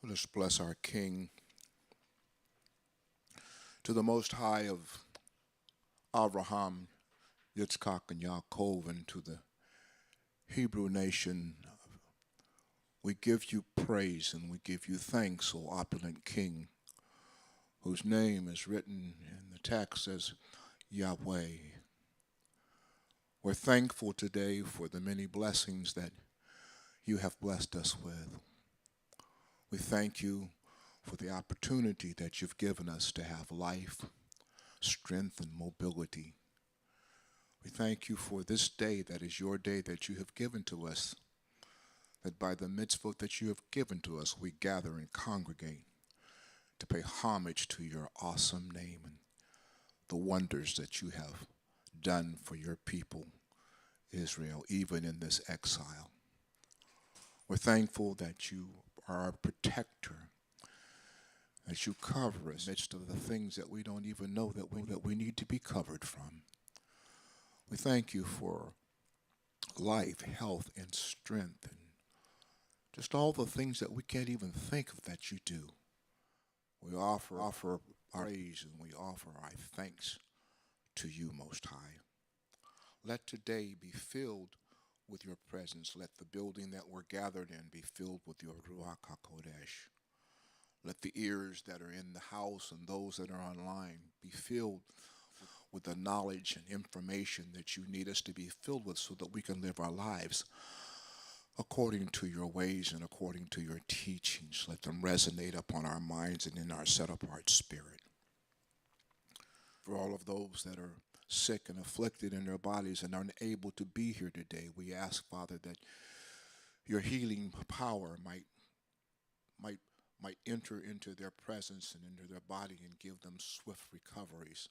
Let's bless our King. To the Most High of Abraham, Yitzchak, and Yaakov, and to the Hebrew nation, we give you praise and we give you thanks, O opulent King, whose name is written in the text as Yahweh. We're thankful today for the many blessings that you have blessed us with. We thank you for the opportunity that you've given us to have life, strength, and mobility. We thank you for this day that is your day that you have given to us, that by the mitzvot that you have given to us, we gather and congregate to pay homage to your awesome name and the wonders that you have done for your people, Israel, even in this exile. We're thankful that you are our protector, that you cover us in the midst of the things that we don't even know that we need to be covered from. We thank you for life, health, and strength, and just all the things that we can't even think of that you do. We offer our praise and we offer our thanks to you, Most High. Let today be filled with your presence. Let the building that we're gathered in be filled with your Ruach HaKodesh. Let the ears that are in the house and those that are online be filled with the knowledge and information that you need us to be filled with so that we can live our lives according to your ways and according to your teachings. Let them resonate upon our minds and in our set-apart spirit. For all of those that are sick and afflicted in their bodies and unable to be here today, we ask, Father, that your healing power might enter into their presence and into their body and give them swift recoveries.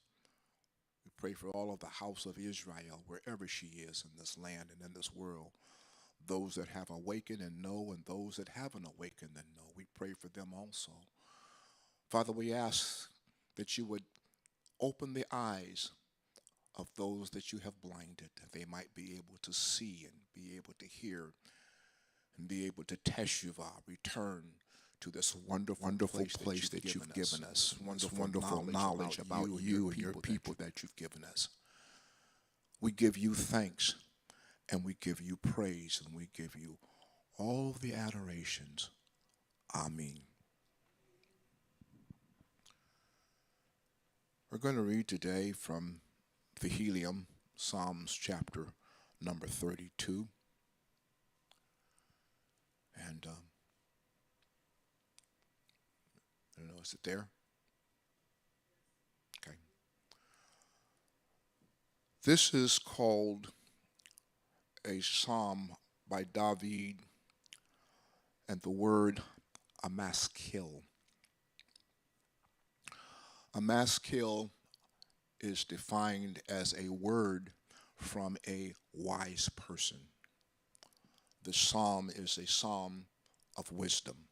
We pray for all of the house of Israel, wherever she is in this land and in this world, those that have awakened and know and those that haven't awakened and know. We pray for them also. Father, we ask that you would open the eyes of those that you have blinded, that they might be able to see and be able to hear and be able to teshuvah, return to this wonderful place that you've given us, wonderful knowledge about you and your people that you've given us. We give you thanks and we give you praise and we give you all the adorations. Amen. We're going to read today from the Helium, Psalms chapter number 32. And I don't know, is it there? Okay. This is called a psalm by David, and the word a maskil. A maskil is defined as a word from a wise person. The psalm is a psalm of wisdom.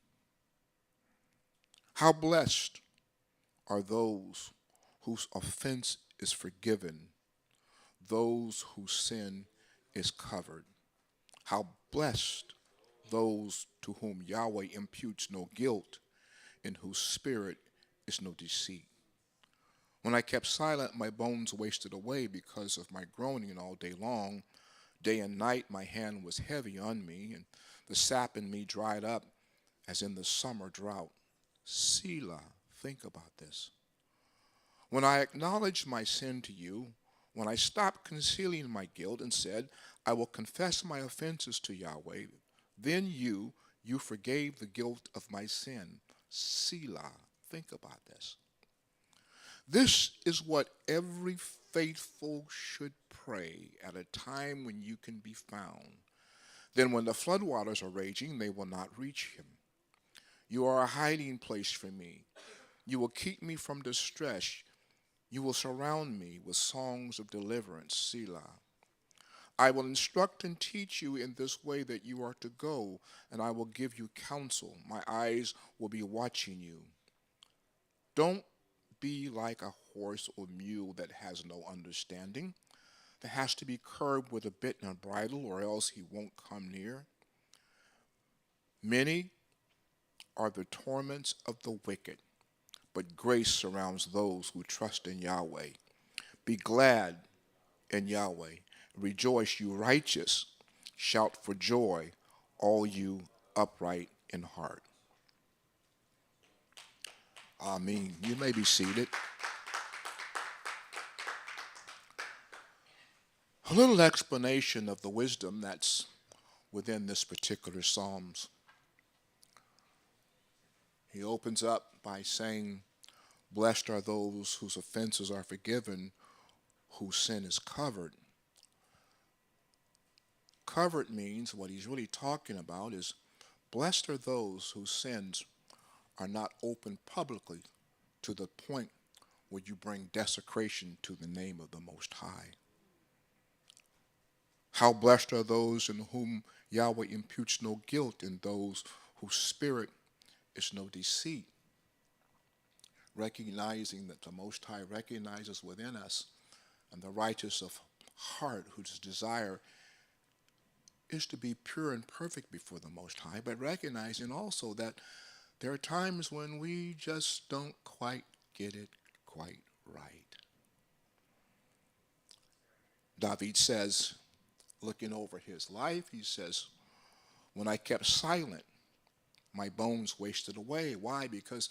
How blessed are those whose offense is forgiven, those whose sin is covered. How blessed those to whom Yahweh imputes no guilt, in whose spirit is no deceit. When I kept silent, my bones wasted away because of my groaning all day long. Day and night my hand was heavy on me, and the sap in me dried up as in the summer drought. Selah, think about this. When I acknowledged my sin to you, when I stopped concealing my guilt and said, I will confess my offenses to Yahweh, then you forgave the guilt of my sin. Selah, think about this. This is what every faithful should pray at a time when you can be found. Then when the floodwaters are raging, they will not reach him. You are a hiding place for me. You will keep me from distress. You will surround me with songs of deliverance. Selah. I will instruct and teach you in this way that you are to go, and I will give you counsel. My eyes will be watching you. Don't be like a horse or mule that has no understanding, that has to be curbed with a bit and a bridle, or else he won't come near. Many are the torments of the wicked, but grace surrounds those who trust in Yahweh. Be glad in Yahweh. Rejoice, you righteous. Shout for joy, all you upright in heart. Amen. You may be seated. A little explanation of the wisdom that's within this particular Psalms. He opens up by saying, blessed are those whose offenses are forgiven, whose sin is covered. Covered means what he's really talking about is blessed are those whose sins are not opened publicly to the point where you bring desecration to the name of the Most High. How blessed are those in whom Yahweh imputes no guilt, and those whose spirit is no deceit. Recognizing that the Most High recognizes within us, and the righteous of heart whose desire is to be pure and perfect before the Most High, but recognizing also that there are times when we just don't quite get it quite right. David says, looking over his life, he says, when I kept silent, my bones wasted away. Why? Because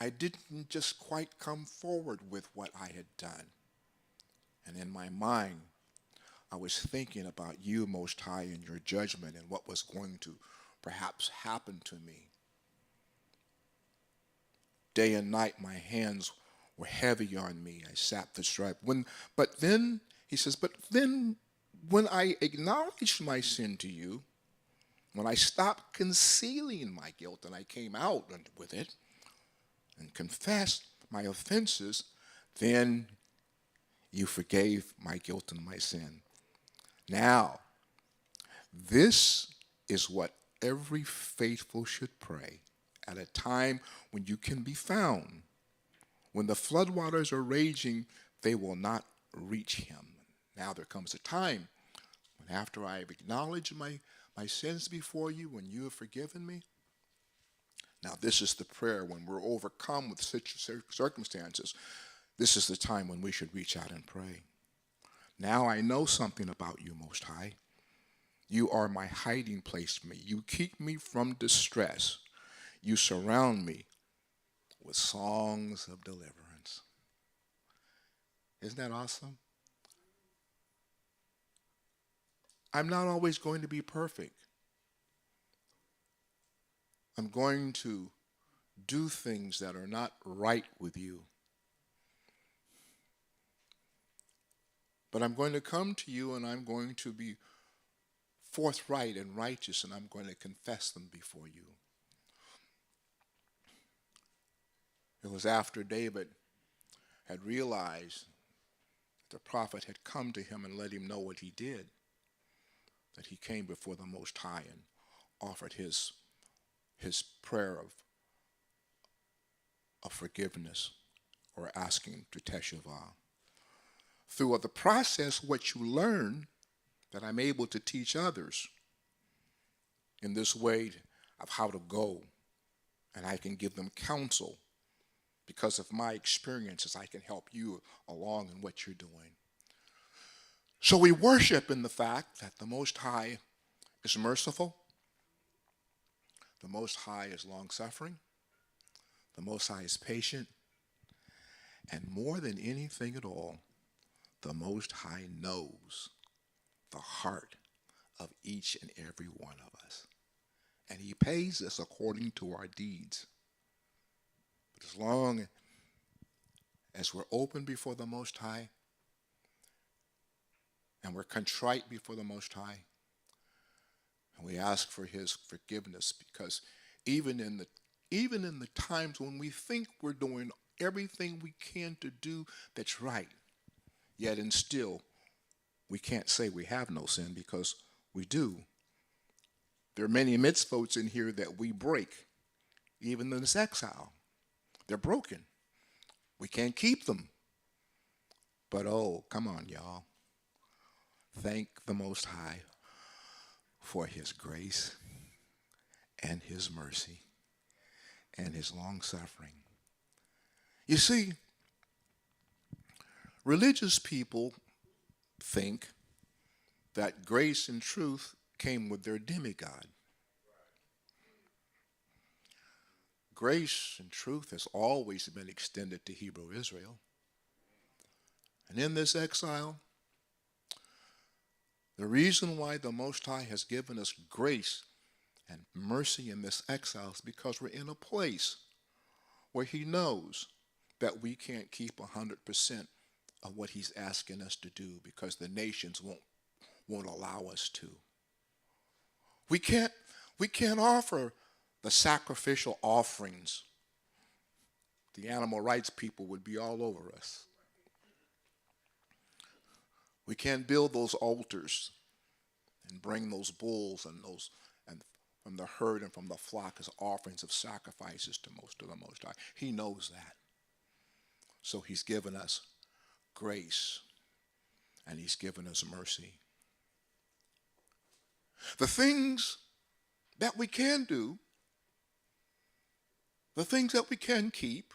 I didn't just quite come forward with what I had done. And in my mind, I was thinking about you, Most High, and your judgment and what was going to perhaps happen to me. Day and night, my hands were heavy on me. I sat the stripe. But then, he says, but then when I acknowledged my sin to you, when I stopped concealing my guilt and I came out with it and confessed my offenses, then you forgave my guilt and my sin. Now, this is what every faithful should pray at a time when you can be found. When the floodwaters are raging, they will not reach him. Now there comes a time when after I have acknowledged my sins before you, when you have forgiven me, now this is the prayer when we're overcome with such circumstances. This is the time when we should reach out and pray. Now I know something about you, Most High. You are my hiding place for me. You keep me from distress. You surround me with songs of deliverance. Isn't that awesome? I'm not always going to be perfect. I'm going to do things that are not right with you. But I'm going to come to you and I'm going to be forthright and righteous and I'm going to confess them before you. It was after David had realized the prophet had come to him and let him know what he did, that he came before the Most High and offered his prayer of forgiveness or asking to teshuvah. Through the process, what you learn that I'm able to teach others in this way of how to go, and I can give them counsel. Because of my experiences, I can help you along in what you're doing. So we worship in the fact that the Most High is merciful. The Most High is long-suffering. The Most High is patient. And more than anything at all, the Most High knows the heart of each and every one of us. And he pays us according to our deeds. But as long as we're open before the Most High and we're contrite before the Most High and we ask for his forgiveness, because even in the times when we think we're doing everything we can to do that's right, yet and still we can't say we have no sin, because we do. There are many mitzvot in here that we break, even in this exile. They're broken. We can't keep them. But oh, come on, y'all. Thank the Most High for his grace and his mercy and his long suffering. You see, religious people think that grace and truth came with their demigod. Grace and truth has always been extended to Hebrew Israel. And in this exile, the reason why the Most High has given us grace and mercy in this exile is because we're in a place where he knows that we can't keep 100% of what he's asking us to do because the nations won't allow us to. We can't offer the sacrificial offerings. The animal rights people would be all over us. We can't build those altars and bring those bulls and from the herd and from the flock as offerings of sacrifices to the Most High. He knows that. So he's given us grace and he's given us mercy. The things that we can do, the things that we can keep,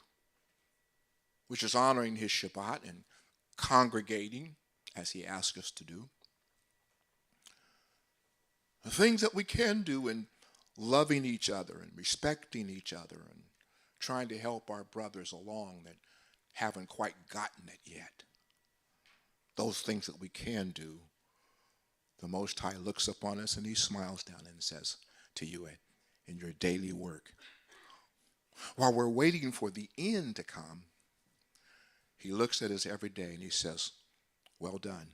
which is honoring his Shabbat and congregating as he asks us to do. The things that we can do in loving each other and respecting each other and trying to help our brothers along that haven't quite gotten it yet. Those things that we can do, the Most High looks upon us and he smiles down and says to you in your daily work, while we're waiting for the end to come, he looks at us every day and he says, well done,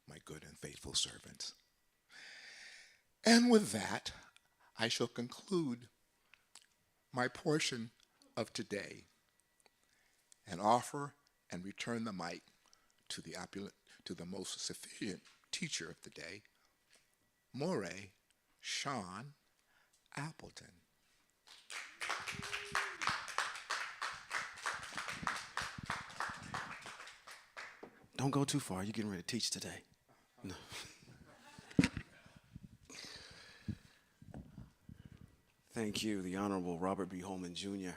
my good and faithful servants. And with that, I shall conclude my portion of today and offer and return the mic to the most sufficient teacher of the day, Morey Sean Appleton. Don't go too far. You're getting ready to teach today. No. Thank you, the Honorable Robert B. Holman, Jr.,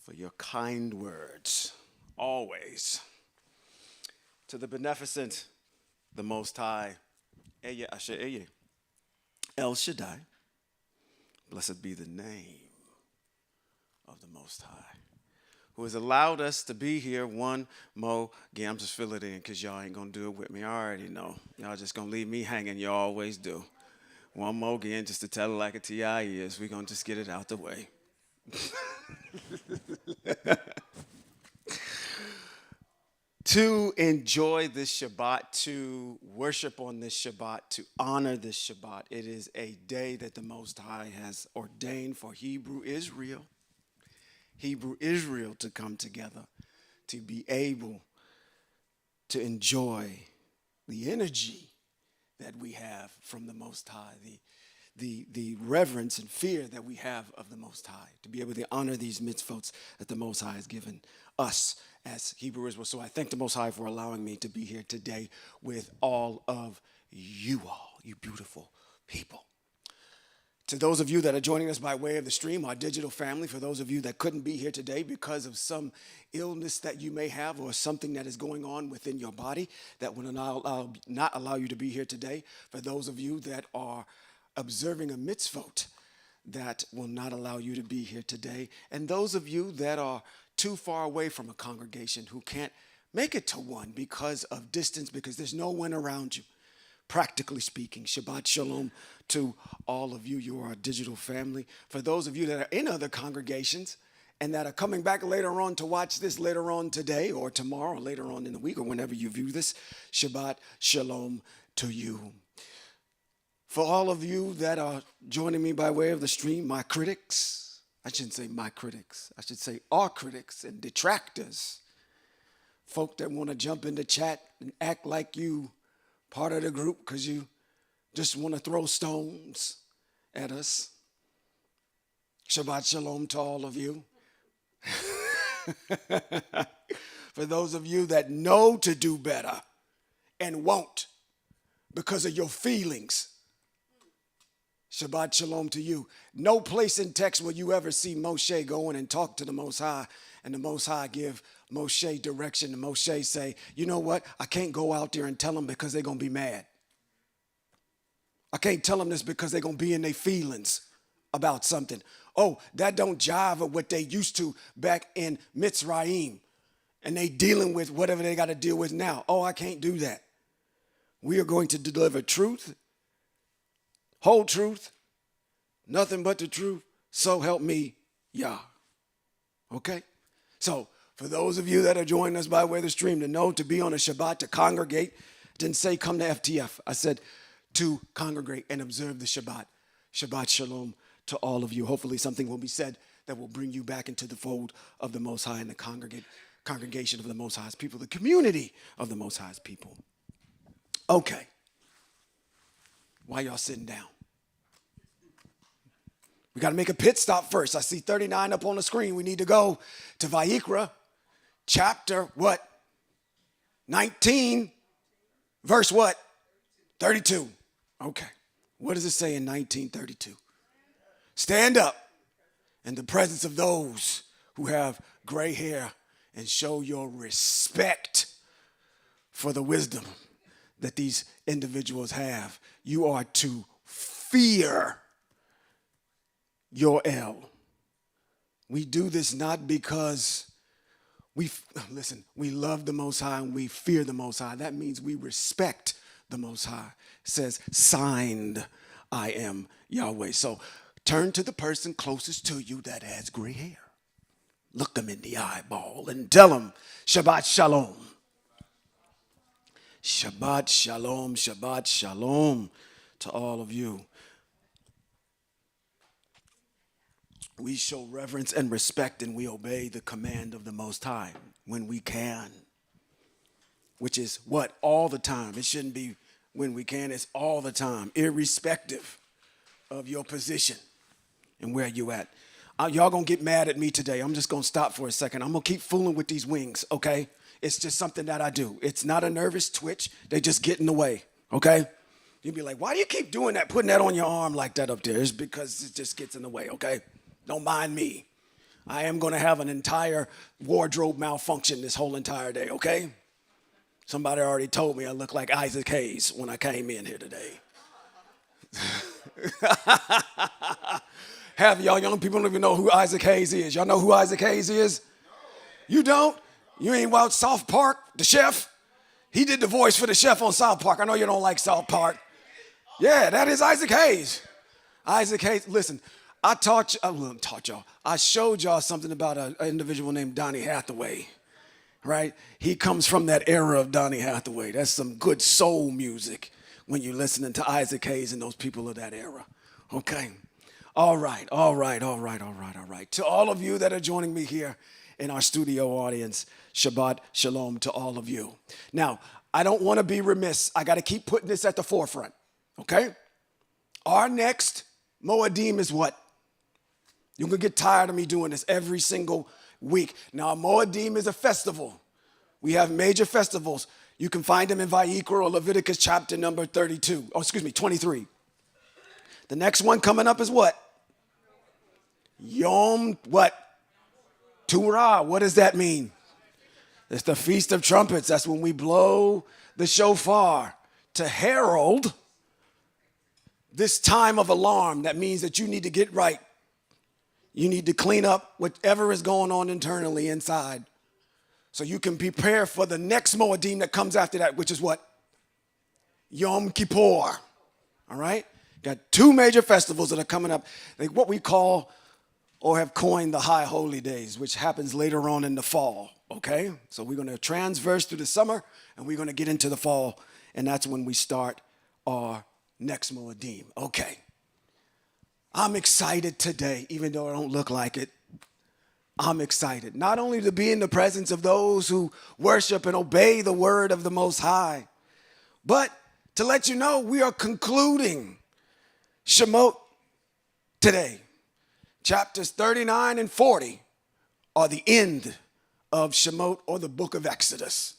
for your kind words, always. To the beneficent, the Most High, Eye Asher Eye, El Shaddai, blessed be the name of the Most High, who has allowed us to be here one more again. I'm just filling it in because y'all ain't going to do it with me. I already know. Y'all just going to leave me hanging. You always do. One more again, just to tell it like a T.I. is. We're going to just get it out the way. To enjoy this Shabbat, to worship on this Shabbat, to honor this Shabbat, it is a day that the Most High has ordained for Hebrew Israel to come together, to be able to enjoy the energy that we have from the Most High, the reverence and fear that we have of the Most High, to be able to honor these mitzvot that the Most High has given us as Hebrew Israel. So I thank the Most High for allowing me to be here today with all of you all, you beautiful people. To those of you that are joining us by way of the stream, our digital family, for those of you that couldn't be here today because of some illness that you may have or something that is going on within your body that will not allow you to be here today, for those of you that are observing a mitzvot that will not allow you to be here today, and those of you that are too far away from a congregation who can't make it to one because of distance, because there's no one around you. Practically speaking, Shabbat Shalom to all of you. You are a digital family. For those of you that are in other congregations and that are coming back later on to watch this later on today or tomorrow or later on in the week or whenever you view this, Shabbat Shalom to you. For all of you that are joining me by way of the stream, my critics, I shouldn't say my critics, I should say our critics and detractors, folk that want to jump into chat and act like you part of the group because you just want to throw stones at us. Shabbat Shalom to all of you. For those of you that know to do better and won't because of your feelings, Shabbat shalom to you. No place in text will you ever see Moshe go in and talk to the Most High, and the Most High give Moshe direction, and Moshe say, you know what? I can't go out there and tell them because they're going to be mad. I can't tell them this because they're going to be in their feelings about something. Oh, that don't jive with what they used to back in Mitzrayim, and they dealing with whatever they got to deal with now. Oh, I can't do that. We are going to deliver truth, whole truth, nothing but the truth. So help me, Yah. Okay? So for those of you that are joining us by way of the stream, to know to be on a Shabbat, to congregate, didn't say come to FTF. I said to congregate and observe the Shabbat. Shabbat shalom to all of you. Hopefully something will be said that will bring you back into the fold of the Most High and the congregation of the Most High's people, the community of the Most High's people. Okay. Why y'all sitting down? We got to make a pit stop first. I see 39 up on the screen. We need to go to Vayikra, chapter what? 19, verse what? 32. Okay. What does it say in 1932? Stand up in the presence of those who have gray hair and show your respect for the wisdom that these individuals have. You are to fear your El. We do this not because we love the Most High and we fear the Most High. That means we respect the Most High. It says, signed, I am Yahweh. So turn to the person closest to you that has gray hair. Look them in the eyeball and tell them, Shabbat Shalom. Shabbat Shalom, Shabbat Shalom to all of you. We show reverence and respect and we obey the command of the Most High when we can. Which is what? All the time. It shouldn't be when we can. It's all the time, irrespective of your position and where you at. Y'all gonna get mad at me today. I'm just gonna stop for a second. I'm gonna keep fooling with these wings, okay? It's just something that I do. It's not a nervous twitch. They just get in the way, okay? You'll be like, why do you keep doing that, putting that on your arm like that up there? It's because it just gets in the way, okay? Don't mind me. I am gonna have an entire wardrobe malfunction this whole entire day, okay? Somebody already told me I look like Isaac Hayes when I came in here today. Half of y'all young people don't even know who Isaac Hayes is. Y'all know who Isaac Hayes is? You don't? You ain't watched South Park, the chef? He did the voice for the chef on South Park. I know you don't like South Park. Yeah, that is Isaac Hayes. Isaac Hayes, listen, I showed y'all something about an individual named Donny Hathaway, right? He comes from that era of Donny Hathaway. That's some good soul music when you're listening to Isaac Hayes and those people of that era, okay? All right. To all of you that are joining me here in our studio audience, Shabbat Shalom to all of you. Now, I don't want to be remiss. I got to keep putting this at the forefront, okay? Our next Moedim is what? You're going to get tired of me doing this every single week. Now, Moedim is a festival. We have major festivals. You can find them in Vayikra or Leviticus chapter number 23. The next one coming up is what? Yom what? Turah. What does that mean? It's the Feast of Trumpets. That's when we blow the shofar to herald this time of alarm. That means that you need to get right. You need to clean up whatever is going on internally inside so you can prepare for the next Moedim that comes after that, which is what? Yom Kippur. All right? Got two major festivals that are coming up. What we call or have coined the High Holy Days, which happens later on in the fall, okay? So we're going to transverse through the summer, and we're going to get into the fall, and that's when we start our next Moedim. Okay. I'm excited today, even though I don't look like it. I'm excited, not only to be in the presence of those who worship and obey the word of the Most High, but to let you know we are concluding Shemote today. Chapters 39 and 40 are the end of Shemote or the book of Exodus.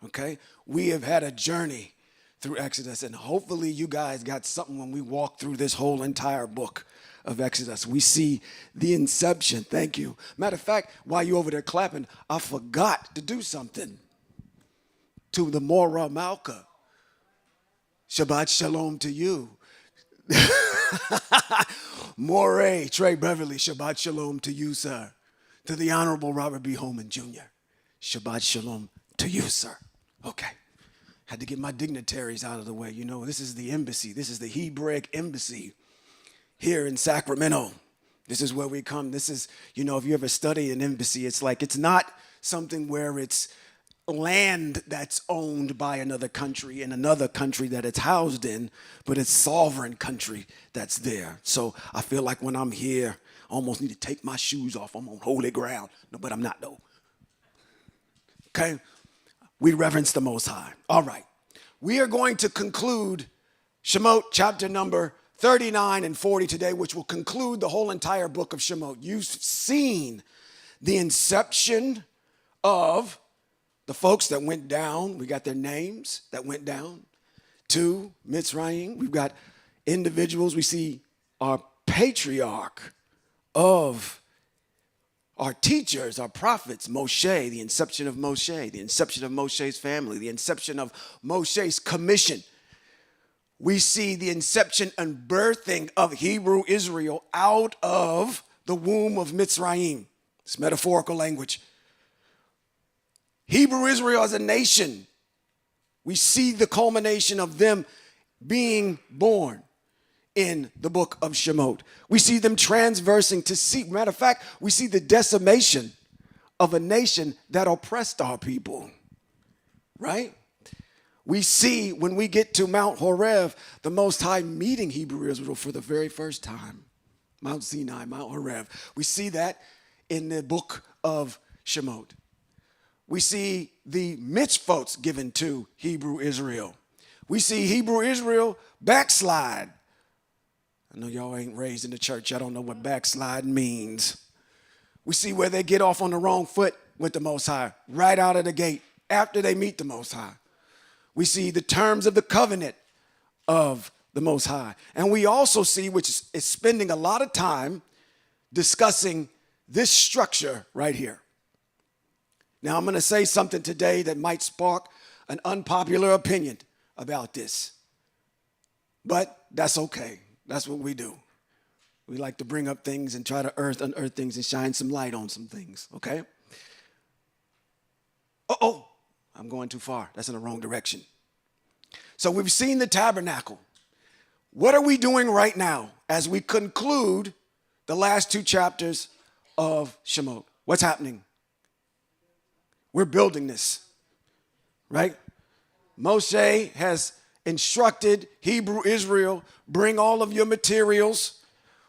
Okay? We have had a journey through Exodus. And hopefully you guys got something when we walk through this whole entire book of Exodus. We see the inception. Thank you. Matter of fact, while you over there clapping, I forgot to do something to the Mora Malka. Shabbat Shalom to you. Moray, Trey Beverly, Shabbat Shalom to you, sir. To the Honorable Robert B. Holman Jr., Shabbat Shalom to you, sir. Okay. Had to get my dignitaries out of the way. You know, this is the embassy. This is the Hebraic embassy here in Sacramento. This is where we come. This is, you know, if you ever study an embassy, it's like it's not something where it's land that's owned by another country in another country that it's housed in, but it's sovereign country that's there. So I feel like when I'm here, I almost need to take my shoes off. I'm on holy ground. No, but I'm not, though. Okay? We reverence the Most High. All right. We are going to conclude Shemote chapter number 39 and 40 today, which will conclude the whole entire book of Shemote. You've seen the inception of the folks that went down. We got their names that went down to Mitzrayim. We've got individuals. We see our patriarch of our teachers, our prophets, Moshe, the inception of Moshe, the inception of Moshe's family, the inception of Moshe's commission. We see the inception and birthing of Hebrew Israel out of the womb of Mitzrayim. It's metaphorical language. Hebrew Israel as a nation, we see the culmination of them being born in the book of Shemote. We see them transversing to see, matter of fact, we see the decimation of a nation that oppressed our people, right? We see when we get to Mount Horeb, the Most High meeting Hebrew Israel for the very first time. Mount Sinai, Mount Horeb. We see that in the book of Shemote. We see the mitzvot given to Hebrew Israel. We see Hebrew Israel backslide. I know y'all ain't raised in the church. I don't know what backslide means. We see where they get off on the wrong foot with the Most High, right out of the gate, after they meet the Most High. We see the terms of the covenant of the Most High. And we also see, which is spending a lot of time discussing this structure right here. Now, I'm going to say something today that might spark an unpopular opinion about this. But that's okay. That's what we do. We like to bring up things and try to unearth things and shine some light on some things, okay? Uh-oh, I'm going too far. That's in the wrong direction. So we've seen the tabernacle. What are we doing right now as we conclude the last two chapters of Shemote? What's happening? We're building this, right? Moshe has instructed Hebrew Israel, bring all of your materials.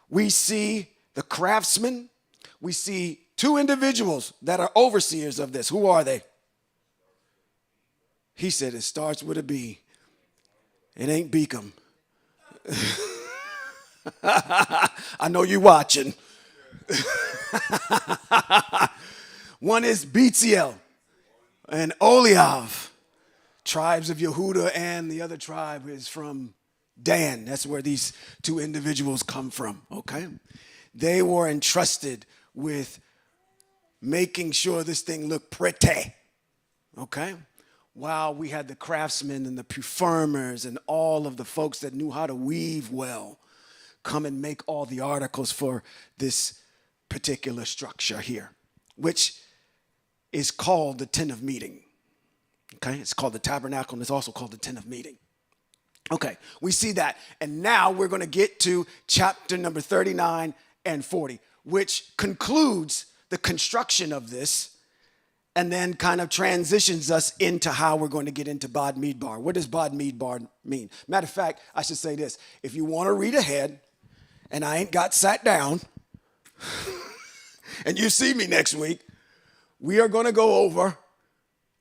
We see the craftsmen. We see two individuals that are overseers of this. Who are they? He said it starts with a B. It ain't Beacom. I know you watching. One is Betziel and Oliav, tribes of Yehuda, and the other tribe is from Dan. That's where these two individuals come from, okay? They were entrusted with making sure this thing looked pretty, okay? While we had the craftsmen and the perfumers and all of the folks that knew how to weave well come and make all the articles for this particular structure here, which is called the tent of meeting. Okay, it's called the tabernacle, and it's also called the tent of meeting. Okay, we see that. And now we're going to get to chapter number 39 and 40, which concludes the construction of this and then kind of transitions us into how we're going to get into Bod Midbar. What does Bod Midbar mean? Matter of fact, I should say this. If you want to read ahead, and I ain't got sat down, and you see me next week, we are going to go over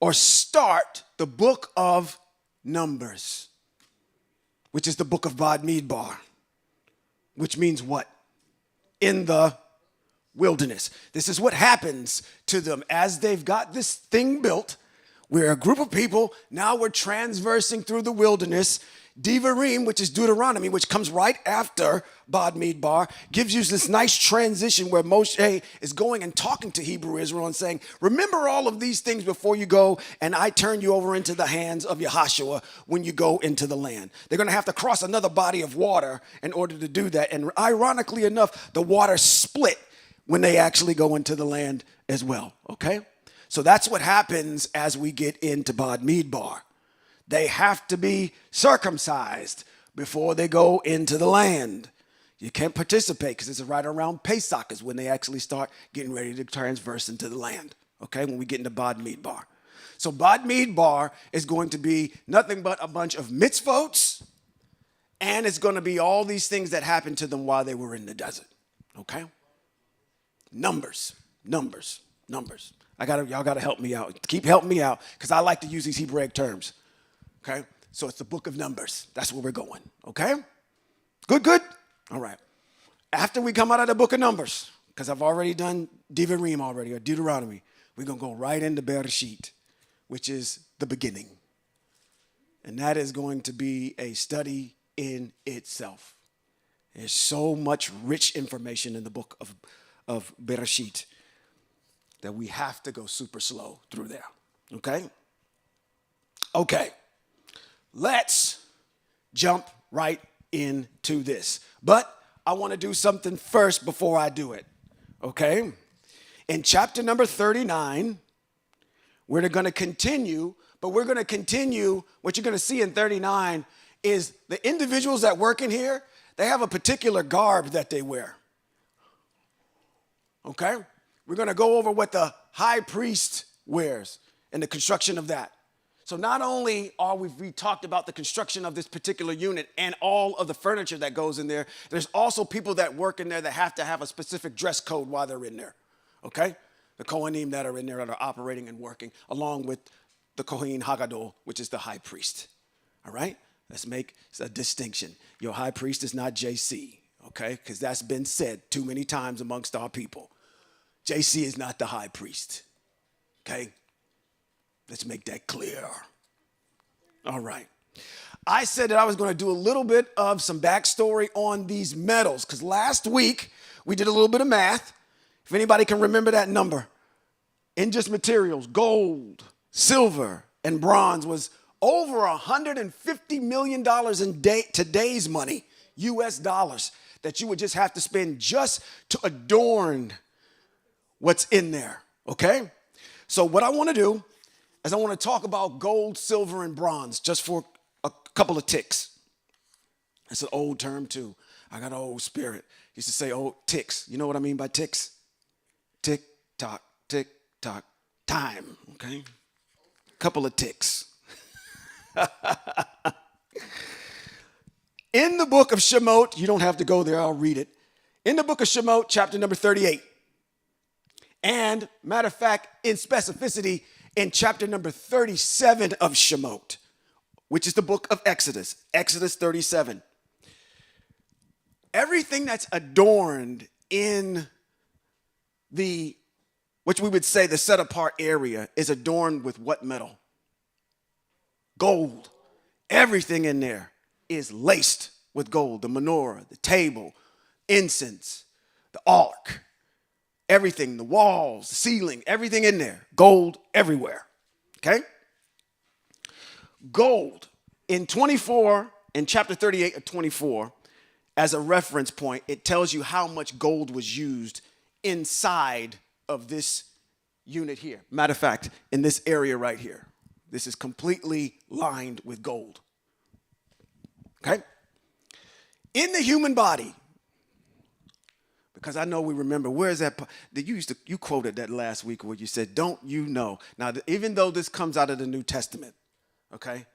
or start the book of Numbers, which is the book of Bod Midbar, which means what? In the wilderness. This is what happens to them as they've got this thing built. We're a group of people. Now we're transversing through the wilderness. Devarim, which is Deuteronomy, which comes right after Bamidbar, gives you this nice transition where Moshe is going and talking to Hebrew Israel and saying, remember all of these things before you go, and I turn you over into the hands of Yahushua when you go into the land. They're going to have to cross another body of water in order to do that. And ironically enough, the water split when they actually go into the land as well, okay? So that's what happens as we get into Bamidbar. They have to be circumcised before they go into the land. You can't participate because it's right around Pesach is when they actually start getting ready to transverse into the land, okay, when we get into Bamidbar. So Bamidbar is going to be nothing but a bunch of mitzvot, and it's going to be all these things that happened to them while they were in the desert, okay? Numbers. Y'all gotta help me out. Keep helping me out because I like to use these Hebraic terms. Okay? So it's the book of Numbers. That's where we're going. Okay? Good? All right. After we come out of the book of Numbers, because I've already done Devarim already, or Deuteronomy, we're going to go right into Bereshit, which is the beginning. And that is going to be a study in itself. There's so much rich information in the book of Bereshit that we have to go super slow through there. Okay? Okay. Let's jump right into this. But I want to do something first before I do it. Okay? In chapter number 39, we're going to continue, but we're going to continue. What you're going to see in 39 is the individuals that work in here, they have a particular garb that they wear. Okay? We're going to go over what the high priest wears and the construction of that. So not only are we talked about the construction of this particular unit and all of the furniture that goes in there, there's also people that work in there that have to have a specific dress code while they're in there, okay? The Kohanim that are in there that are operating and working, along with the Kohen Hagadol, which is the high priest, all right? Let's make a distinction. Your high priest is not JC, okay? Because that's been said too many times amongst our people. JC is not the high priest, okay? Let's make that clear. All right. I said that I was going to do a little bit of some backstory on these metals because last week we did a little bit of math. If anybody can remember that number, in just materials, gold, silver, and bronze was over $150 million in today's money, US dollars, that you would just have to spend just to adorn what's in there, okay? So what I want to do is I want to talk about gold, silver, and bronze just for a couple of ticks. That's an old term too. I got an old spirit. Used to say, oh, ticks. You know what I mean by ticks? Tick, tock, time, okay? Couple of ticks. In the book of Shemote, you don't have to go there, I'll read it. In the book of Shemote, chapter number 38. And matter of fact, in specificity, in chapter number 37 of Shemote, which is the book of Exodus, Exodus 37. Everything that's adorned in the, which we would say the set apart area, is adorned with what metal? Gold. Everything in there is laced with gold. The menorah, the table, incense, the ark. Everything, the walls, the ceiling, everything in there, gold everywhere, okay? Gold in chapter 38 of 24, as a reference point, it tells you how much gold was used inside of this unit here. Matter of fact, in this area right here, this is completely lined with gold, okay? In the human body, because I know we remember, where is that? You quoted that last week where you said, don't you know? Now, even though this comes out of the New Testament, okay,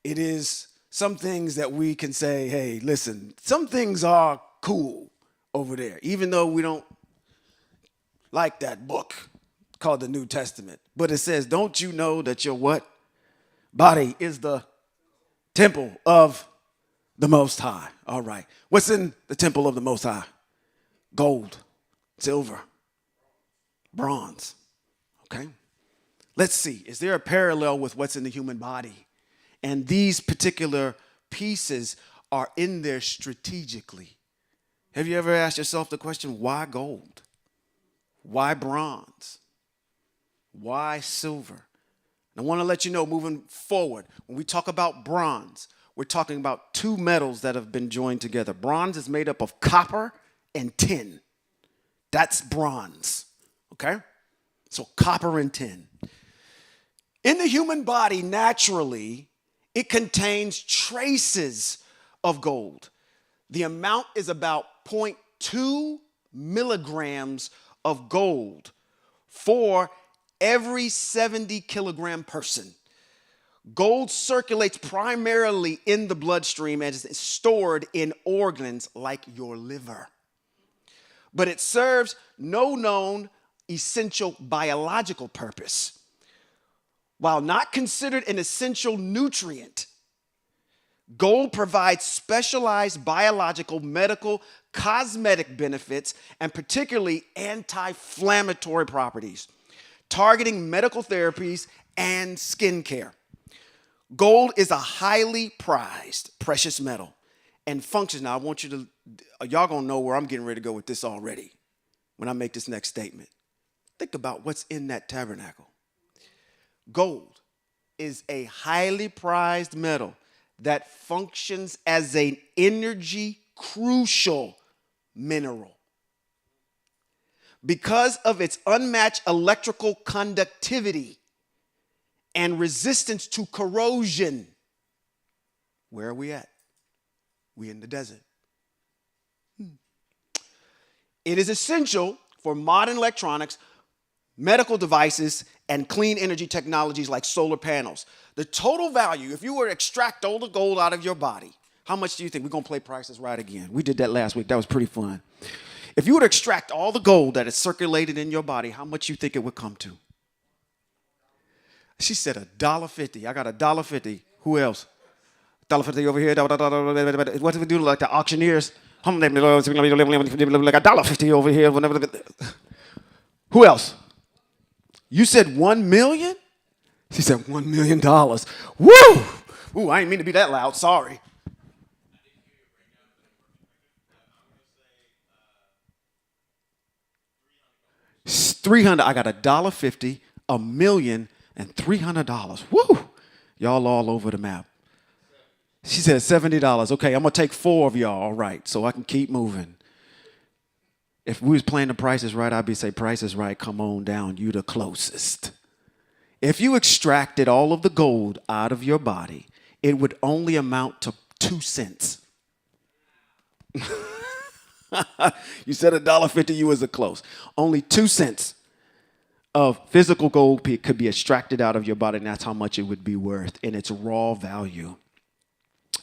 it is some things that we can say, hey, listen, some things are cool over there, even though we don't like that book called the New Testament. But it says, don't you know that your what? Body is the temple of the Most High. All right. What's in the temple of the Most High? Gold, silver, bronze, okay? Let's see, is there a parallel with what's in the human body? And these particular pieces are in there strategically. Have you ever asked yourself the question, why gold? Why bronze? Why silver? And I want to let you know, moving forward, when we talk about bronze, we're talking about two metals that have been joined together. Bronze is made up of copper and tin. That's bronze, okay? So copper and tin. In the human body, naturally, it contains traces of gold. The amount is about 0.2 milligrams of gold for every 70 kilogram person. Gold circulates primarily in the bloodstream and is stored in organs like your liver. But it serves no known essential biological purpose. While not considered an essential nutrient, gold provides specialized biological, medical, cosmetic benefits, and particularly anti-inflammatory properties, targeting medical therapies and skincare. Gold is a highly prized precious metal and functions. Now, I want you to, y'all gonna know where I'm getting ready to go with this already when I make this next statement. Think about what's in that tabernacle. Gold is a highly prized metal that functions as an energy crucial mineral. Because of its unmatched electrical conductivity and resistance to corrosion. Where are we at? We in the desert. It is essential for modern electronics, medical devices, and clean energy technologies like solar panels. The total value, if you were to extract all the gold out of your body, how much do you think? We're going to play Price is Right again. We did that last week. That was pretty fun. If you were to extract all the gold that is circulated in your body, how much do you think it would come to? She said $1.50. I got $1.50. Who else? $1.50 over here. What do we do like the auctioneers? Like $1.50 over here. Who else? You said 1 million? She said $1 million. Woo! Ooh, I didn't mean to be that loud. Sorry. $300. I got $1.50, $1 million, and $300. Woo! Y'all all over the map. She said $70. Okay, I'm gonna take 4 of y'all. All right, so I can keep moving. If we was playing the Price is Right, I'd be say, Price is Right, come on down, you the closest. If you extracted all of the gold out of your body, it would only amount to 2 cents. You said $1.50, you was a close. Only 2 cents of physical gold could be extracted out of your body, and that's how much it would be worth in its raw value.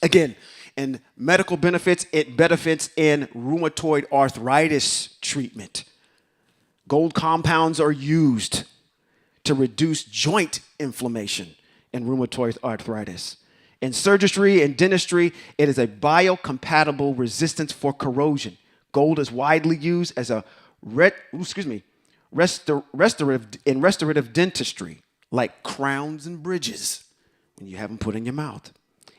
Again, in medical benefits, it benefits in rheumatoid arthritis treatment. Gold compounds are used to reduce joint inflammation in rheumatoid arthritis. In surgery and dentistry, it is a biocompatible resistance for corrosion. Gold is widely used as a restorative dentistry, like crowns and bridges when you have them put in your mouth.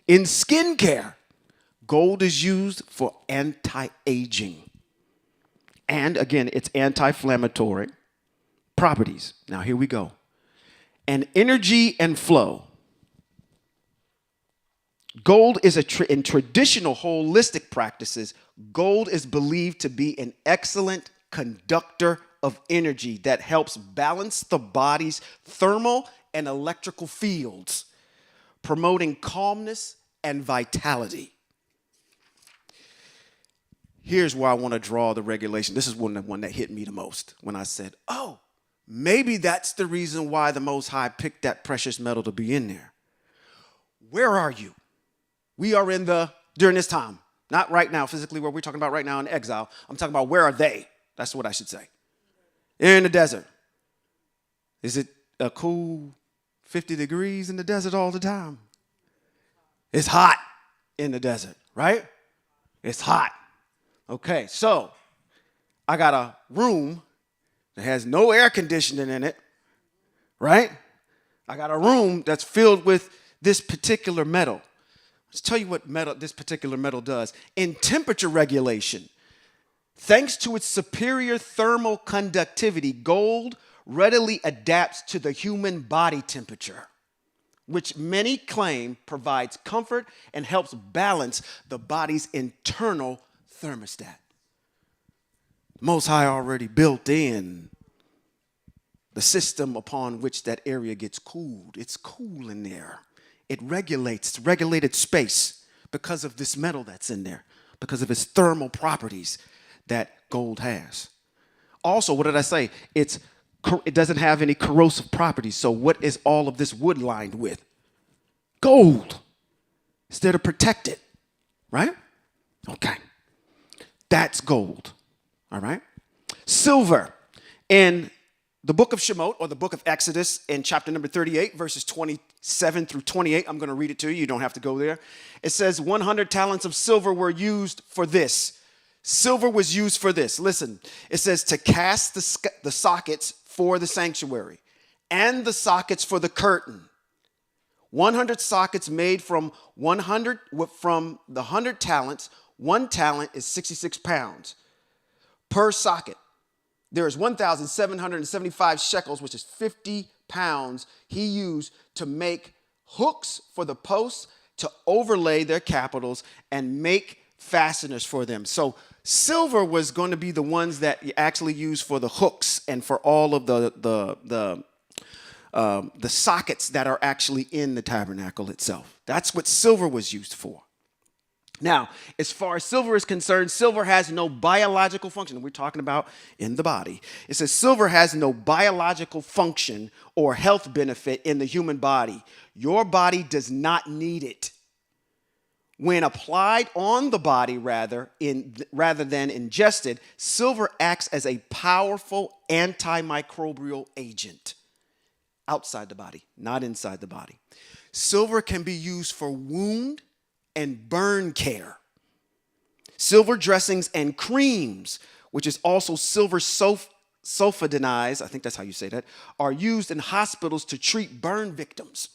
In skincare, gold is used for anti-aging. And again, it's anti-inflammatory properties. Now, here we go. And energy and flow. Gold is in traditional holistic practices, gold is believed to be an excellent conductor of energy that helps balance the body's thermal and electrical fields, promoting calmness and vitality. Here's where I want to draw the regulation. This is one that hit me the most when I said, oh, maybe that's the reason why the Most High picked that precious metal to be in there. Where are you? We are during this time, not right now, physically where we're talking about right now in exile. I'm talking about where are they? That's what I should say. They're in the desert. Is it a cool 50 degrees in the desert all the time? It's hot in the desert, right? It's hot. Okay, so I got a room that has no air conditioning in it, right? I got a room that's filled with this particular metal. Let's tell you what this particular metal does. In temperature regulation, thanks to its superior thermal conductivity, gold readily adapts to the human body temperature, which many claim provides comfort and helps balance the body's internal thermostat. Most High already built in the system upon which that area gets cooled. It's cool in there. It regulates, regulated space because of this metal that's in there, because of its thermal properties that gold has. Also, what did I say? It doesn't have any corrosive properties. So what is all of this wood lined with? Gold. It's there to protect it, right? Okay. That's gold, all right? Silver. In the book of Shemote, or the book of Exodus, in chapter number 38, verses 27 through 28, I'm going to read it to you. You don't have to go there. It says 100 talents of silver were used for this. Silver was used for this. Listen, it says to cast the sockets for the sanctuary and the sockets for the curtain. 100 sockets made from the 100 talents. 1 talent is 66 pounds per socket. There is 1,775 shekels, which is 50 pounds, he used to make hooks for the posts, to overlay their capitals, and make fasteners for them. So silver was going to be the ones that you actually use for the hooks and for all of the sockets that are actually in the tabernacle itself. That's what silver was used for. Now, as far as silver is concerned, silver has no biological function. We're talking about in the body. It says silver has no biological function or health benefit in the human body. Your body does not need it. When applied on the body, rather than ingested, silver acts as a powerful antimicrobial agent outside the body, not inside the body. Silver can be used for wound and burn care. Silver dressings and creams, which is also silver sulfidinized, I think that's how you say that, are used in hospitals to treat burn victims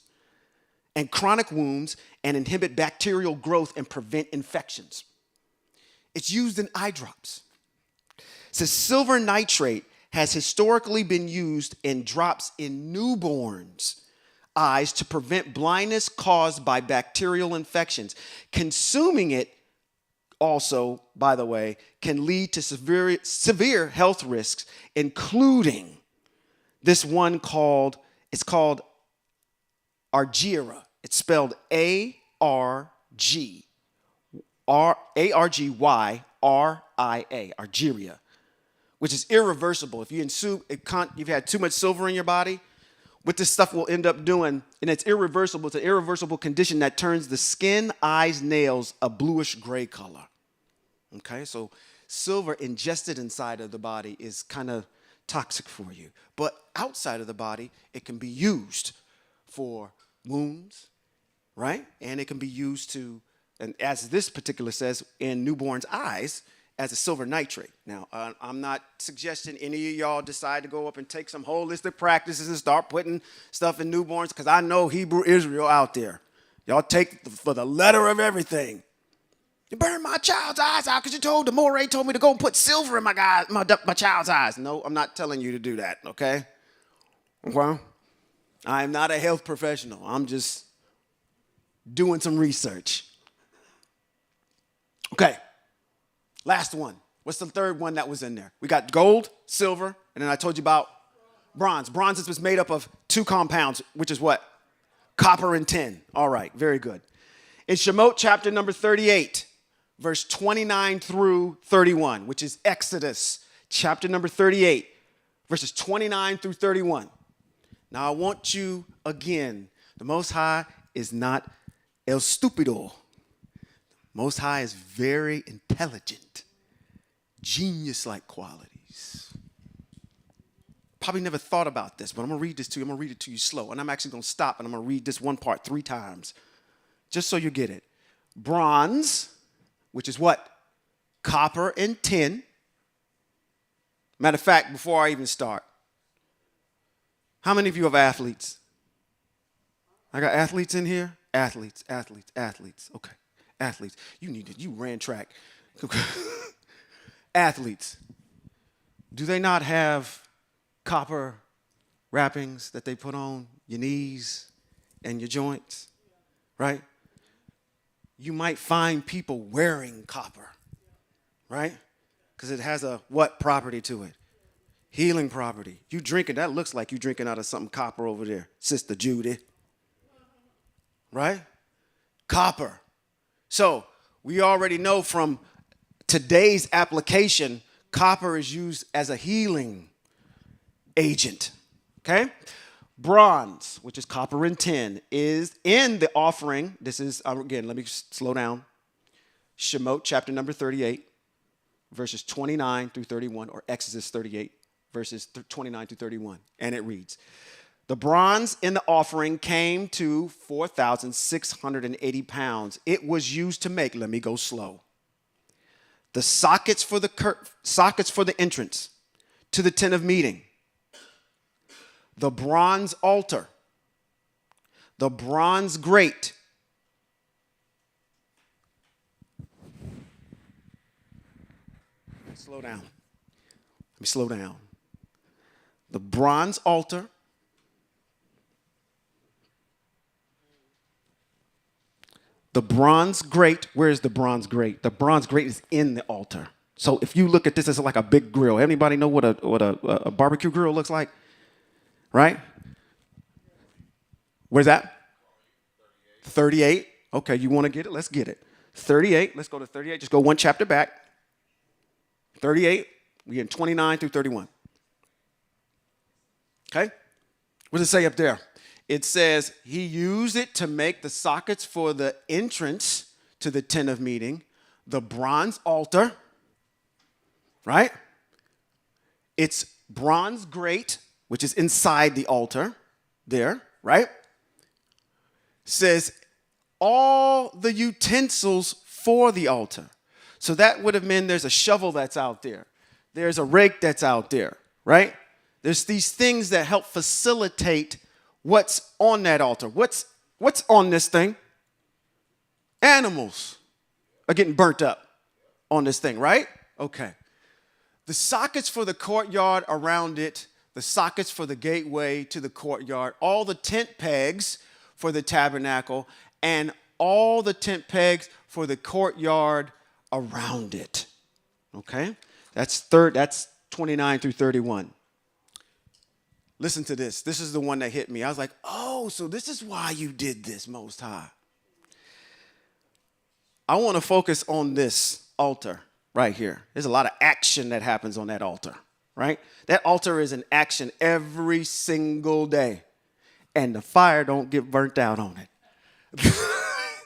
and chronic wounds and inhibit bacterial growth and prevent infections. It's used in eye drops. It says silver nitrate has historically been used in drops in newborns' eyes to prevent blindness caused by bacterial infections. Consuming it also, by the way, can lead to severe health risks, including this one called Argyria. It's spelled A-R-G-Y-R-I-A, Argyria, which is irreversible. If you've had too much silver in your body, what this stuff will end up doing, and it's irreversible. It's an irreversible condition that turns the skin, eyes, nails a bluish gray color. Okay, so silver ingested inside of the body is kind of toxic for you. But outside of the body, it can be used for wounds, right? And it can be used to, and as this particular says, in newborns' eyes, as a silver nitrate. Now, I'm not suggesting any of y'all decide to go up and take some holistic practices and start putting stuff in newborns, because I know Hebrew Israel out there. Y'all take for the letter of everything. You burned my child's eyes out because the Moray told me to go and put silver in my child's eyes. No, I'm not telling you to do that, okay? Okay? I am not a health professional. I'm just doing some research. Okay. Last one. What's the third one that was in there? We got gold, silver, and then I told you about bronze. Bronze was made up of 2 compounds, which is what? Copper and tin. All right, very good. In Shemote chapter number 38, verse 29 through 31, which is Exodus chapter number 38, verses 29 through 31. Now I want you, again, the Most High is not El Stupido. Most High is very intelligent, genius-like qualities. Probably never thought about this, but I'm going to read this to you. I'm going to read it to you slow, and I'm actually going to stop, and I'm going to read this one part 3 times, just so you get it. Bronze, which is what? Copper and tin. Matter of fact, before I even start, how many of you are athletes? I got athletes in here. Athletes. Okay, athletes. You ran track. Athletes. Do they not have copper wrappings that they put on your knees and your joints? Right? You might find people wearing copper. Right? Because it has a what property to it? Healing property. You drinking, that looks like you drinking out of something copper over there, Sister Judy. Right? Copper. So we already know from today's application, copper is used as a healing agent. Okay? Bronze, which is copper and tin, is in the offering. This is, again, let me slow down. Shemote, chapter number 38, verses 29 through 31, or Exodus 38, verses 29 through 31. And it reads, the bronze in the offering came to 4,680 pounds. It was used to make, let me go slow, the sockets for the entrance to the tent of meeting, the bronze altar, the bronze grate, slow down. Let me slow down. The bronze altar, the bronze grate. Where is the bronze grate? The bronze grate is in the altar. So if you look at this as like a big grill, anybody know what a barbecue grill looks like? Right? Where's that? 38. Okay, you want to get it? Let's get it. 38. Let's go to 38. Just go one chapter back. 38. We're in 29 through 31. Okay? What does it say up there? It says he used it to make the sockets for the entrance to the tent of meeting, the bronze altar, right? It's bronze grate, which is inside the altar there, right? Says all the utensils for the altar. So that would have meant there's a shovel that's out there. There's a rake that's out there, right? There's these things that help facilitate what's on that altar. What's on this thing? Animals are getting burnt up on this thing, right? Okay. The sockets for the courtyard around it, the sockets for the gateway to the courtyard, all the tent pegs for the tabernacle, and all the tent pegs for the courtyard around it. Okay? That's 29 through 31. Listen to this. This is the one that hit me. I was like, oh, so this is why you did this, Most High. I want to focus on this altar right here. There's a lot of action that happens on that altar, right? That altar is in action every single day. And the fire don't get burnt out on it.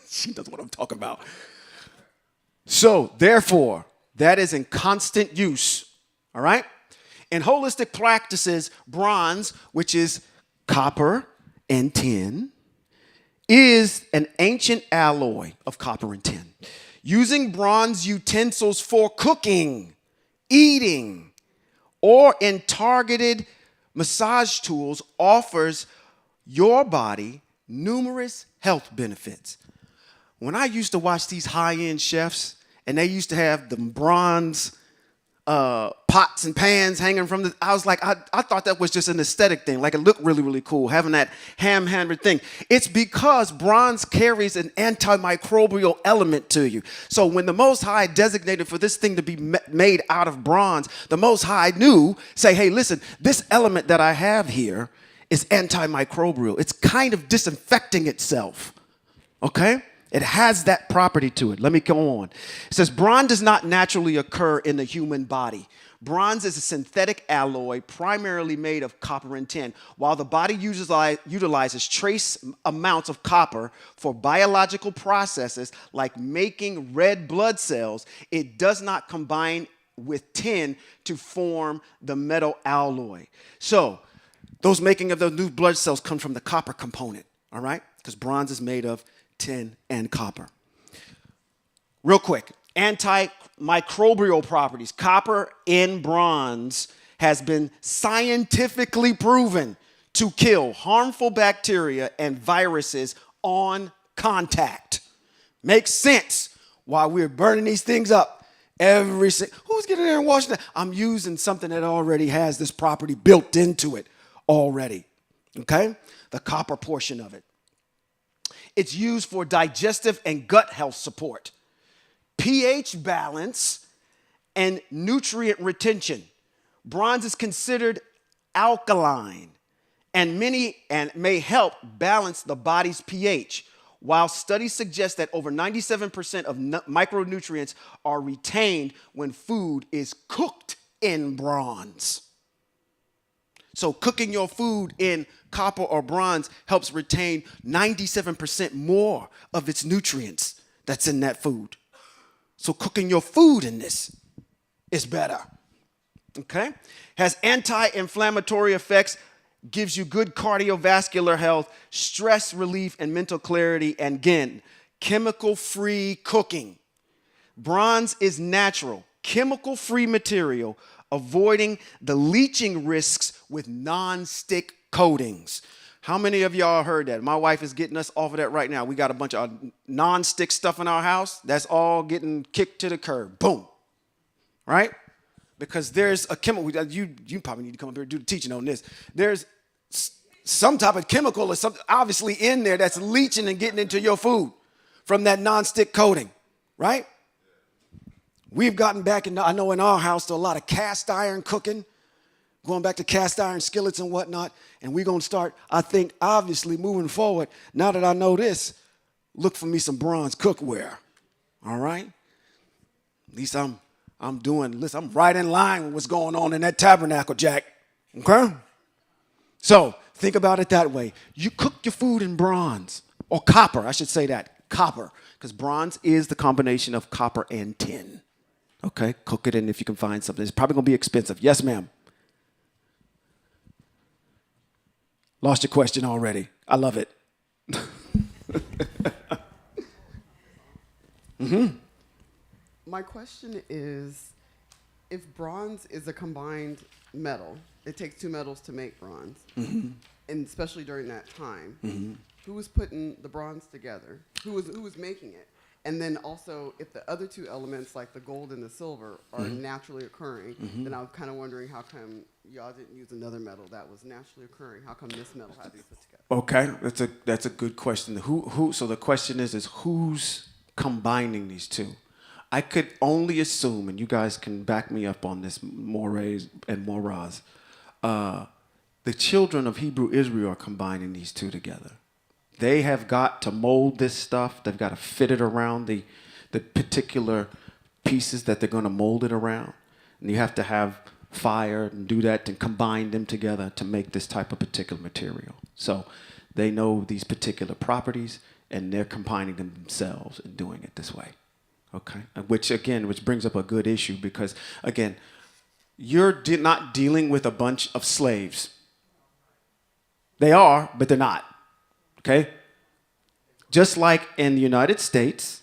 She knows what I'm talking about. So, therefore, that is in constant use, all right? In holistic practices, bronze, which is copper and tin, is an ancient alloy of copper and tin. Using bronze utensils for cooking, eating, or in targeted massage tools offers your body numerous health benefits. When I used to watch these high-end chefs, and they used to have the bronze pots and pans hanging from the, I was like, I thought that was just an aesthetic thing. Like it looked really, really cool, having that ham-handed thing. It's because bronze carries an antimicrobial element to you. So when the Most High designated for this thing to be made out of bronze, the Most High knew, say, hey, listen, this element that I have here is antimicrobial. It's kind of disinfecting itself, okay? It has that property to it. Let me go on. It says, bronze does not naturally occur in the human body. Bronze is a synthetic alloy primarily made of copper and tin. While the body utilizes trace amounts of copper for biological processes like making red blood cells, it does not combine with tin to form the metal alloy. So those making of those new blood cells come from the copper component, all right? Because bronze is made of tin and copper. Real quick, antimicrobial properties. Copper in bronze has been scientifically proven to kill harmful bacteria and viruses on contact. Makes sense why we're burning these things up. Who's getting there and washing that? I'm using something that already has this property built into it already. Okay? The copper portion of it. It's used for digestive and gut health support, pH balance, and nutrient retention. Bronze is considered alkaline and may help balance the body's pH, while studies suggest that over 97% of micronutrients are retained when food is cooked in bronze. So cooking your food in copper or bronze helps retain 97% more of its nutrients that's in that food. So cooking your food in this is better. Okay? Has anti-inflammatory effects, gives you good cardiovascular health, stress relief, and mental clarity, and again, chemical-free cooking. Bronze is natural, chemical-free material, avoiding the leaching risks with non-stick coatings. How many of y'all heard that? My wife is getting us off of that right now. We got a bunch of non-stick stuff in our house. That's all getting kicked to the curb. Boom. Right? Because there's a chemical. You probably need to come up here and do the teaching on this. There's some type of chemical or something obviously in there that's leaching and getting into your food from that non-stick coating. Right? We've gotten back, I know in our house, to a lot of cast iron cooking, going back to cast iron skillets and whatnot. And we're going to start, I think, obviously moving forward. Now that I know this, look for me some bronze cookware. All right? At least I'm right in line with what's going on in that tabernacle, Jack. Okay? So think about it that way. You cook your food in bronze, or copper, I should say that, copper, because bronze is the combination of copper and tin. Okay, cook it in if you can find something. It's probably going to be expensive. Yes, ma'am. Lost your question already. I love it. My question is, if bronze is a combined metal, it takes two metals to make bronze, and especially during that time, who was putting the bronze together? Who was making it? And then also, if the other two elements, like the gold and the silver, are naturally occurring, then I was kind of wondering how come y'all didn't use another metal that was naturally occurring? How come this metal had to be put together? Okay, that's a good question. So the question is who's combining these two? I could only assume, and you guys can back me up on this, Mores and Moraz, the children of Hebrew Israel are combining these two together. They have got to mold this stuff. They've got to fit it around the particular pieces that they're going to mold it around. And you have to have fire and do that and combine them together to make this type of particular material. So they know these particular properties, and they're combining them themselves and doing it this way. Okay? Which brings up a good issue because, again, you're not dealing with a bunch of slaves. They are, but they're not. Okay? Just like in the United States,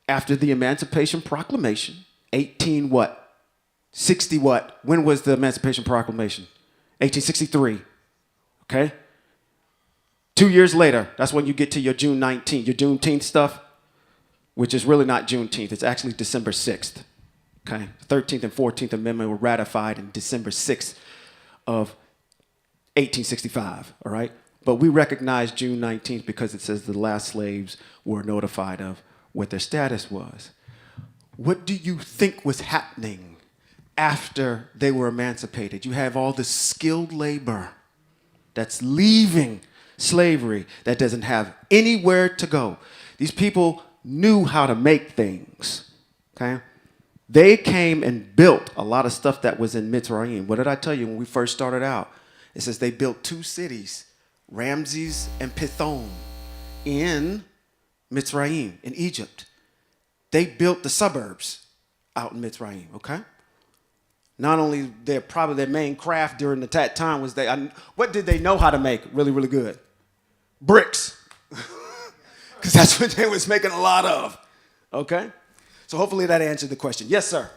after the Emancipation Proclamation, 60 what? When was the Emancipation Proclamation? 1863. Okay? 2 years later, that's when you get to your June 19th, your Juneteenth stuff, which is really not Juneteenth. It's actually December 6th. Okay? The 13th and 14th Amendment were ratified in December 6th of 1865. All right? But we recognize June 19th because it says the last slaves were notified of what their status was. What do you think was happening after they were emancipated? You have all this skilled labor that's leaving slavery that doesn't have anywhere to go. These people knew how to make things, okay? They came and built a lot of stuff that was in Mitzrayim. What did I tell you when we first started out? It says they built 2 cities, Ramses and Pithom, in Mitzrayim, in Egypt. They built the suburbs out in Mitzrayim, okay? Not only probably their main craft during that time was what did they know how to make really, really good? Bricks. Because that's what they was making a lot of, okay? So hopefully that answered the question. Yes, sir.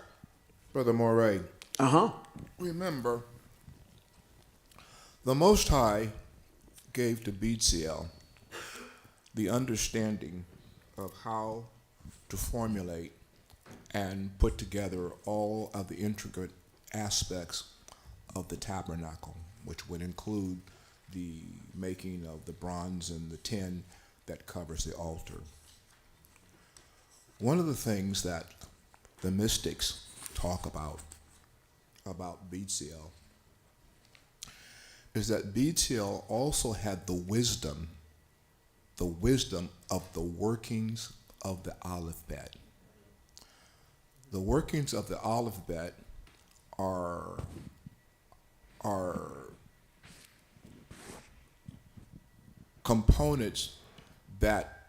Brother Moray. Uh-huh. Remember, the Most High gave to Bezalel the understanding of how to formulate and put together all of the intricate aspects of the tabernacle, which would include the making of the bronze and the tin that covers the altar. One of the things that the mystics talk about Bezalel is that Bezalel also had the wisdom of the workings of the alphabet. The workings of the alphabet are components that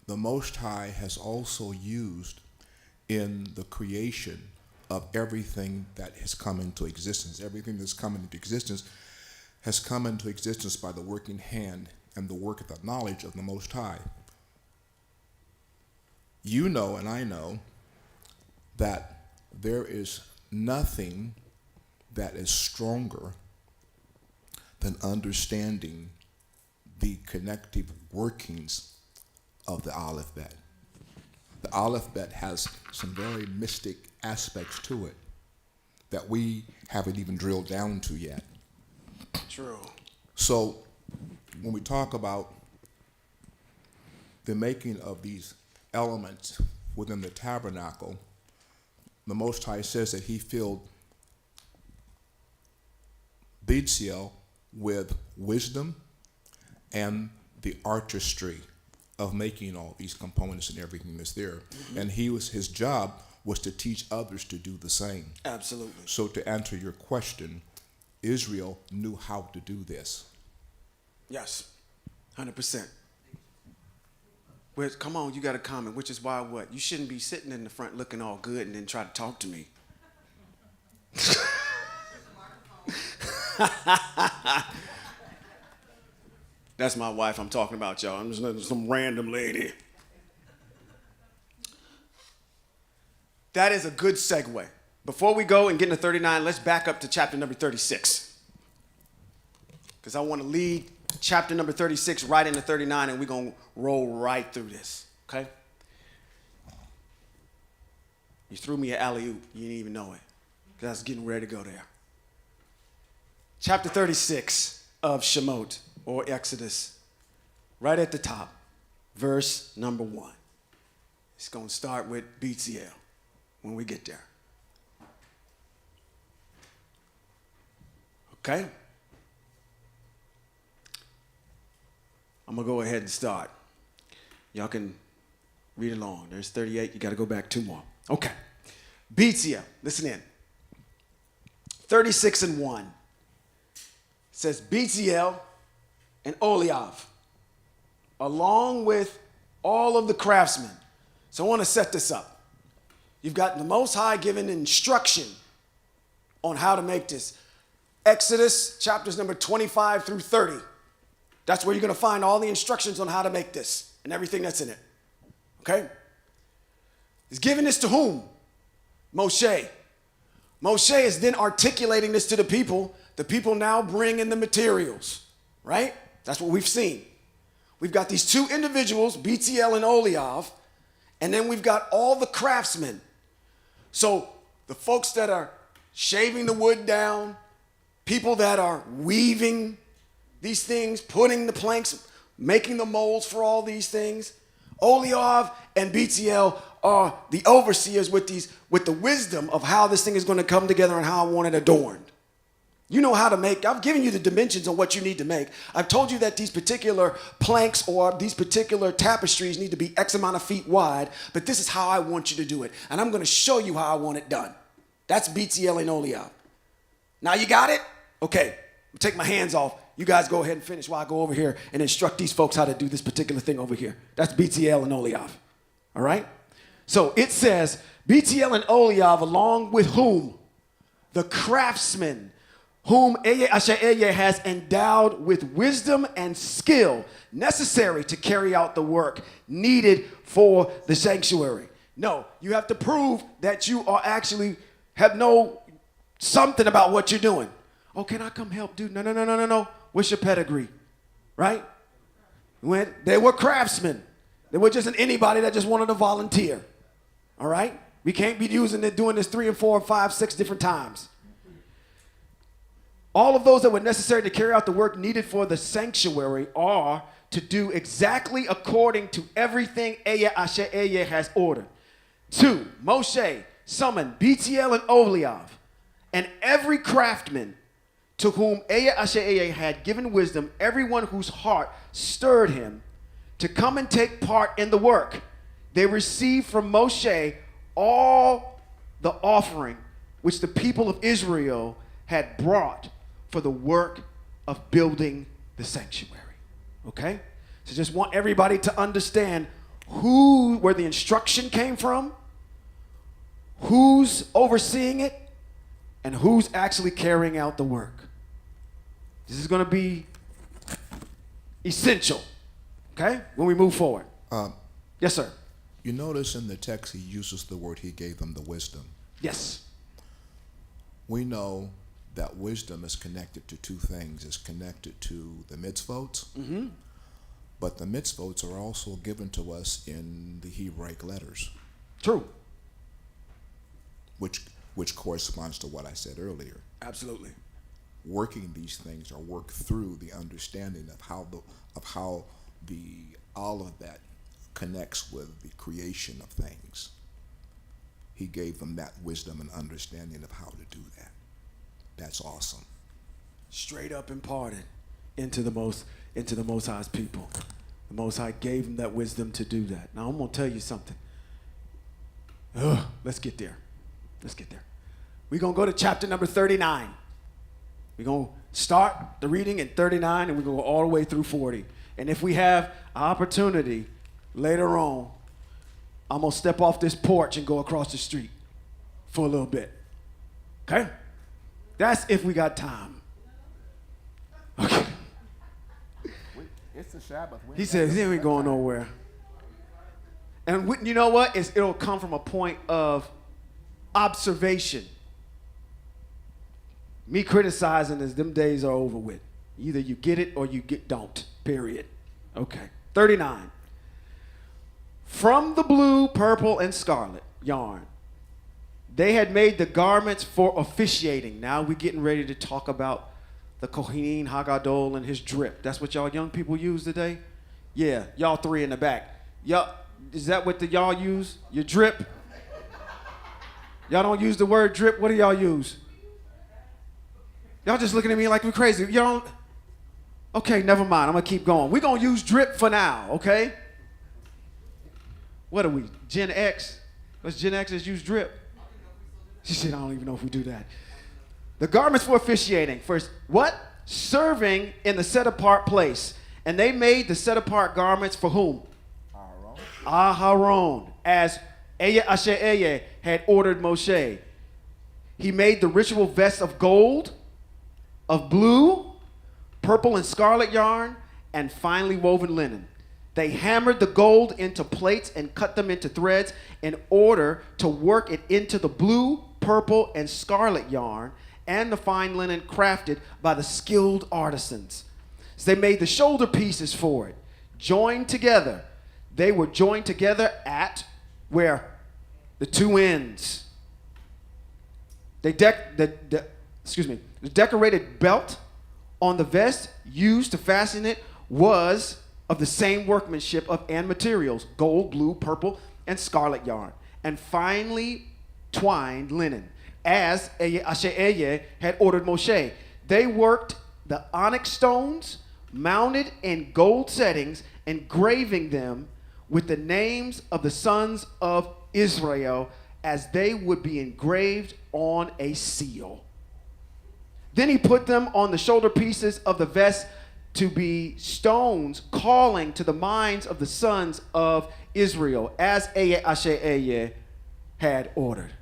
the Most High has also used in the creation of everything that has come into existence. Everything that's come into existence has come into existence by the working hand and the work of the knowledge of the Most High. You know and I know that there is nothing that is stronger than understanding the connective workings of the alphabet. The alphabet has some very mystic aspects to it that we haven't even drilled down to yet. True. So when we talk about the making of these elements within the tabernacle, the Most High says that he filled Bezalel with wisdom and the artistry of making all these components and everything that's there. Mm-hmm. And his job was to teach others to do the same. Absolutely. So to answer your question, Israel knew how to do this. Yes, 100%. Come on, you got a comment, which is why what? You shouldn't be sitting in the front looking all good and then try to talk to me. That's my wife I'm talking about, y'all. I'm just some random lady. That is a good segue. Before we go and get into 39, let's back up to chapter number 36. Because I want to lead chapter number 36 right into 39, and we're going to roll right through this, okay? You threw me an alley-oop. You didn't even know it, because I was getting ready to go there. Chapter 36 of Shemote, or Exodus, right at the top, verse number 1. It's going to start with Bezalel when we get there. Okay? I'm going to go ahead and start. Y'all can read along. There's 38. You got to go back 2 more. Okay. Bezalel, listen in. 36 and 1 says, Bezalel and Oliav, along with all of the craftsmen. So I want to set this up. You've got the Most High giving instruction on how to make this. Exodus chapters number 25 through 30. That's where you're going to find all the instructions on how to make this and everything that's in it. Okay? He's giving this to whom? Moshe. Moshe is then articulating this to the people. The people now bring in the materials. Right? That's what we've seen. We've got these 2 individuals, Bezalel and Oliav, and then we've got all the craftsmen. So the folks that are shaving the wood down, people that are weaving these things, putting the planks, making the molds for all these things. Oliav and Bezalel are the overseers with the wisdom of how this thing is going to come together and how I want it adorned. You know how to make. I've given you the dimensions on what you need to make. I've told you that these particular planks or these particular tapestries need to be X amount of feet wide, but this is how I want you to do it. And I'm going to show you how I want it done. That's Bezalel and Oliav. Now you got it? Okay, take my hands off. You guys go ahead and finish while I go over here and instruct these folks how to do this particular thing over here. That's Bezalel and Oliav. All right? So it says, Bezalel and Oliav, along with whom? The craftsmen, whom Asher has endowed with wisdom and skill necessary to carry out the work needed for the sanctuary. No, you have to prove that you are actually have know something about what you're doing. Oh, can I come help, dude? No. what's your pedigree? Right? They were craftsmen. They were just anybody that just wanted to volunteer. All right? We can't be doing this 3 and 4 and 5, 6 different times. All of those that were necessary to carry out the work needed for the sanctuary are to do exactly according to everything Yahweh has ordered. 2, Moshe summoned Betiel and Oholiab, and every craftsman to whom Yahweh had given wisdom, everyone whose heart stirred him to come and take part in the work. They received from Moshe all the offering which the people of Israel had brought for the work of building the sanctuary. Okay? So just want everybody to understand where the instruction came from, who's overseeing it, and who's actually carrying out the work. This is going to be essential, okay, when we move forward. Yes, sir. You notice in the text he uses the word, he gave them the wisdom. Yes. We know that wisdom is connected to two things. It's connected to the mitzvot, but the mitzvot are also given to us in the Hebraic letters. True. Which corresponds to what I said earlier. Absolutely. Working these things are worked through the understanding of how all of that connects with the creation of things. He gave them that wisdom and understanding of how to do that. That's awesome. Straight up imparted into the Most High's people. The Most High gave them that wisdom to do that. Now I'm gonna tell you something. Let's get there. We're gonna go to chapter number 39. We're going to start the reading in 39, and we're going to go all the way through 40. And if we have an opportunity later on, I'm going to step off this porch and go across the street for a little bit. Okay? That's if we got time. Okay. It's the Sabbath. He said, he ain't going nowhere. And you know what? It'll come from a point of observation. Me criticizing is them days are over with. Either you get it or you don't, period. Okay. 39. From the blue, purple, and scarlet yarn, they had made the garments for officiating. Now we're getting ready to talk about the Kohen Hagadol and his drip. That's what y'all young people use today? Yeah, y'all three in the back. Y'all, is that what y'all use? Your drip? Y'all don't use the word drip? What do y'all use? Y'all just looking at me like we're crazy. Y'all don't? Okay, never mind. I'm going to keep going. We're going to use drip for now, okay? What are we, Gen X? What's Gen X's use drip? She said, I don't even know if we do that. The garments for officiating. First, what? Serving in the set-apart place. And they made the set-apart garments for whom? Aharon. As Yahweh had ordered Moshe. He made the ritual vests of gold, of blue, purple, and scarlet yarn, and finely woven linen. They hammered the gold into plates and cut them into threads in order to work it into the blue, purple, and scarlet yarn and the fine linen crafted by the skilled artisans. So they made the shoulder pieces for it, joined together. They were joined together at where? The two ends. The decorated belt on the vest used to fasten it was of the same workmanship and materials, gold, blue, purple, and scarlet yarn, and finely twined linen, as Yahweh had ordered Moshe. They worked the onyx stones, mounted in gold settings, engraving them with the names of the sons of Israel as they would be engraved on a seal. Then he put them on the shoulder pieces of the vest to be stones calling to the minds of the sons of Israel, as Yahweh had ordered.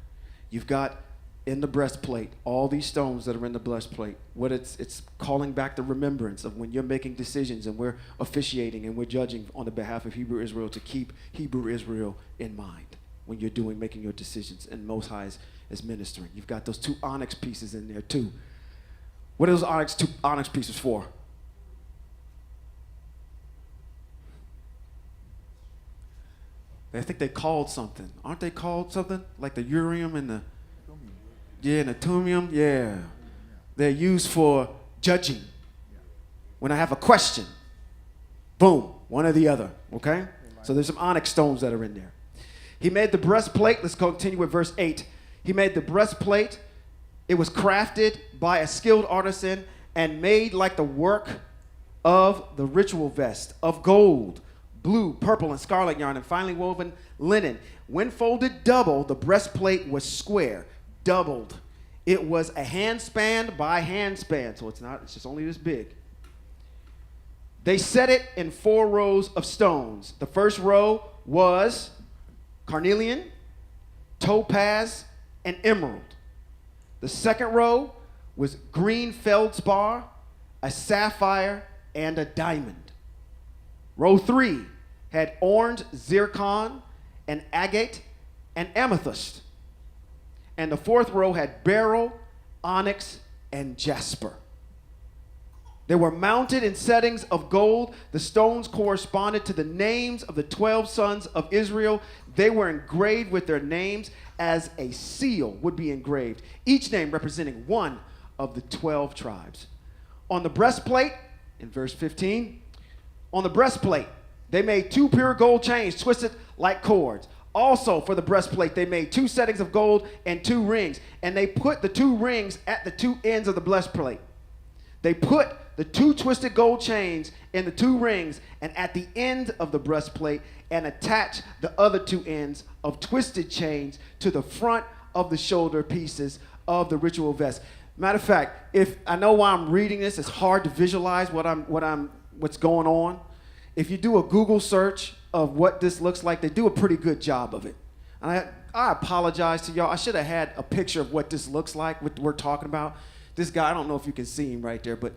You've got in the breastplate all these stones that are in the breastplate. What it's calling back the remembrance of when you're making decisions and we're officiating and we're judging on the behalf of Hebrew Israel to keep Hebrew Israel in mind when you're making your decisions, and Most High is ministering. You've got those two onyx pieces in there too. What are those onyx pieces for? I think they called something. Aren't they called something? Like the Urim and the... Yeah, and the Thummim, yeah. They're used for judging. When I have a question, boom, one or the other, okay? So there's some onyx stones that are in there. He made the breastplate. Let's continue with verse 8. He made the breastplate. It was crafted by a skilled artisan and made like the work of the ritual vest of gold, blue, purple, and scarlet yarn, and finely woven linen. When folded double, the breastplate was square, doubled. It was a handspan by handspan, so it's just only this big. They set it in 4 rows of stones. The first row was carnelian, topaz, and emerald. The second row was green feldspar, a sapphire, and a diamond. Row 3 had orange zircon, and agate, and amethyst. And the fourth row had beryl, onyx, and jasper. They were mounted in settings of gold. The stones corresponded to the names of the 12 sons of Israel. They were engraved with their names as a seal would be engraved, each name representing one of the 12 tribes. On the breastplate, in verse 15, on the breastplate, they made 2 pure gold chains twisted like cords. Also, for the breastplate, they made 2 settings of gold and 2 rings. And they put the 2 rings at the 2 ends of the breastplate. They put the 2 twisted gold chains in the 2 rings and at the end of the breastplate, and attached the other 2 ends of twisted chains to the front of the shoulder pieces of the ritual vest. Matter of fact, if I know why I'm reading this, it's hard to visualize what's going on. If you do a Google search of what this looks like, they do a pretty good job of it. And I apologize to y'all. I should have had a picture of what this looks like, what we're talking about. This guy, I don't know if you can see him right there, but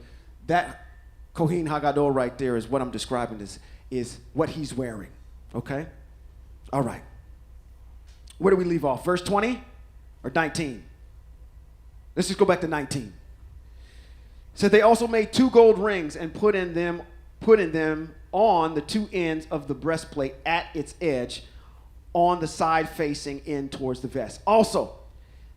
that Kohen Hagadol right there is what I'm describing is what he's wearing, okay? All right. Where do we leave off? Verse 20 or 19? Let's just go back to 19. So they also made 2 gold rings and put in them on the 2 ends of the breastplate at its edge on the side facing in towards the vest. Also,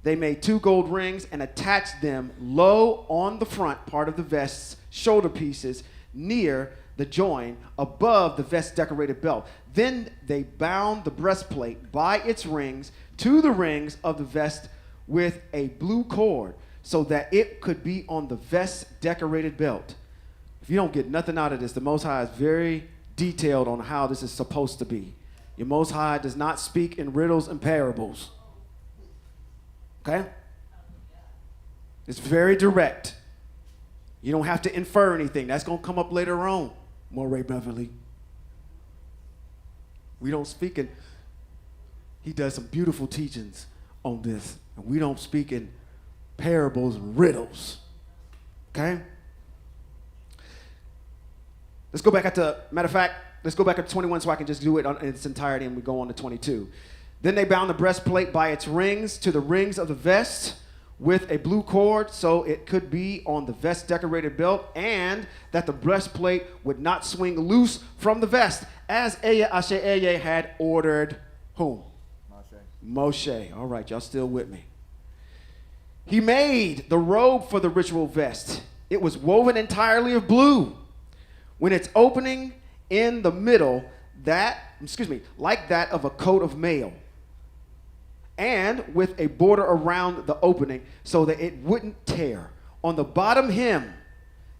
they made 2 gold rings and attached them low on the front part of the vest's shoulder pieces near the join above the vest's decorated belt. Then they bound the breastplate by its rings to the rings of the vest with a blue cord so that it could be on the vest's decorated belt. If you don't get nothing out of this, the Most High is very detailed on how this is supposed to be. Your Most High does not speak in riddles and parables. Okay? It's very direct. You don't have to infer anything. That's going to come up later on, Moray Beverly. We don't speak in... He does some beautiful teachings on this. And we don't speak in parables and riddles. Okay? Let's go back matter of fact, let's go back up to 21 so I can just do it in its entirety and we go on to 22. Then they bound the breastplate by its rings to the rings of the vest with a blue cord so it could be on the vest decorated belt, and that the breastplate would not swing loose from the vest, as Asher had ordered whom? Moshe. All right, y'all still with me. He made the robe for the ritual vest. It was woven entirely of blue. When its opening in the middle, like that of a coat of mail, and with a border around the opening so that it wouldn't tear. On the bottom hem,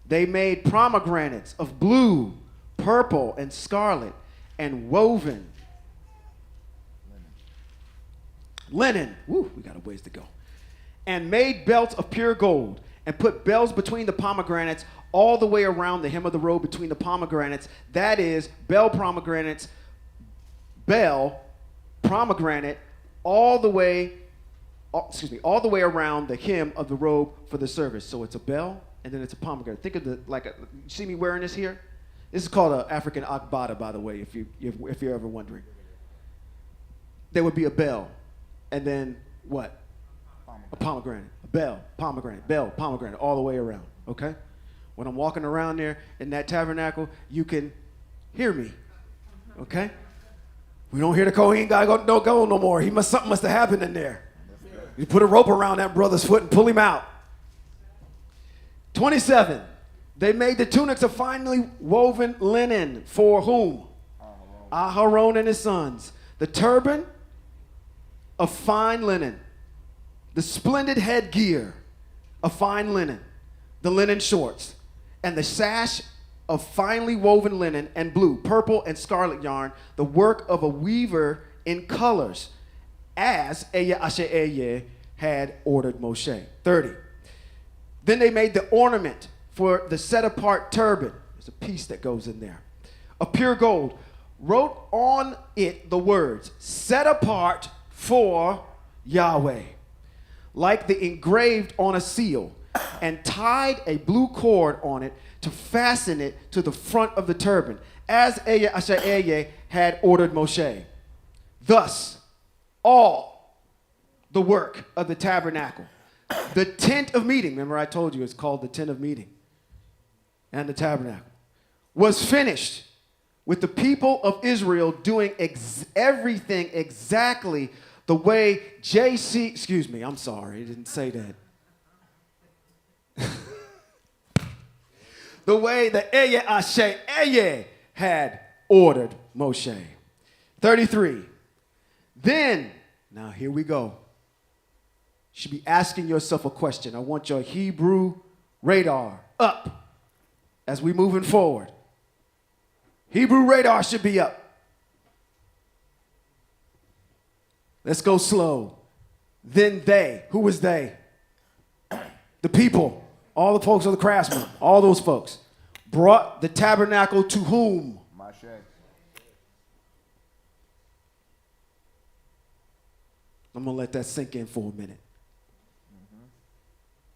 they made pomegranates of blue, purple, and scarlet, and woven linen. Woo, we got a ways to go. And made belts of pure gold, and put bells between the pomegranates all the way around the hem of the robe between the pomegranates. That is, pomegranate, all the way around the hem of the robe for the service. So it's a bell, and then it's a pomegranate. Think of you see me wearing this here? This is called an African akbada, by the way, if you're ever wondering. There would be a bell, and then what? A pomegranate, a bell, pomegranate, all the way around, okay? When I'm walking around there in that tabernacle, you can hear me, okay? We don't hear the Kohen guy don't go no more. Something must have happened in there. You put a rope around that brother's foot and pull him out. 27. They made the tunics of finely woven linen for whom? Aharon and his sons. The turban of fine linen. The splendid headgear of fine linen. The linen shorts. And the sash of finely woven linen and blue, purple, and scarlet yarn, the work of a weaver in colors, as Yahweh had ordered Moshe. 30. Then they made the ornament for the set-apart turban. There's a piece that goes in there. Of pure gold. Wrote on it the words, set apart for Yahweh, like the engraved on a seal, and tied a blue cord on it to fasten it to the front of the turban, as Yahweh had ordered Moshe. Thus, all the work of the tabernacle, the tent of meeting, remember I told you it's called the tent of meeting, and the tabernacle, was finished with the people of Israel doing everything exactly the way excuse me, I'm sorry, I didn't say that. The way that Yahweh had ordered Moshe. 33. Then, now here we go. You should be asking yourself a question. I want your Hebrew radar up as we're moving forward. Hebrew radar should be up. Let's go slow. Then they, who was they? The people, all the folks of the craftsmen, all those folks, brought the tabernacle to whom? Moshe. I'm going to let that sink in for a minute.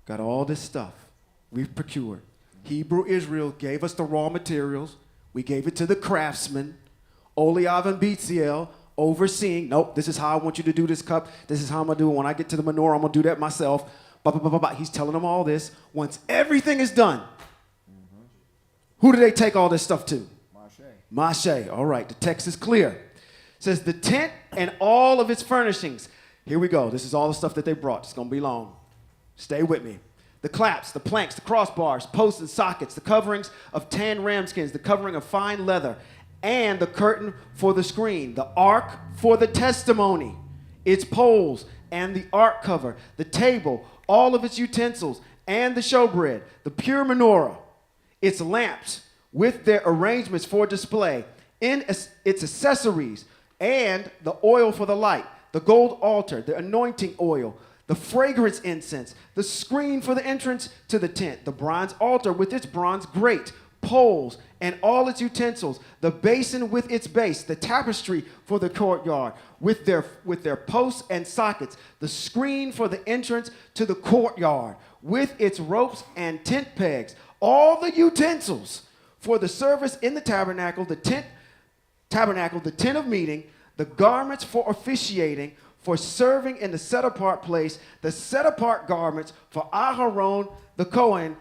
Got all this stuff we've procured. Hebrew Israel gave us the raw materials. We gave it to the craftsmen, Oliav and Betziel, overseeing. Nope, this is how I want you to do this cup. This is how I'm going to do it. When I get to the menorah, I'm going to do that myself. He's telling them all this. Once everything is done, who do they take all this stuff to? Moshe. All right, the text is clear. It says the tent and all of its furnishings. Here we go. This is all the stuff that they brought. It's going to be long. Stay with me. The claps, the planks, the crossbars, posts and sockets, the coverings of tan ramskins, the covering of fine leather, and the curtain for the screen, the ark for the testimony, its poles, and the ark cover, the table, all of its utensils, and the showbread, the pure menorah, its lamps with their arrangements for display, in its accessories, and the oil for the light, the gold altar, the anointing oil, the fragrance incense, the screen for the entrance to the tent, the bronze altar with its bronze grate, poles, and all its utensils, the basin with its base, the tapestry for the courtyard with their posts and sockets, the screen for the entrance to the courtyard with its ropes and tent pegs, all the utensils for the service in the tabernacle, the tent of meeting, the garments for officiating, for serving in the set-apart place, the set-apart garments for Aharon the Kohen,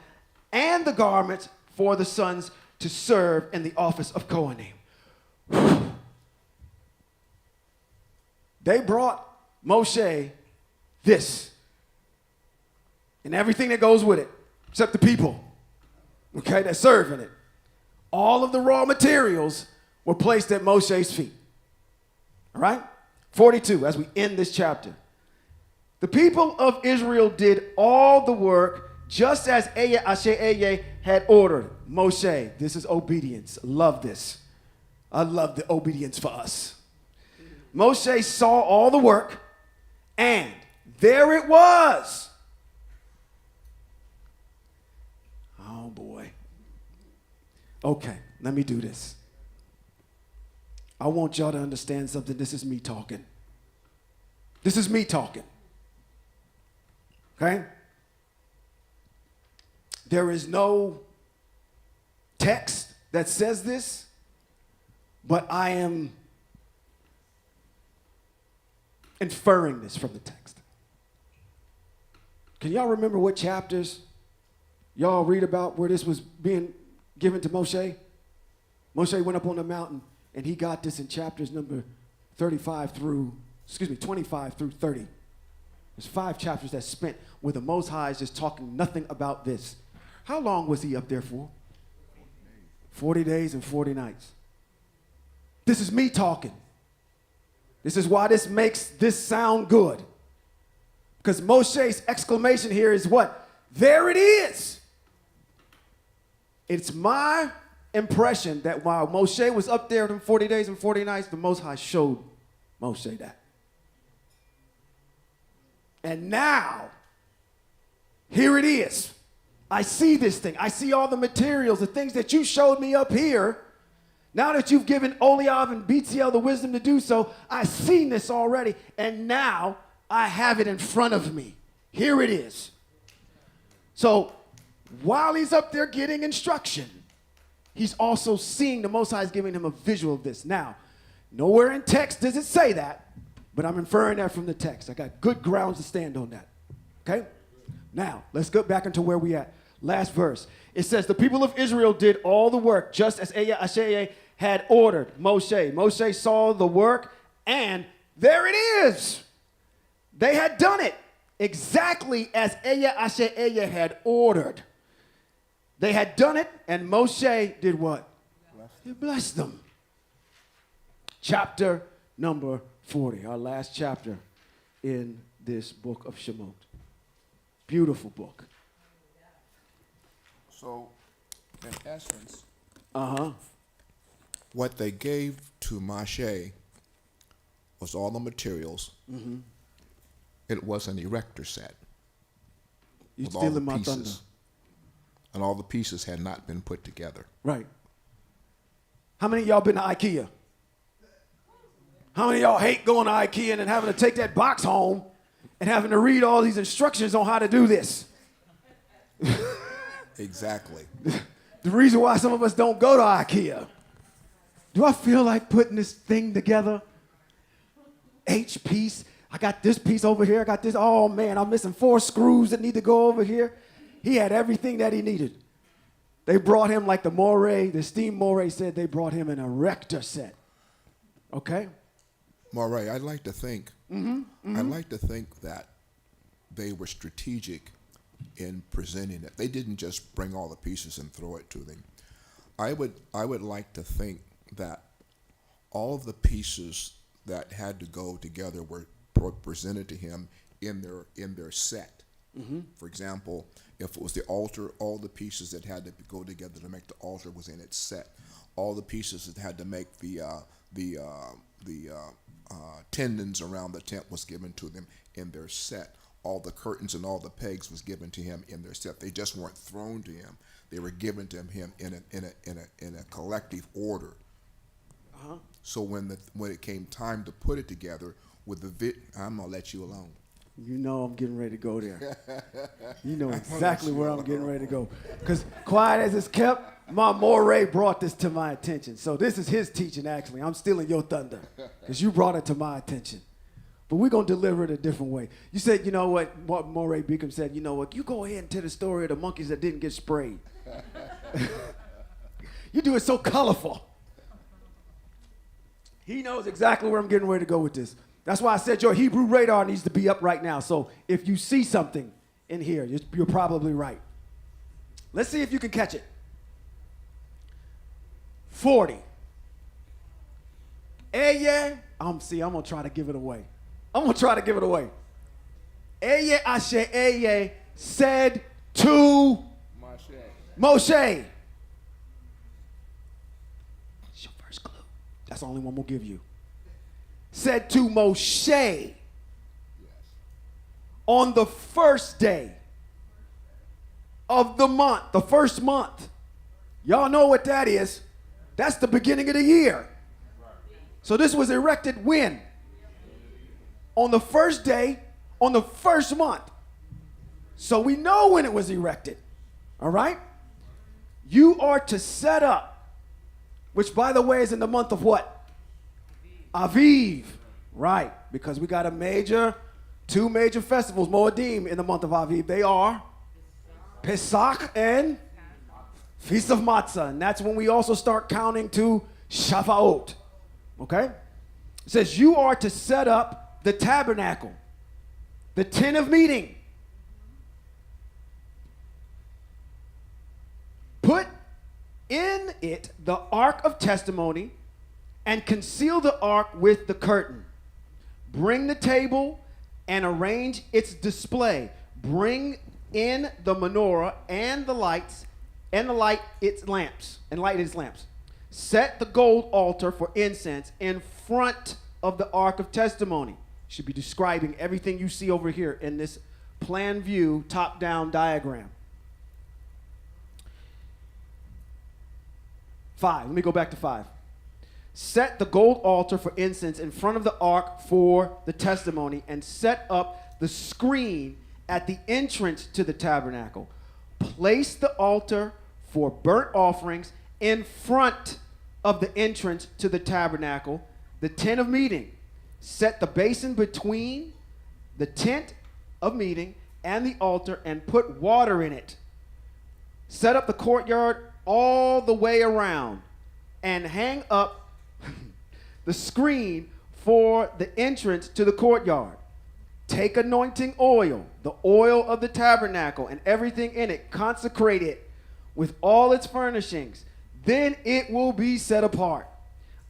and the garments for the sons to serve in the office of Kohanim. They brought Moshe this and everything that goes with it, except the people, okay, that serve in it. All of the raw materials were placed at Moshe's feet. All right? 42, as we end this chapter. The people of Israel did all the work just as Yahweh had ordered Moshe. This is obedience. Love this. I love the obedience for us. Moshe saw all the work, and there it was. Oh, boy. Okay, let me do this. I want y'all to understand something. This is me talking. This is me talking. Okay? There is no text that says this, but I am inferring this from the text. Can y'all remember what chapters y'all read about where this was being given to Moshe? Moshe went up on the mountain, and he got this in chapters number 25 through 30. There's 5 chapters that's spent where the Most High is just talking nothing about this. How long was he up there for? 40 days and 40 nights. This is me talking. This is why this makes this sound good. Because Moshe's exclamation here is what? There it is. It's my impression that while Moshe was up there in 40 days and 40 nights, the Most High showed Moshe that. And now, here it is. I see this thing. I see all the materials, the things that you showed me up here. Now that you've given Oliav and BTL the wisdom to do so, I've seen this already, and now I have it in front of me. Here it is. So while he's up there getting instruction, he's also seeing the Most High is giving him a visual of this. Now, nowhere in text does it say that, but I'm inferring that from the text. I got good grounds to stand on that. Okay? Now, let's go back into where we at. Last verse. It says, the people of Israel did all the work just as Asher had ordered Moshe. Moshe saw the work, and there it is. They had done it exactly as Asher had ordered. They had done it, and Moshe did what? He blessed them. Chapter number 40, our last chapter in this book of Shemote. Beautiful book. So, in essence, Uh-huh. what they gave to Moshe was all the materials. Mm-hmm. It was an erector set. You with all the stealing my thunder. pieces. And all the pieces had not been put together. Right. How many of y'all been to IKEA? How many of y'all hate going to IKEA and then having to take that box home and having to read all these instructions on how to do this? Exactly. The reason why some of us don't go to IKEA. Do I feel like putting this thing together? H piece. I got this piece over here. I got this. Oh, man, I'm missing 4 screws that need to go over here. He had everything that he needed. They brought him, like the steam moray said, they brought him an erector set. Okay? Moray, I'd like to think, I'd like to think that they were strategic in presenting it. They didn't just bring all the pieces and throw it to them. I would like to think that all of the pieces that had to go together were presented to him in their set. Mm-hmm. For example, if it was the altar, all the pieces that had to go together to make the altar was in its set. All the pieces that had to make the tendons around the tent was given to them in their set. All the curtains and all the pegs was given to him in their set. They just weren't thrown to him. They were given to him in a collective order. Uh-huh. So when it came time to put it together with I'm gonna let you alone. You know I'm getting ready to go there. You know exactly where I'm getting ready to go. Because quiet as it's kept, my moray brought this to my attention. So this is his teaching, actually. I'm stealing your thunder because you brought it to my attention. But we're going to deliver it a different way. You said, you know what Moray Beacom said, you know what, you go ahead and tell the story of the monkeys that didn't get sprayed. You do it so colorful. He knows exactly where I'm getting ready to go with this. That's why I said your Hebrew radar needs to be up right now. So if you see something in here, you're probably right. Let's see if you can catch it. 40. I'm going to try to give it away. Eye Asher Eye said to Moshe. It's your first clue. That's the only one we'll give you. Said to Moshe, yes, on the first day of the month, the first month. Y'all know what that is. That's the beginning of the year. So this was erected when? On the first day, on the first month. So we know when it was erected. All right? You are to set up, which by the way is in the month of what? Aviv. Right, because we got two major festivals, Moedim, in the month of Aviv. They are Pesach and Feast of Matzah. And that's when we also start counting to Shavuot. Okay? It says you are to set up the tabernacle, the tent of meeting. Put in it the ark of testimony and conceal the ark with the curtain. Bring the table and arrange its display. Bring in the menorah and the lights and light its lamps. Set the gold altar for incense in front of the ark of testimony. Should be describing everything you see over here in this plan view top-down diagram. 5. Let me go back to 5. Set the gold altar for incense in front of the ark for the testimony, and set up the screen at the entrance to the tabernacle. Place the altar for burnt offerings in front of the entrance to the tabernacle, the tent of meeting. Set the basin between the tent of meeting and the altar and put water in it. Set up the courtyard all the way around and hang up the screen for the entrance to the courtyard. Take anointing oil, the oil of the tabernacle and everything in it, consecrate it with all its furnishings. Then it will be set apart.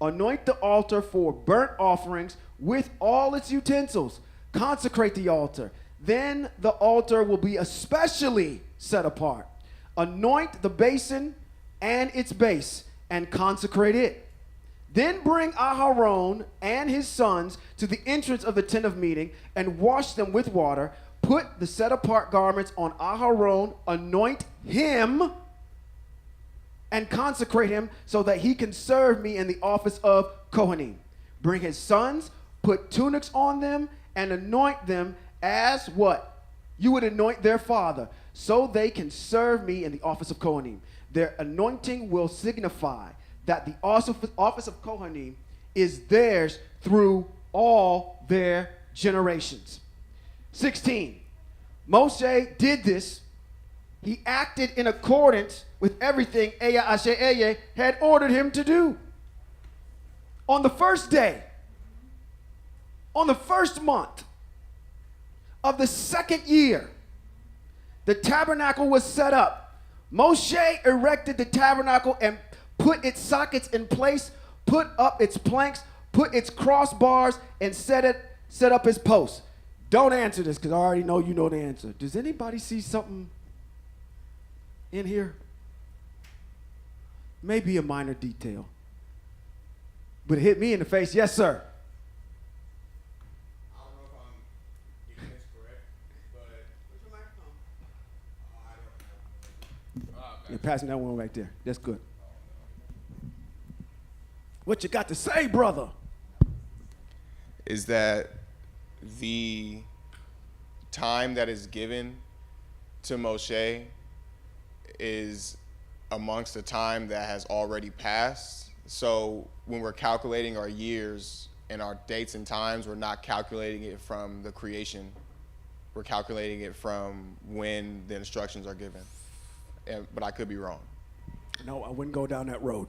Anoint the altar for burnt offerings with all its utensils. Consecrate the altar. Then the altar will be especially set apart. Anoint the basin and its base and consecrate it. Then bring Aharon and his sons to the entrance of the tent of meeting and wash them with water. Put the set apart garments on Aharon, anoint him and consecrate him so that he can serve me in the office of Kohanim. Bring his sons, put tunics on them, and anoint them as what? You would anoint their father, so they can serve me in the office of Kohanim. Their anointing will signify that the office of Kohanim is theirs through all their generations. 16. Moshe did this. He acted in accordance with everything Eya Asher Eye had ordered him to do. On the first day, on the first month of the second year, the tabernacle was set up. Moshe erected the tabernacle and put its sockets in place, put up its planks, put its crossbars, and set up his posts. Don't answer this because I already know you know the answer. Does anybody see something in here? Maybe a minor detail. But it hit me in the face. Yes, sir. I don't know if I'm getting this correct, but where's your microphone? I don't know. You're passing that one right there. That's good. What you got to say, brother? Is that the time that is given to Moshe is amongst the time that has already passed. So when we're calculating our years and our dates and times, we're not calculating it from the creation. We're calculating it from when the instructions are given. But I could be wrong. No, I wouldn't go down that road.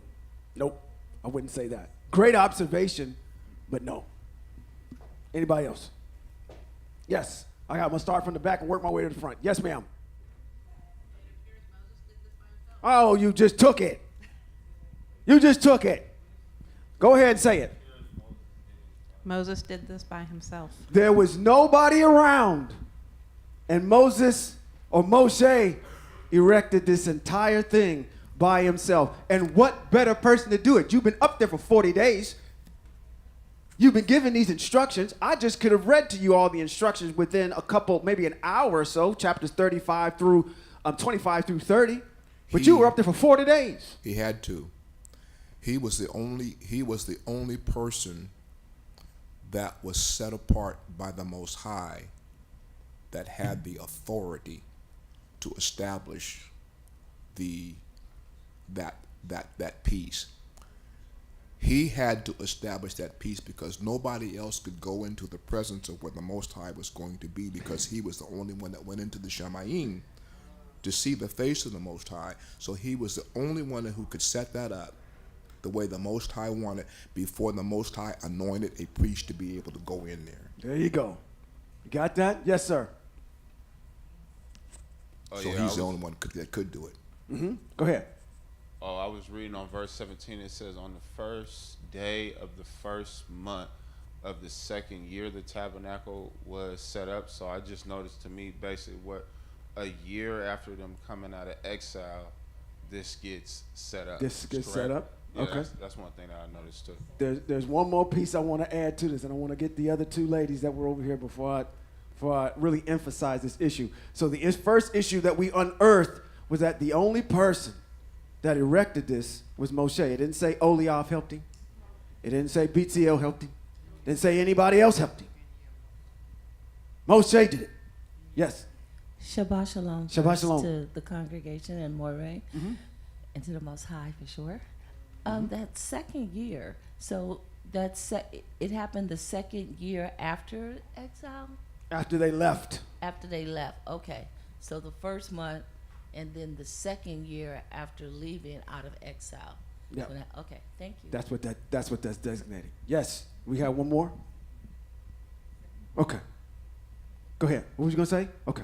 Nope, I wouldn't say that. Great observation, but no. Anybody else? Yes, I'm gonna start from the back and work my way to the front. Yes, ma'am. Oh, you just took it. You just took it. Go ahead and say it. Moses did this by himself. There was nobody around, and Moses or Moshe erected this entire thing by himself. And what better person to do it? You've been up there for 40 days. You've been given these instructions. I just could have read to you all the instructions within a couple, maybe an hour or so, chapters 35 through 25 through 30. But you were up there for 40 days. He had to. He was the only person that was set apart by the Most High that had the authority to establish that peace. He had to establish that peace because nobody else could go into the presence of where the Most High was going to be, because he was the only one that went into the Shamayim to see the face of the Most High. So he was the only one who could set that up the way the Most High wanted before the Most High anointed a priest to be able to go in there. There you go. You got that? Yes, sir. Oh, So yeah, he's the only one that could do it. Mm-hmm. Go ahead. Oh, I was reading on verse 17. It says, on the first day of the first month of the second year, the tabernacle was set up. So I just noticed, to me, basically what a year after them coming out of exile, this gets set up. This gets Correct? set up? Yeah, Okay. That's one thing that I noticed too. There's one more piece I want to add to this, and I want to get the other two ladies that were over here before I really emphasize this issue. So the first issue that we unearthed was that the only person that erected this was Moshe. It didn't say Oliav helped him. It didn't say BTL helped him. It didn't say anybody else helped him. Moshe did it. Yes. Shabbat shalom. Shabbat first shalom. to the congregation and Moray, and to the Most High for sure. That second year, so it happened the second year after exile? After they left. After they left, okay. So the first month, and then the second year after leaving out of exile. Yeah. Okay, thank you. That's what that's designated. Yes. We have one more? Okay. Go ahead. What was you gonna say? Okay.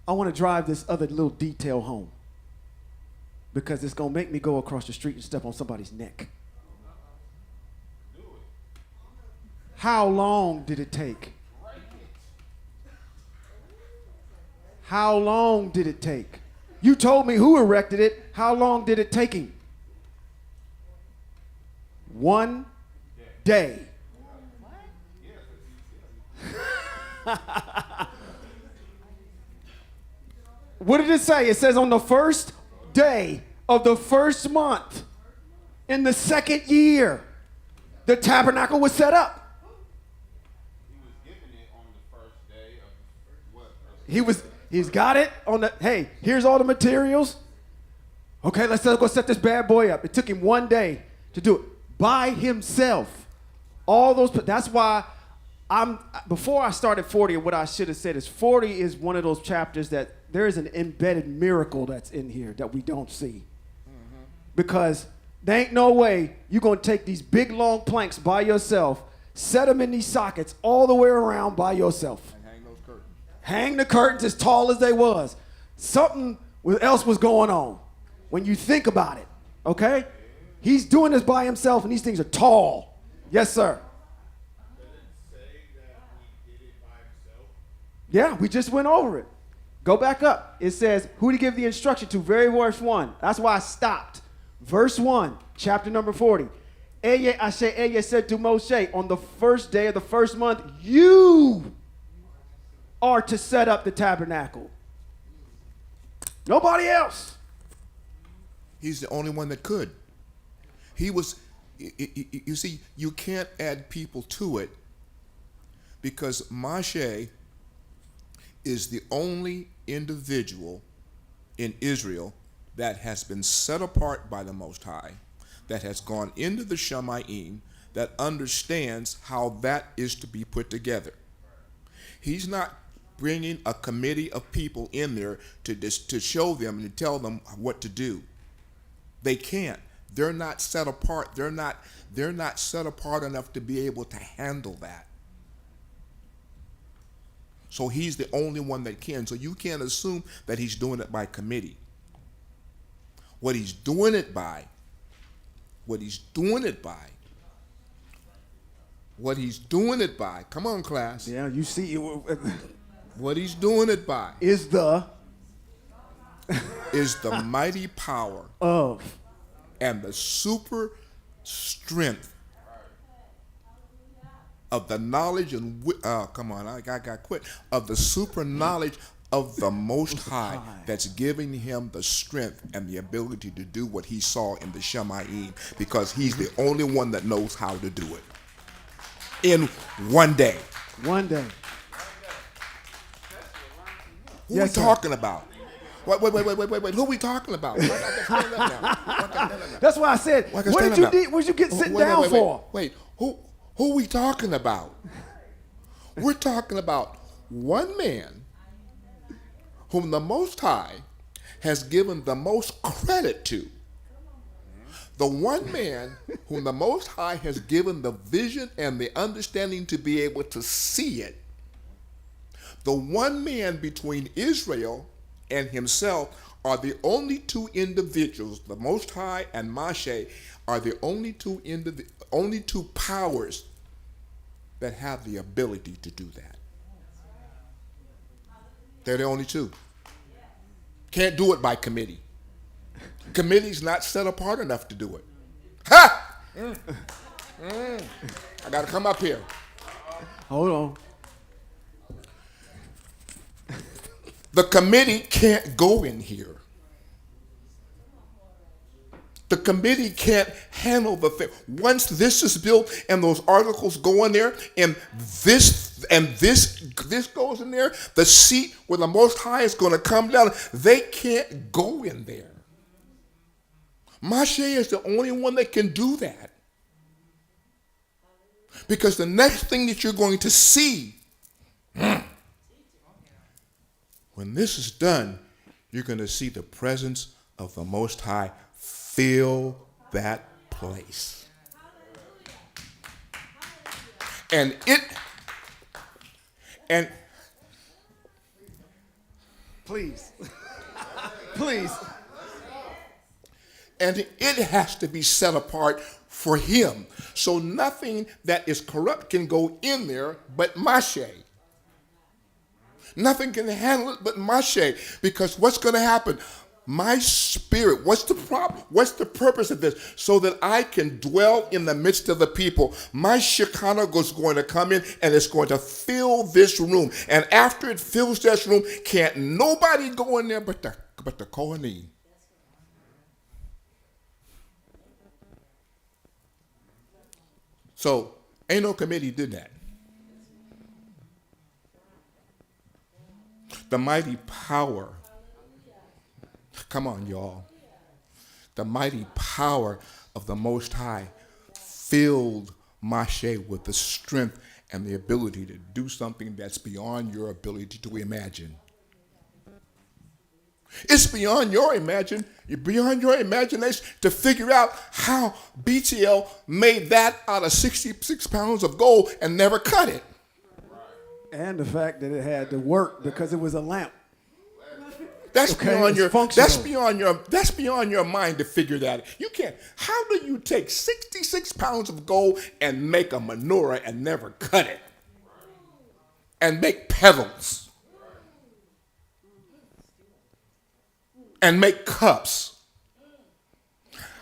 I want to drive this other little detail home because it's gonna make me go across the street and step on somebody's neck. How long did it take? How long did it take? You told me who erected it. How long did it take him? 1 day. What did it say? It says on the first day of the first month in the second year, the tabernacle was set up. He was given it on the first day of what? He's got it on the, hey, here's all the materials. Okay, let's go set this bad boy up. It took him 1 day to do it by himself. All those, that's why before I started 40, what I should have said is 40 is one of those chapters that there is an embedded miracle that's in here that we don't see. Because there ain't no way you're going to take these big long planks by yourself, set them in these sockets all the way around by yourself. And hang those curtains. Hang the curtains as tall as they was. Something else was going on when you think about it, okay? He's doing this by himself, and these things are tall. Yes, sir. Does it say that he did it by himself? Yeah, we just went over it. Go back up. It says, who to give the instruction to, very verse 1. That's why I stopped. Verse 1, chapter number 40. Eye said to Moshe, on the first day of the first month, you are to set up the tabernacle. Nobody else. He's the only one that could. He was, you see, you can't add people to it because Moshe is the only individual in Israel that has been set apart by the Most High, that has gone into the Shemayim, that understands how that is to be put together. He's not bringing a committee of people in there to show them and to tell them what to do. They can't. They're not set apart. They're not set apart enough to be able to handle that. So he's the only one that can. So you can't assume that he's doing it by committee. What he's doing it by, come on, class. Yeah, you see, What he's doing it by is the mighty power of. and the super strength of the knowledge and of the super knowledge of the Most High that's giving him the strength and the ability to do what he saw in the Shemayim, because he's the only one that knows how to do it in 1 day. 1 day. Who Yes, we sir. talking about? Wait. Who we talking about? That's why I said, what did you get sitting down for? Wait, who we talking about? We're talking about one man whom the Most High has given the most credit to, The one man whom the Most High has given the vision and the understanding to be able to see it. The one man between Israel and himself are the only two individuals, the Most High and Moshe are the only two powers that have the ability to do that. They're the only two. Can't do it by committee. Committee's not set apart enough to do it. Ha! I got to come up here. Hold on. The committee can't go in here. The committee can't handle the thing. Once this is built and those articles go in there and this goes in there, the seat where the Most High is going to come down, they can't go in there. Moshe is the only one that can do that. Because the next thing that you're going to see, when this is done, you're going to see the presence of the Most High fill that place. And Please. Please. And it has to be set apart for him. So nothing that is corrupt can go in there but Moshe. Nothing can handle it but Moshe. Because what's going to happen? My spirit, what's the problem? What's the purpose of this? So that I can dwell in the midst of the people. My Shekinah is going to come in and it's going to fill this room. And after it fills this room, can't nobody go in there but the Kohanim. So, ain't no committee did that. The mighty power, come on, y'all. The mighty power of the Most High filled Moshe with the strength and the ability to do something that's beyond your ability to imagine. It's beyond your imagination to figure out how BTL made that out of 66 pounds of gold and never cut it. And the fact that it had to work because it was a lamp. That's beyond That's beyond your mind to figure that. You can't. How do you take 66 pounds of gold and make a menorah and never cut it? And make petals? And make cups?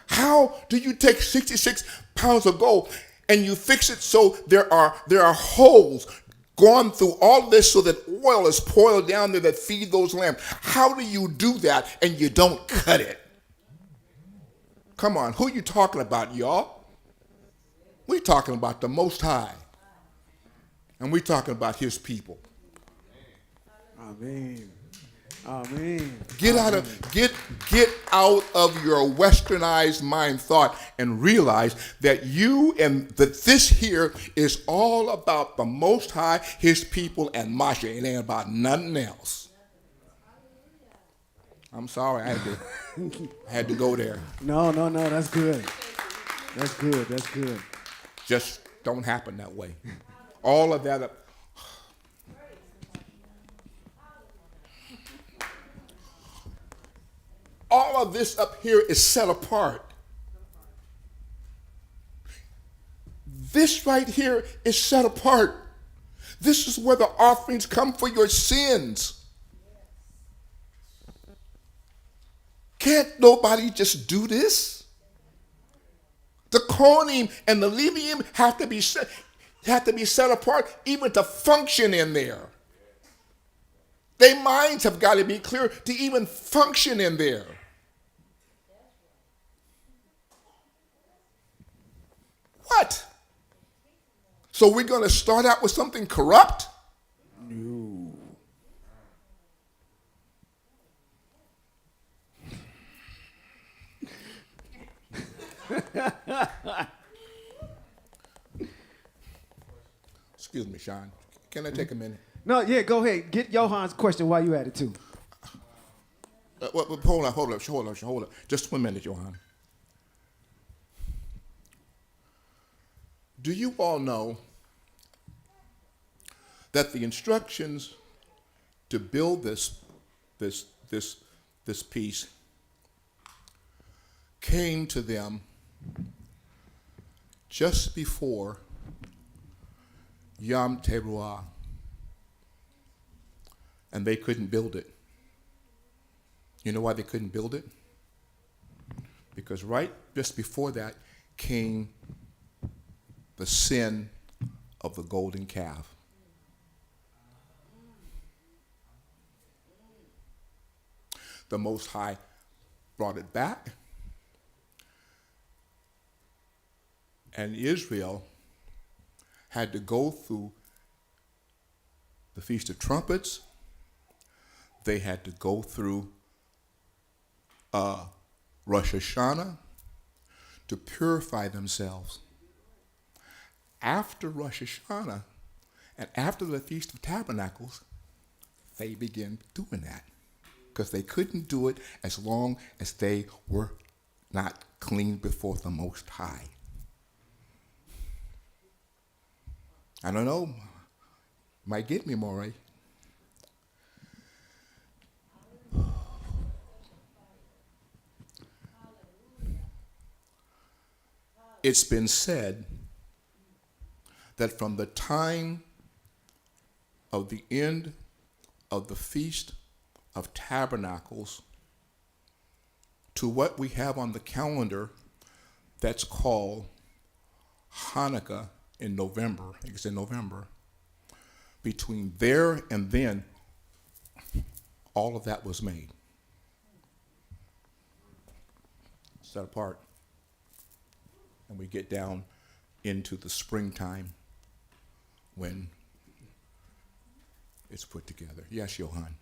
How do you take 66 pounds of gold and you fix it so there are holes gone through all this so that oil is poured down there that feed those lamps? How do you do that and you don't cut it? Come on, who are you talking about, y'all? We're talking about the Most High. And we're talking about his people. Amen. Amen. Get out of your westernized mind thought and realize that this here is all about the Most High, his people, and Moshe. It ain't about nothing else. I'm sorry, I had to go there. No, that's good. That's good. Just don't happen that way. All of that. All of this up here is set apart. This right here is set apart. This is where the offerings come for your sins. Can't nobody just do this? The Kohanim and the Levium have to be set apart even to function in there. Their minds have got to be clear to even function in there. What? So we're going to start out with something corrupt? No. Excuse me, Sean. Can I take a minute? No, yeah, go ahead. Get Johan's question while you at it too. Hold up. Just 1 minute, Johan. Do you all know that the instructions to build this piece came to them just before Yom Teruah, and they couldn't build it? You know why they couldn't build it? Because right just before that came the sin of the golden calf. The Most High brought it back, and Israel had to go through the Feast of Trumpets. They had to go through Rosh Hashanah to purify themselves. After Rosh Hashanah and after the Feast of Tabernacles, they began doing that because they couldn't do it as long as they were not clean before the Most High. I don't know, might get me, Moray. It's been said that from the time of the end of the Feast of Tabernacles to what we have on the calendar that's called Hanukkah in November, I think it's in November, between there and then, all of that was made. Set apart. And we get down into the springtime when it's put together. Yes, Johan.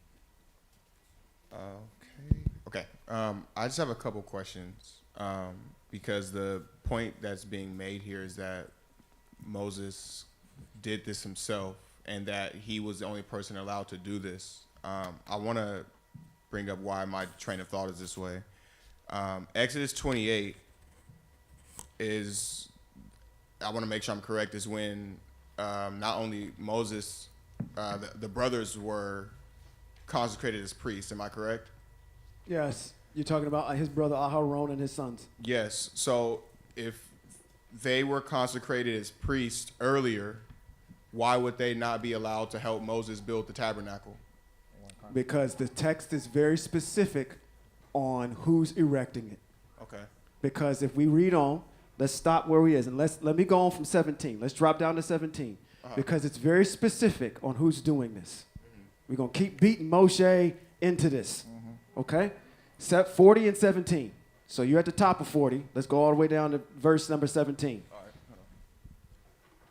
Okay. I just have a couple questions because the point that's being made here is that Moses did this himself and that he was the only person allowed to do this. I want to bring up why my train of thought is this way. Exodus 28 is, I want to make sure I'm correct, is when not only Moses, the brothers were consecrated as priests. Am I correct? Yes. You're talking about his brother Aharon and his sons. Yes. So if they were consecrated as priests earlier, why would they not be allowed to help Moses build the tabernacle? Because the text is very specific on who's erecting it. Okay. Because if we read on, let's stop where we is, and let me go on from 17. Let's drop down to 17 because it's very specific on who's doing this. We're going to keep beating Moshe into this, okay? 40 and 17. So you're at the top of 40. Let's go all the way down to verse number 17. All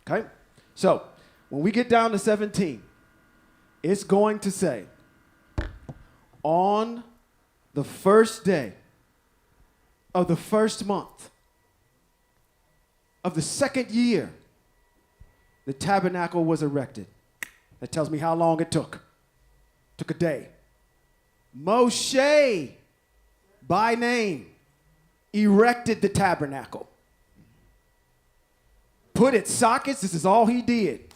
right. Okay? So when we get down to 17, it's going to say, on the first day of the first month of the second year, the tabernacle was erected. That tells me how long it took. Took a day. Moshe, by name, erected the tabernacle. Put its sockets, this is all he did.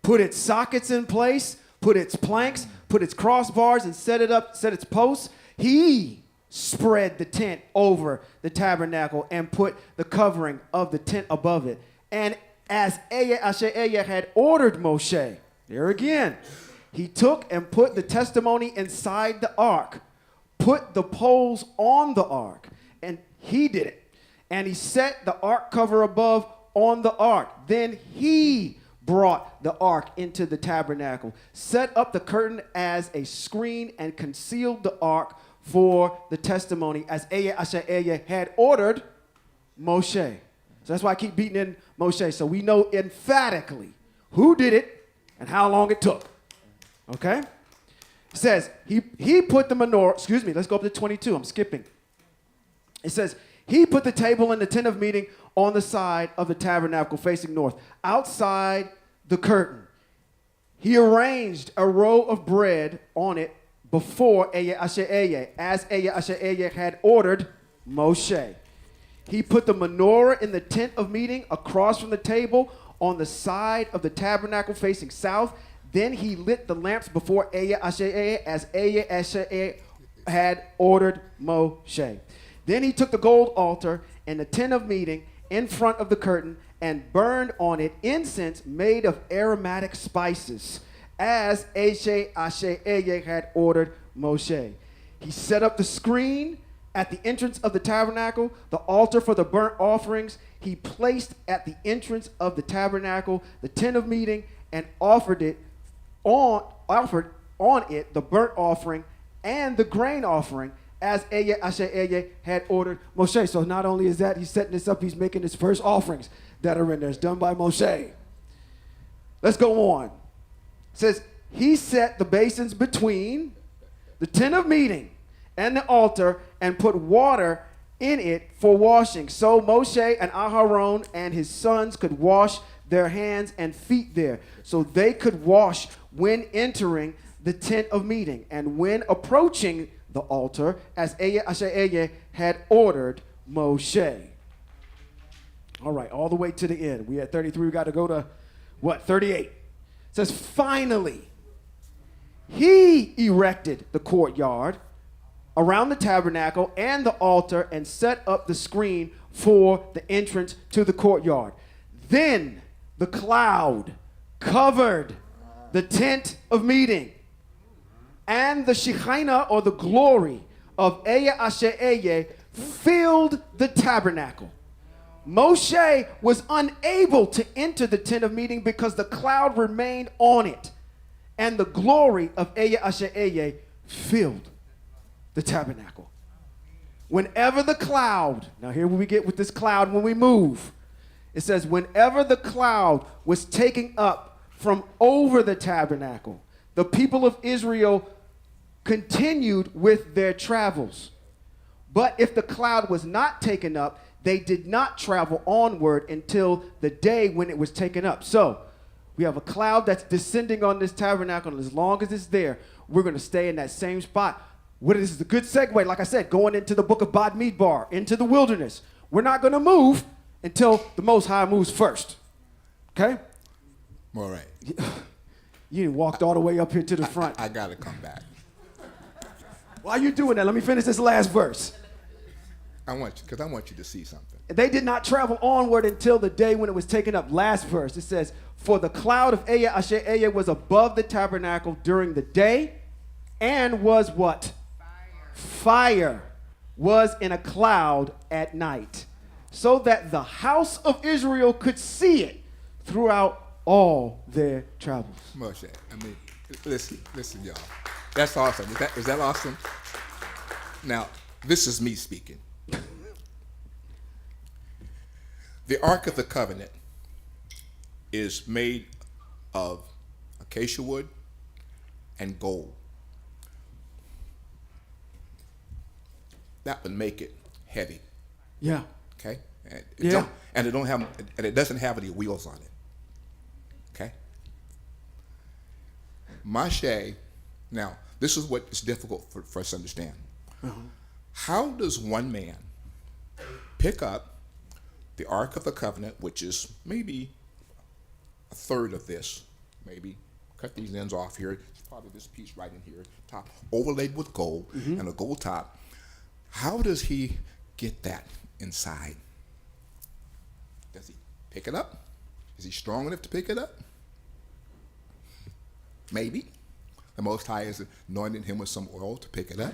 Put its sockets in place, put its planks, put its crossbars, and set it up, set its posts. He spread the tent over the tabernacle and put the covering of the tent above it. And as Asher had ordered Moshe, there again, he took and put the testimony inside the ark, put the poles on the ark, and he did it. And he set the ark cover above on the ark. Then he brought the ark into the tabernacle, set up the curtain as a screen, and concealed the ark for the testimony as Asher had ordered Moshe. So that's why I keep beating in Moshe. So we know emphatically who did it and how long it took. Okay? It says he put the menorah, let's go up to 22. I'm skipping. It says, he put the table in the tent of meeting on the side of the tabernacle facing north, outside the curtain. He arranged a row of bread on it before Asher as Asher had ordered Moshe. He put the menorah in the tent of meeting across from the table on the side of the tabernacle facing south. Then he lit the lamps before Yahweh as Yahweh had ordered Moshe. Then he took the gold altar and the tent of meeting in front of the curtain and burned on it incense made of aromatic spices, as Yahweh had ordered Moshe. He set up the screen at the entrance of the tabernacle, the altar for the burnt offerings. He placed at the entrance of the tabernacle the tent of meeting and offered on it the burnt offering and the grain offering, as Yahweh had ordered Moshe. So not only is that he's setting this up, he's making his first offerings that are in there. It's done by Moshe. Let's go on. It says, he set the basins between the tent of meeting and the altar and put water in it for washing. So Moshe and Aharon and his sons could wash their hands and feet there. So they could wash when entering the tent of meeting and when approaching the altar, as Yahweh had ordered Moshe. All right, all the way to the end. We at 33, we got to go to, 38. It says, finally, he erected the courtyard around the tabernacle and the altar and set up the screen for the entrance to the courtyard. Then the cloud covered the tent of meeting, and the Shekinah, or the glory of Yahweh, filled the tabernacle. Moshe was unable to enter the tent of meeting because the cloud remained on it, and the glory of Yahweh filled the tabernacle. Whenever the cloud, now here we get with this cloud when we move, it says whenever the cloud was taken up from over the tabernacle, the people of Israel continued with their travels. But if the cloud was not taken up, they did not travel onward until the day when it was taken up. So we have a cloud that's descending on this tabernacle, and as long as it's there, we're going to stay in that same spot. This is a good segue, like I said, going into the book of Bamidbar, into the wilderness. We're not going to move until the Most High moves first. Okay? All right. You walked all the way up here to the front. I got to come back. Why are you doing that? Let me finish this last verse. I want you to see something. They did not travel onward until the day when it was taken up. Last verse, it says, for the cloud of Yahweh was above the tabernacle during the day and was what? Fire was in a cloud at night, so that the house of Israel could see it throughout all their travels. Moshe, I mean, listen, y'all. That's awesome. Is that awesome? Now, this is me speaking. The Ark of the Covenant is made of acacia wood and gold. That would make it heavy. Yeah. Okay? And Yeah. it doesn't have any wheels on it. Okay? Moshe, now, this is what is difficult for us to understand. Uh-huh. How does one man pick up the Ark of the Covenant, which is maybe a third of this, maybe cut these ends off here, it's probably this piece right in here, top, overlaid with gold, and a gold top. How does he get that inside? Does he pick it up? Is he strong enough to pick it up? Maybe. The Most High is anointing him with some oil to pick it up.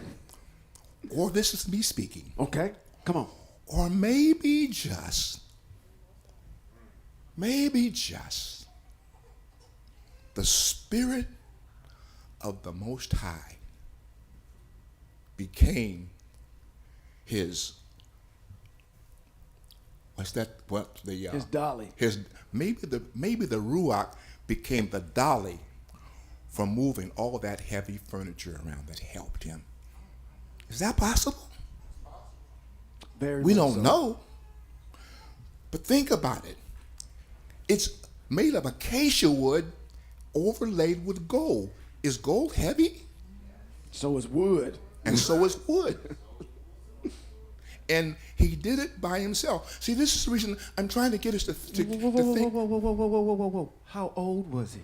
Or this is me speaking. Okay, come on. Or maybe just the Spirit of the Most High became his, his dolly. Maybe the Ruach became the dolly for moving all that heavy furniture around that helped him. Is that possible? We don't know. But think about it. It's made of acacia wood overlaid with gold. Is gold heavy? So is wood. And so is wood. And he did it by himself. See, this is the reason I'm trying to get us to think. Whoa. How old was he?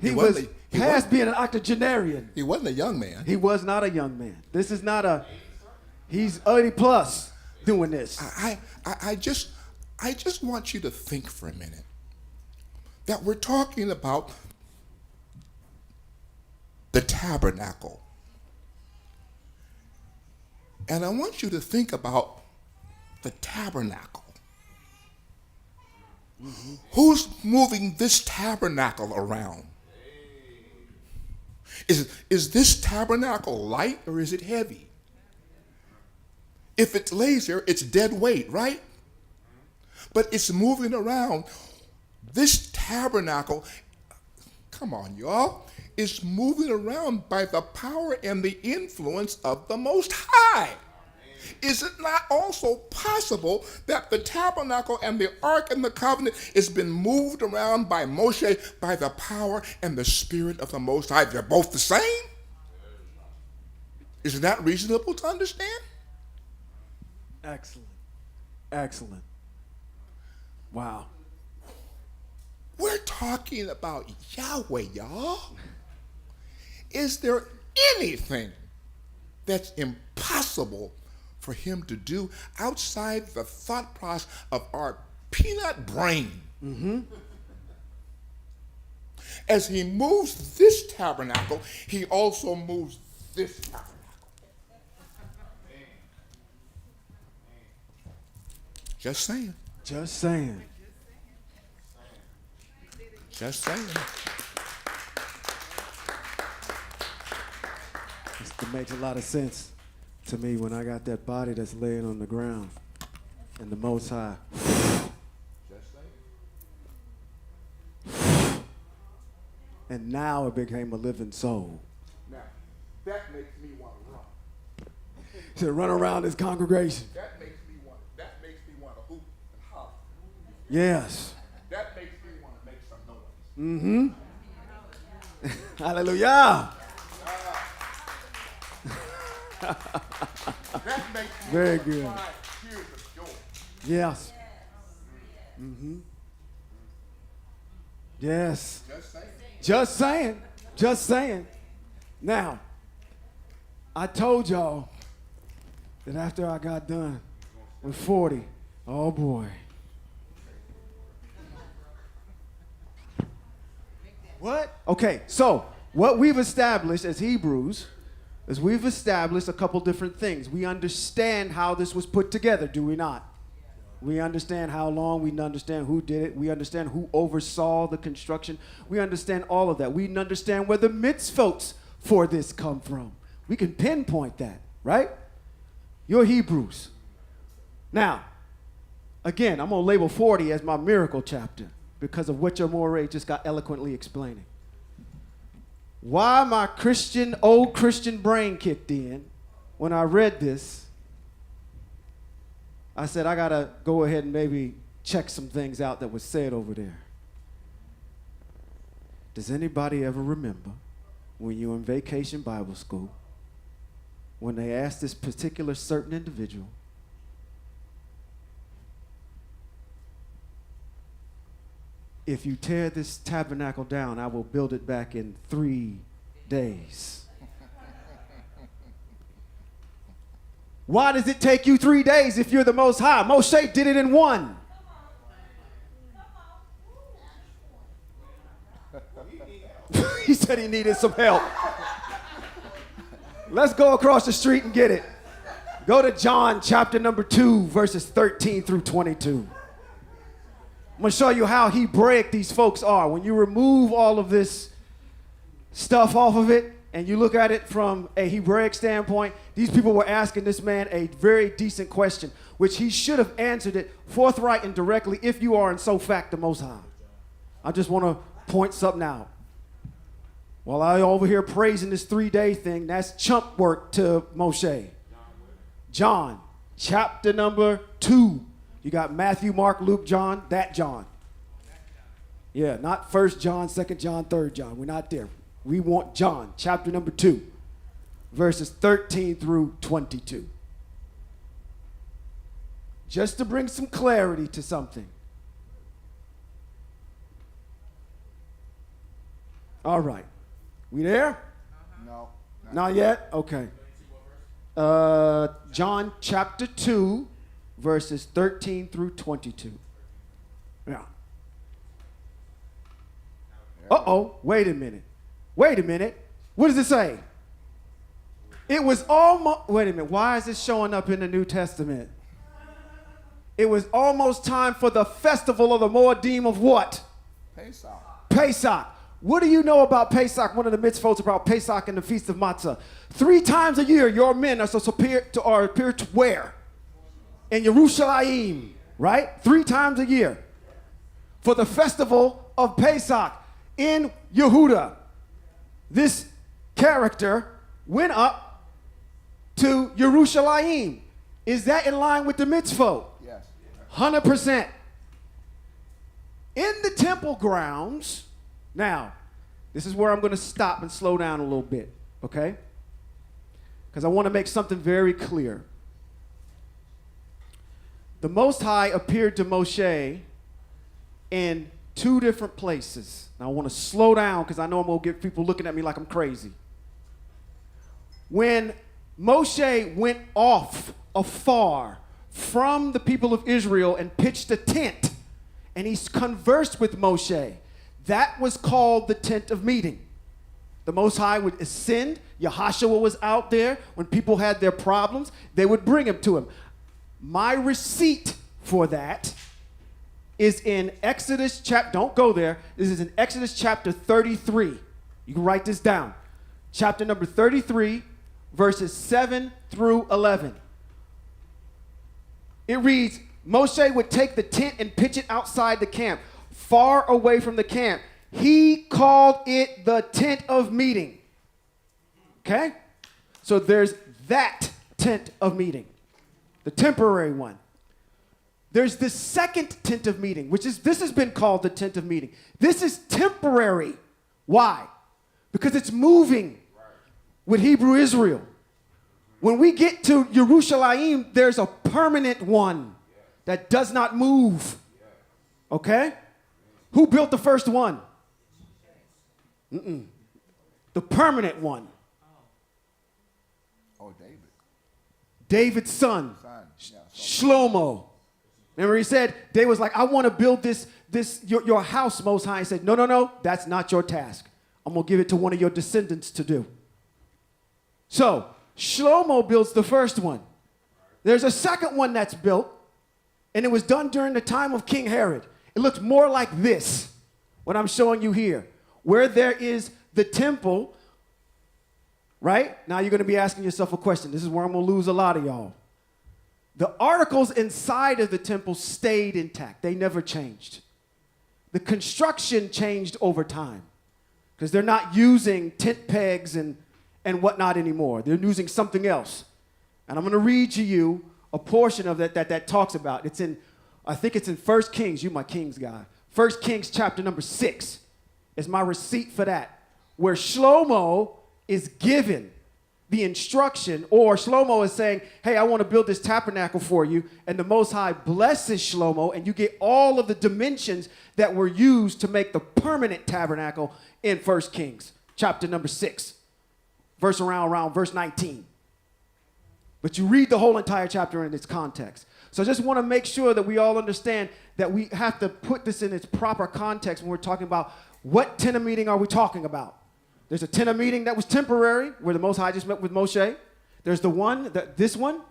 He was past being an octogenarian. He wasn't a young man. He was not a young man. This is not a, he's 80 plus doing this. I just want you to think for a minute that we're talking about the tabernacle. And I want you to think about the tabernacle. Mm-hmm. Who's moving this tabernacle around? Is this tabernacle light or is it heavy? If it lays there, it's dead weight, right? But it's moving around. This tabernacle, come on, y'all, is moving around by the power and the influence of the Most High. Is it not also possible that the tabernacle and the ark and the covenant has been moved around by Moshe by the power and the spirit of the Most High? They're both the same? Isn't that reasonable to understand? Excellent. Wow. We're talking about Yahweh, y'all. Is there anything that's impossible for him to do outside the thought process of our peanut brain? Mm-hmm. As he moves this tabernacle, he also moves this tabernacle. Just saying. Just saying. It makes a lot of sense to me when I got that body that's laying on the ground and the Most High. And now it became a living soul. Now, that makes me want to run. To run around this congregation. That makes me want to hoop and holler. Yes. That makes me want to make some noise. Mm-hmm. Hallelujah. That makes me very want to good. cry tears of joy. Yes. Mm-hmm. Yes. Just saying. Now, I told y'all that after I got done with 40, oh boy. What? Okay, so what we've established as Hebrews is we've established a couple different things. We understand how this was put together, do we not? We understand how long, we understand who did it, we understand who oversaw the construction, we understand all of that. We understand where the mitzvot for this come from. We can pinpoint that, right? You're Hebrews. Now, again, I'm going to label 40 as my miracle chapter because of what your Moray just got eloquently explaining. Why my old Christian brain kicked in when I read this, I said, I got to go ahead and maybe check some things out that was said over there. Does anybody ever remember when you were in vacation Bible school, when they asked this particular certain individual, if you tear this tabernacle down, I will build it back in 3 days. Why does it take you 3 days if you're the Most High? Moshe did it in 1. He said he needed some help. Let's go across the street and get it. Go to John chapter number 2, verses 13 through 22. I'm going to show you how Hebraic these folks are. When you remove all of this stuff off of it, and you look at it from a Hebraic standpoint, these people were asking this man a very decent question, which he should have answered it forthright and directly if you are in so fact the Most High. I just want to point something out. While I over here praising this 3-day thing, that's chump work to Moshe. John, chapter number 2. You got Matthew, Mark, Luke, John, that John. Yeah, not 1 John, 2 John, 3 John. We're not there. We want John, chapter number 2, verses 13 through 22. Just to bring some clarity to something. All right. We there? No. Not yet? Okay. John chapter 2, verses 13 through 22. Yeah. Uh-oh. Wait a minute. Wait a minute. What does it say? It was almost, wait a minute. Why is this showing up in the New Testament? It was almost time for the festival of the Moedim of what? Pesach. Pesach. What do you know about Pesach? One of the mitzvot about Pesach and the Feast of Matzah. 3 times a year, your men are supposed to appear to where? In Yerushalayim, right? 3 times a year. For the festival of Pesach in Yehuda. This character went up to Yerushalayim. Is that in line with the mitzvot? Yes. 100%. In the temple grounds, now, this is where I'm going to stop and slow down a little bit, okay? Because I want to make something very clear. The Most High appeared to Moshe in 2 different places. Now, I want to slow down because I know I'm going to get people looking at me like I'm crazy. When Moshe went off afar from the people of Israel and pitched a tent, and he conversed with Moshe, that was called the tent of meeting. The Most High would ascend. Yahshua was out there. When people had their problems, they would bring him to him. My receipt for that is in Exodus chapter, don't go there. This is in Exodus chapter 33. You can write this down. Chapter number 33, verses 7 through 11. It reads, Moshe would take the tent and pitch it outside the camp, far away from the camp. He called it the tent of meeting. Okay? So there's that tent of meeting, the temporary one. There's the second tent of meeting, this has been called the tent of meeting. This is temporary. Why? Because it's moving with Hebrew Israel. When we get to Yerushalayim, there's a permanent one that does not move. Okay? Who built the first one? The permanent one. Oh, David. David's son. Yeah, Shlomo. Remember he said, David was like, I want to build your house, Most High. He said, no, that's not your task. I'm going to give it to one of your descendants to do. So, Shlomo builds the first one. There's a second one that's built, and it was done during the time of King Herod. It looks more like this, what I'm showing you here, where there is the temple, right? Now you're going to be asking yourself a question. This is where I'm going to lose a lot of y'all. The articles inside of the temple stayed intact. They never changed. The construction changed over time because they're not using tent pegs and whatnot anymore. They're using something else. And I'm going to read to you a portion of that talks about. It's in, I think it's in 1 Kings. You my Kings guy. 1 Kings chapter number 6 is my receipt for that, where Shlomo is given the instruction, or Shlomo is saying, hey, I want to build this tabernacle for you, and the Most High blesses Shlomo, and you get all of the dimensions that were used to make the permanent tabernacle in 1 Kings chapter number 6, verse around verse 19. But you read the whole entire chapter in its context. So I just want to make sure that we all understand that we have to put this in its proper context when we're talking about what tent of meeting are we talking about. There's a tent of meeting that was temporary, where the Most High just met with Moshe. There's the one, this one,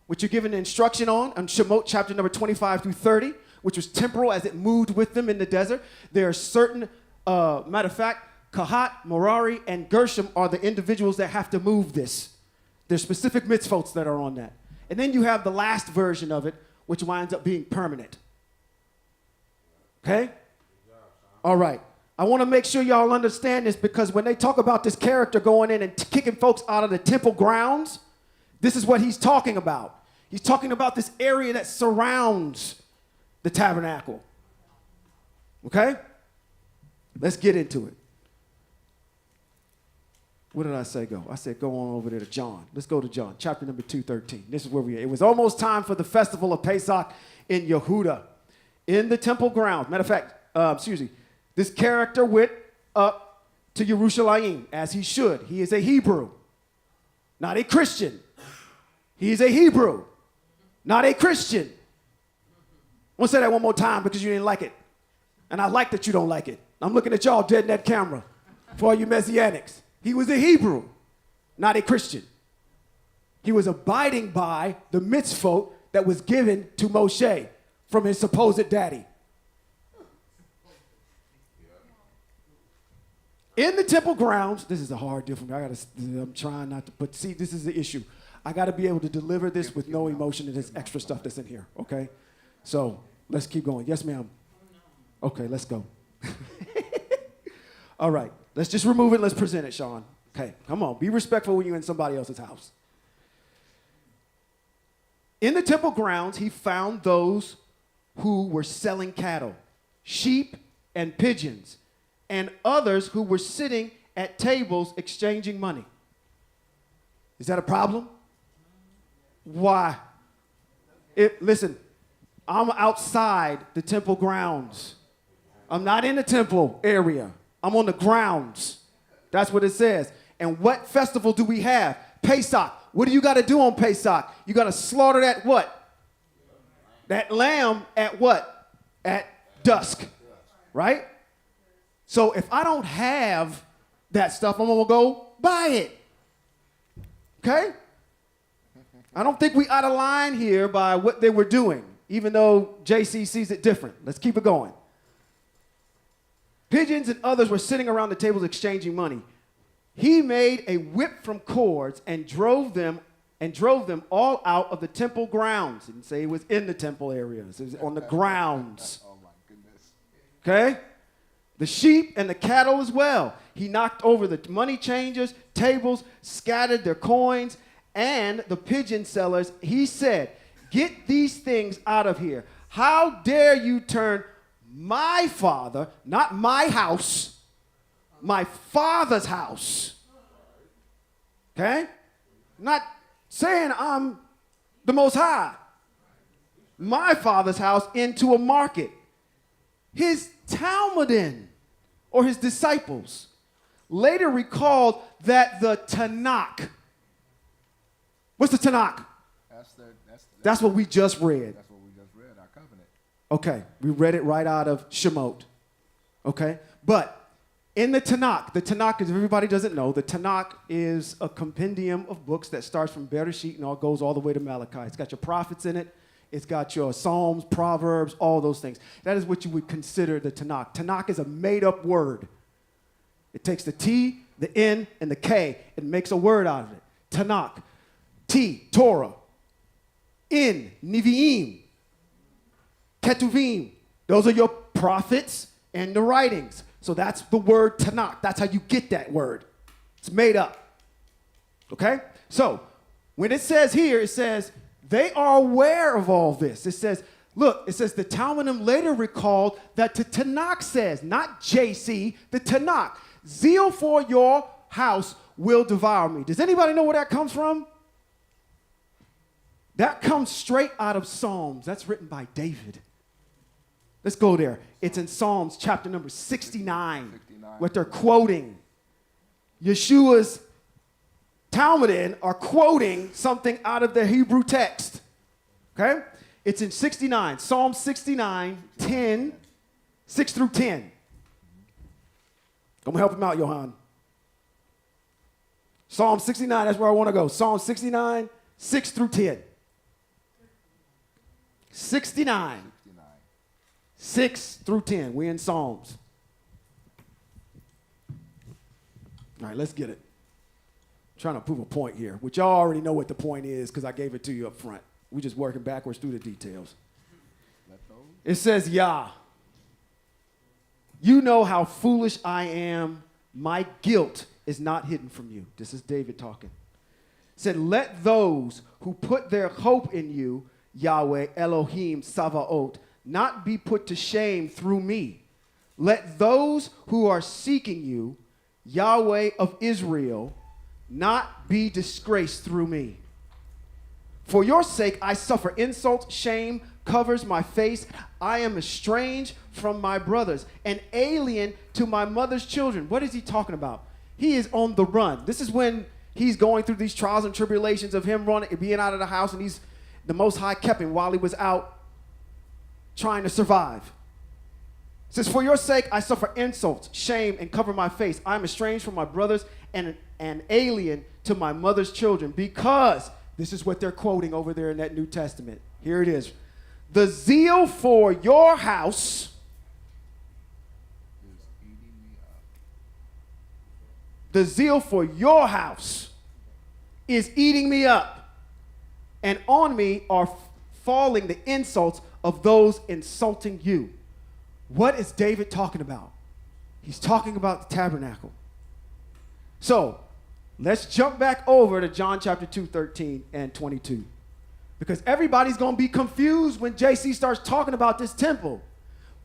which you're given the instruction on Shemote chapter number 25 through 30, which was temporal as it moved with them in the desert. There are certain, matter of fact, Kahat, Merari, and Gershom are the individuals that have to move this. There's specific mitzvot that are on that. And then you have the last version of it, which winds up being permanent. Okay? All right. I want to make sure y'all understand this, because when they talk about this character going in and kicking folks out of the temple grounds, this is what he's talking about. He's talking about this area that surrounds the tabernacle. Okay? Let's get into it. Where did I say go? I said go on over there to John. Let's go to John, chapter number 2:13. This is where we are. It was almost time for the festival of Pesach in Yehuda, in the temple grounds. Matter of fact, this character went up to Jerusalem, as he should. He is a Hebrew, not a Christian. He is a Hebrew, not a Christian. I want to say that one more time because you didn't like it. And I like that you don't like it. I'm looking at y'all dead in that camera for all you Messianics. He was a Hebrew, not a Christian. He was abiding by the mitzvot that was given to Moshe from his supposed daddy. In the temple grounds, this is a hard deal for me. I'm trying not to, but see, this is the issue. I got to be able to deliver this with no emotion and this extra stuff that's in here, okay? So let's keep going. Yes, ma'am. Okay, let's go. All right, let's just remove it. Let's present it, Sean. Okay, come on. Be respectful when you're in somebody else's house. In the temple grounds, he found those who were selling cattle, sheep, and pigeons, and others who were sitting at tables exchanging money. Is that a problem? Why? Listen, I'm outside the temple grounds. I'm not in the temple area. I'm on the grounds. That's what it says. And what festival do we have? Pesach. What do you got to do on Pesach? You got to slaughter that what? That lamb at what? At dusk. Right? So if I don't have that stuff, I'm going to go buy it. Okay? I don't think we out of line here by what they were doing, even though JC sees it different. Let's keep it going. Pigeons and others were sitting around the tables exchanging money. He made a whip from cords and drove them all out of the temple grounds. He didn't say it was in the temple areas. It was on the grounds. Oh my goodness. Okay? The sheep and the cattle as well. He knocked over the money changers, tables, scattered their coins, and the pigeon sellers. He said, "Get these things out of here. How dare you turn my father, not my house, my father's house." Okay? Not saying I'm the Most High. My father's house into a market. His Talmudim, or his disciples, later recalled that the Tanakh. What's the Tanakh? That's what we just read. That's what we just read, our covenant. Okay, we read it right out of Shemote. Okay, but in the Tanakh, if everybody doesn't know, the Tanakh is a compendium of books that starts from Bereshit and all goes all the way to Malachi. It's got your prophets in it. It's got your Psalms, Proverbs, all those things. That is what you would consider the Tanakh. Tanakh is a made-up word. It takes the T, the N, and the K and makes a word out of it. Tanakh. T, Torah. N, Nevi'im. Ketuvim. Those are your prophets and the writings. So that's the word Tanakh. That's how you get that word. It's made up. Okay? So when it says here, it says, they are aware of all this. It says, look, it says the Talmudim later recalled that the Tanakh says, not JC, the Tanakh, zeal for your house will devour me. Does anybody know where that comes from? That comes straight out of Psalms. That's written by David. Let's go there. It's in Psalms chapter number 69, what they're quoting. Yeshua's Talmudim are quoting something out of the Hebrew text. Okay? It's in 69, Psalm 69, 10, 6 through 10. I'm going to help him out, Johan. Psalm 69, that's where I want to go. Psalm 69, 6 through 10. 69, 6 through 10. We're in Psalms. All right, let's get it. I'm trying to prove a point here, which y'all already know what the point is because I gave it to you up front. We're just working backwards through the details. It says, Yah, you know how foolish I am. My guilt is not hidden from you. This is David talking. Said, let those who put their hope in you, Yahweh, Elohim, Savaot, not be put to shame through me. let those who are seeking you, Yahweh of Israel, not be disgraced through me. For your sake I suffer insult, shame covers my face. I am estranged from my brothers, an alien to my mother's children. What is he talking about? He is on the run. This is when he's going through these trials and tribulations of him running, being out of the house, and the Most High kept him while he was out trying to survive. It says, for your sake I suffer insults, shame, and cover my face. I am estranged from my brothers and an alien to my mother's children, because this is what they're quoting over there in that New Testament. Here it is. The zeal for your house is eating me up, and on me are falling the insults of those insulting you. What is David talking about? He's talking about the tabernacle. So let's jump back over to John chapter 2, 13 and 22. Because everybody's going to be confused when JC starts talking about this temple.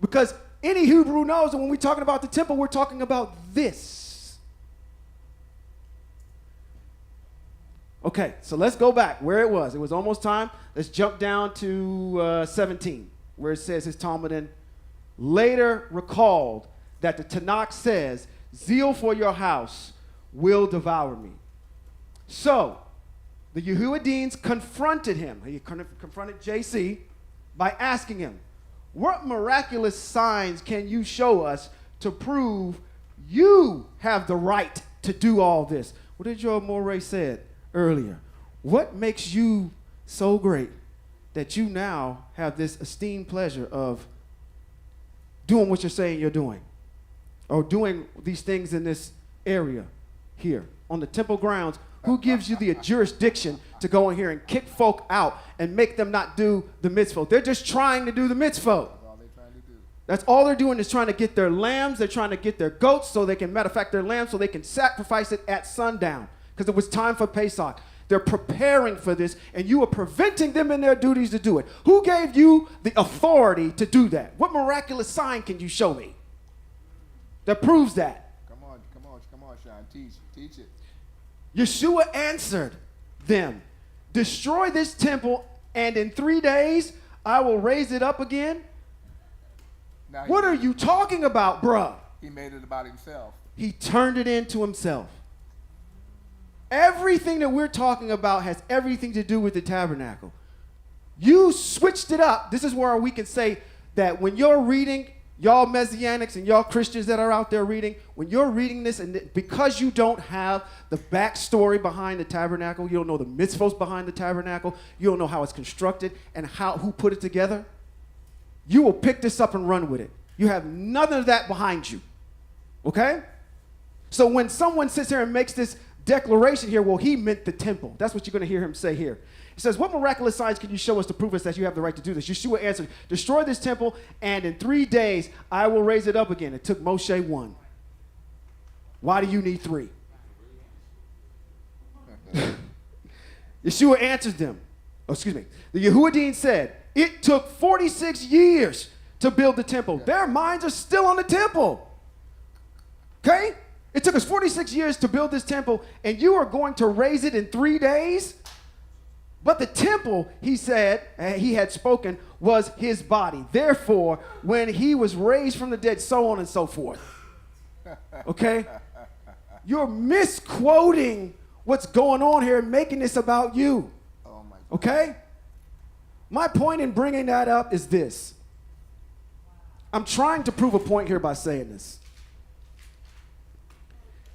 Because any Hebrew knows that when we're talking about the temple, we're talking about this. Okay, so let's go back where it was. It was almost time. Let's jump down to 17, where it says his Talmud later recalled that the Tanakh says, zeal for your house will devour me. So the Yehudim confronted him. He confronted JC by asking him, what miraculous signs can you show us to prove you have the right to do all this? What did your Moray said earlier? What makes you so great that you now have this esteemed pleasure of doing what you're saying you're doing, or doing these things in this area here on the temple grounds? Who gives you the jurisdiction to go in here and kick folk out and make them not do the mitzvot? They're just trying to do the mitzvot. That's all they're doing, is trying to get their lambs. They're trying to get their goats so they can, matter of fact, their lambs so they can sacrifice it at sundown, because it was time for Pesach. They're preparing for this, and you are preventing them in their duties to do it. Who gave you the authority to do that? What miraculous sign can you show me that proves that? Come on, Sean. Teach it. Yeshua answered them, destroy this temple, and in 3 days I will raise it up again. Now What are you talking about, bruh? He made it about himself. He turned it into himself. Everything that we're talking about has everything to do with the tabernacle. You switched it up. This is where we can say that when you're reading, y'all Messianics and y'all Christians that are out there reading, when you're reading this, and because you don't have the backstory behind the tabernacle, you don't know the mitzvos behind the tabernacle, you don't know how it's constructed and who put it together, you will pick this up and run with it. You have none of that behind you. Okay? So when someone sits here and makes this declaration here, well, he meant the temple. That's what you're going to hear him say here. He says, what miraculous signs can you show us to prove us that you have the right to do this? Yeshua answered, destroy this temple, and in 3 days I will raise it up again. It took Moshe 1. Why do you need 3? Yeshua answered them. The Yehudim said, it took 46 years to build the temple. Their minds are still on the temple. Okay? It took us 46 years to build this temple, and you are going to raise it in 3 days? But the temple, he said, he had spoken, was his body. Therefore, when he was raised from the dead, so on and so forth. Okay? You're misquoting what's going on here and making this about you. Oh my God. Okay? My point in bringing that up is this. I'm trying to prove a point here by saying this.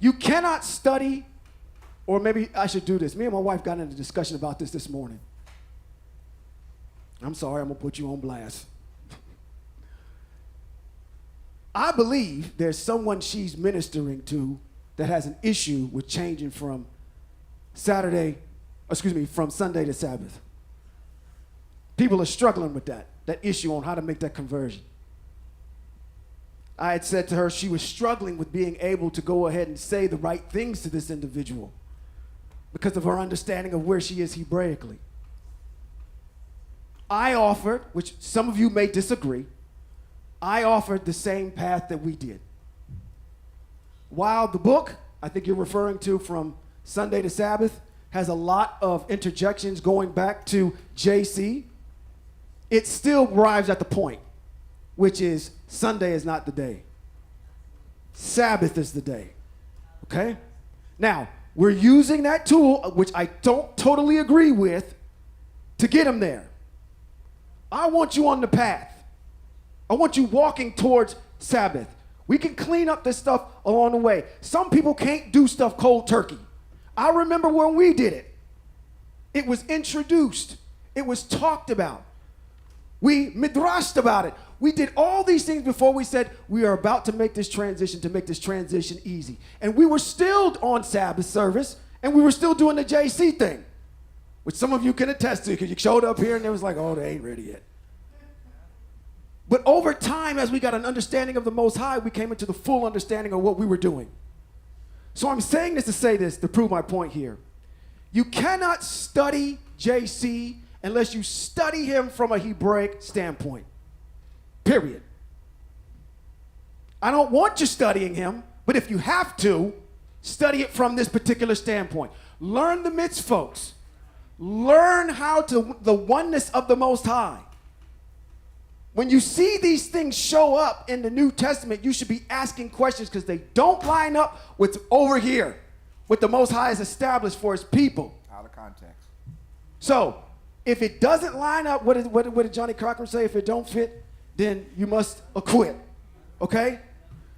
You cannot study, or maybe I should do this. Me and my wife got into a discussion about this morning. I'm sorry, I'm going to put you on blast. I believe there's someone she's ministering to that has an issue with changing from Sunday to Sabbath. People are struggling with that issue on how to make that conversion. I had said to her she was struggling with being able to go ahead and say the right things to this individual because of her understanding of where she is Hebraically. I offered, which some of you may disagree, I offered the same path that we did. While the book, I think you're referring to from Sunday to Sabbath, has a lot of interjections going back to JC, it still arrives at the point, which is Sunday is not the day. Sabbath is the day. Okay? Now, we're using that tool, which I don't totally agree with, to get them there. I want you on the path. I want you walking towards Sabbath. We can clean up this stuff along the way. Some people can't do stuff cold turkey. I remember when we did it. It was introduced. It was talked about. We midrashed about it. We did all these things before we said we are about to make this transition easy. And we were still on Sabbath service, and we were still doing the JC thing, which some of you can attest to because you showed up here and it was like, oh, they ain't ready yet. But over time, as we got an understanding of the Most High, we came into the full understanding of what we were doing. So I'm saying this to say this, to prove my point here. You cannot study JC unless you study him from a Hebraic standpoint. Period. I don't want you studying him, but if you have to, study it from this particular standpoint. Learn the mitzvot. Learn how to the oneness of the Most High. When you see these things show up in the New Testament, you should be asking questions because they don't line up with over here, what the Most High has established for his people. Out of context. So, if it doesn't line up, what did Johnny Cochran say? If it don't fit, then you must acquit. Okay?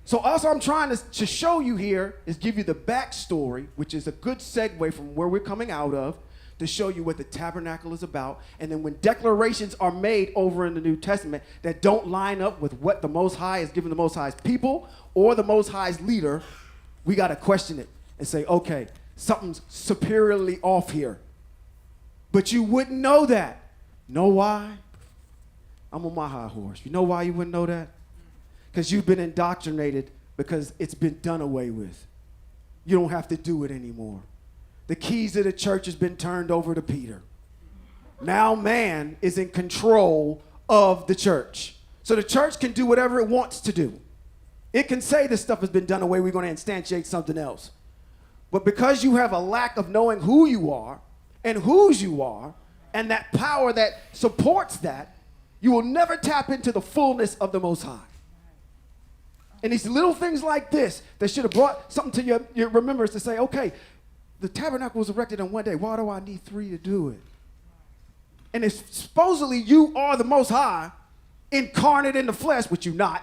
So also I'm trying to show you here is give you the backstory, which is a good segue from where we're coming out of, to show you what the tabernacle is about. And then when declarations are made over in the New Testament that don't line up with what the Most High has given the Most High's people or the Most High's leader, we got to question it and say, okay, something's superiorly off here. But you wouldn't know that. Know why? I'm on my high horse. You know why you wouldn't know that? Because you've been indoctrinated because it's been done away with. You don't have to do it anymore. The keys of the church has been turned over to Peter. Now man is in control of the church. So the church can do whatever it wants to do. It can say this stuff has been done away, we're going to instantiate something else. But because you have a lack of knowing who you are and whose you are, and that power that supports that, you will never tap into the fullness of the Most High. And these little things like this that should have brought something to your remembrance to say, okay, the tabernacle was erected in one day. Why do I need 3 to do it? And it's supposedly you are the Most High, incarnate in the flesh, which you're not.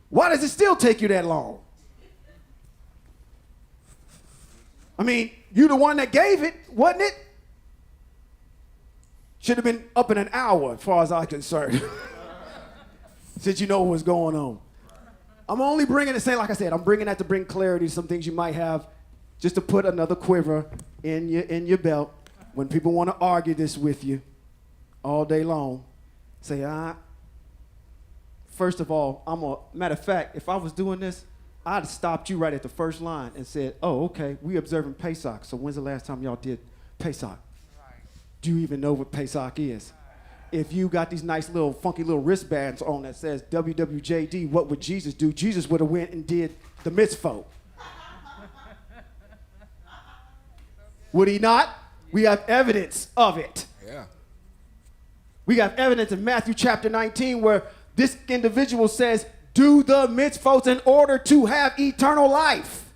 Why does it still take you that long? I mean, you the one that gave it, wasn't it? Should have been up in an hour, as far as I'm concerned, since you know what's going on. I'm only bringing it, like I said, I'm bringing that to bring clarity to some things you might have, just to put another quiver in your belt when people want to argue this with you all day long. Say, first of all, matter of fact, if I was doing this, I'd have stopped you right at the first line and said, oh, okay, we observing Pesach, so when's the last time y'all did Pesach? Do you even know what Pesach is? If you got these nice little funky little wristbands on that says WWJD, what would Jesus do? Jesus would have went and did the mitzvot. Would he not? We have evidence of it. Yeah. We have evidence in Matthew chapter 19 where this individual says, do the mitzvot in order to have eternal life.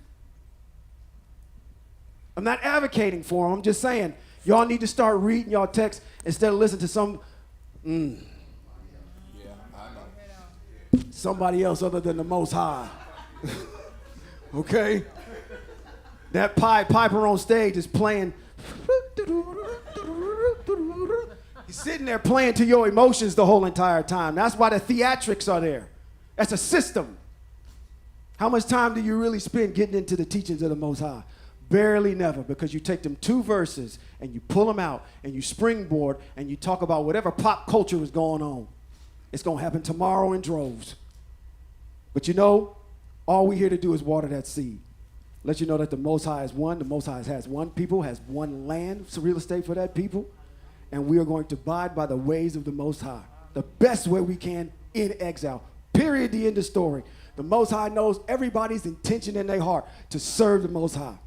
I'm not advocating for him. I'm just saying, y'all need to start reading y'all text instead of listening to somebody else other than the Most High. Okay? That piper on stage is playing. He's sitting there playing to your emotions the whole entire time. That's why the theatrics are there. That's a system. How much time do you really spend getting into the teachings of the Most High? Barely never, because you take them 2 verses and you pull them out and you springboard and you talk about whatever pop culture is going on. It's going to happen tomorrow in droves. But you know, all we here to do is water that seed. Let you know that the Most High is one. The Most High has one people, has one land, some real estate for that people. And we are going to abide by the ways of the Most High the best way we can in exile. Period, the end of story. The Most High knows everybody's intention in their heart to serve the Most High.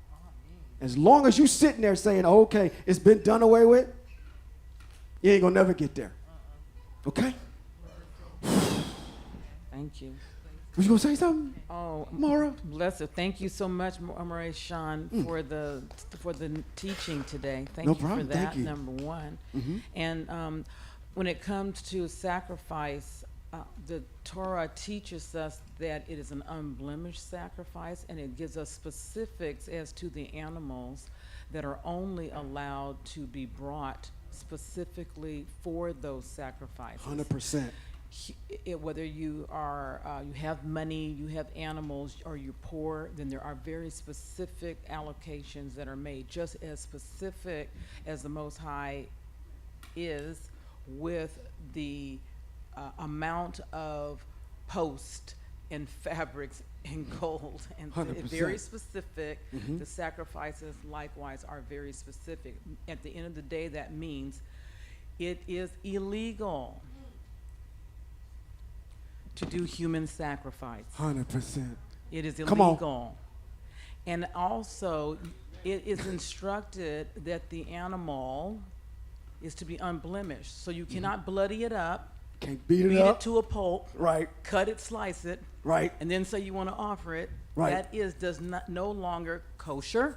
As long as you sitting there saying, okay, it's been done away with, you ain't gonna never get there. Okay? Thank you. Was you gonna say something? Oh, Mara? bless her. Thank you so much, Marie Sean, for the teaching today. Thank No you problem. for that. Thank you. Number one, and when it comes to sacrifice, the Torah teaches us that it is an unblemished sacrifice, and it gives us specifics as to the animals that are only allowed to be brought specifically for those sacrifices. 100%. Whether you are you have money, you have animals, or you're poor, then there are very specific allocations that are made, just as specific as the Most High is with the amount of post and fabrics and gold, and 100%. very specific. The sacrifices likewise are very specific. At the end of the day, that means it is illegal to do human sacrifice. 100%. It is Come on. illegal. And also, it is instructed that the animal is to be unblemished. So you cannot bloody it up, Can't beat beat it up. it to a pulp, Right, cut it, slice it, right, and then say you want to offer it. Right. That does not no longer kosher.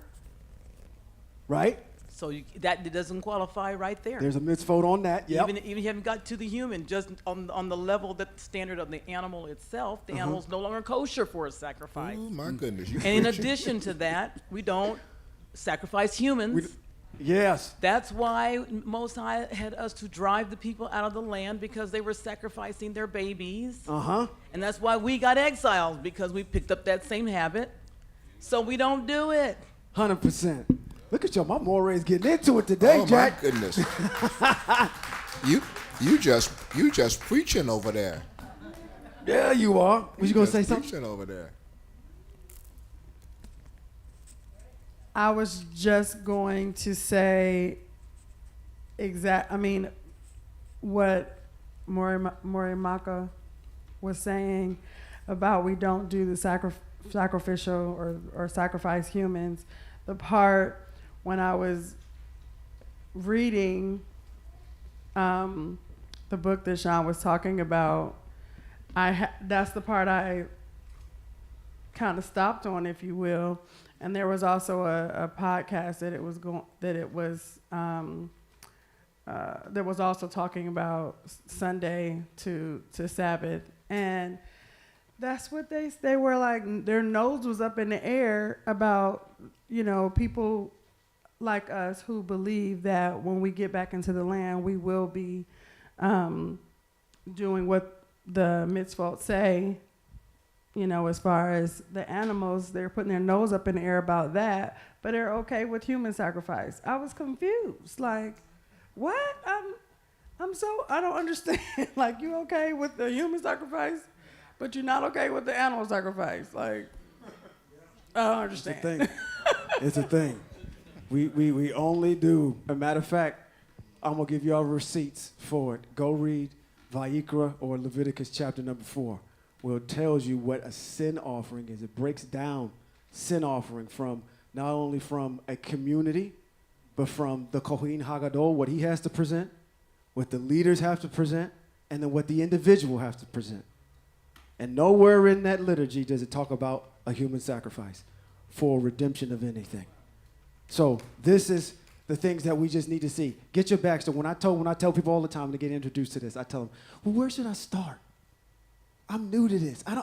right. So that doesn't qualify right there. There's a mitzvot on that. Yep. Even you haven't got to the human, just on the level, that standard of the animal itself, the animal's no longer kosher for a sacrifice. Oh, my goodness. You And in preaching. addition to that, we don't sacrifice humans. Yes. That's why Most High had us to drive the people out of the land, because they were sacrificing their babies. Uh-huh. And that's why we got exiled, because we picked up that same habit. So we don't do it. 100%. Look at you, my Moray's getting into it today, Oh, Jack. my goodness. you just preaching over there. Yeah, you are. Was you gonna just say something? preaching over there. I was just going to say what Morimaka was saying about we don't do the sacrificial or sacrifice humans. The part when I was reading the book that Sean was talking about, that's the part I kind of stopped on, if you will. And there was also a podcast that was also talking about Sunday to Sabbath, and that's what they were like. Their nose was up in the air about, people like us who believe that when we get back into the land, we will be doing what the mitzvot say. As far as the animals, they're putting their nose up in the air about that, but they're okay with human sacrifice. I was confused. Like, what? I don't understand. Like, you okay with the human sacrifice, but you're not okay with the animal sacrifice? Like, I don't understand. It's a thing. It's a thing. We only do. As a matter of fact, I'm going to give you all receipts for it. Go read Vayikra or Leviticus chapter number 4. Where it tells you what a sin offering is. It breaks down sin offering from not only from a community, but from the Kohen Hagadol, what he has to present, what the leaders have to present, and then what the individual has to present. And nowhere in that liturgy does it talk about a human sacrifice for redemption of anything. So this is the things that we just need to see. Get your backstory. When I tell people all the time to get introduced to this, I tell them, well, where should I start? I'm new to this. I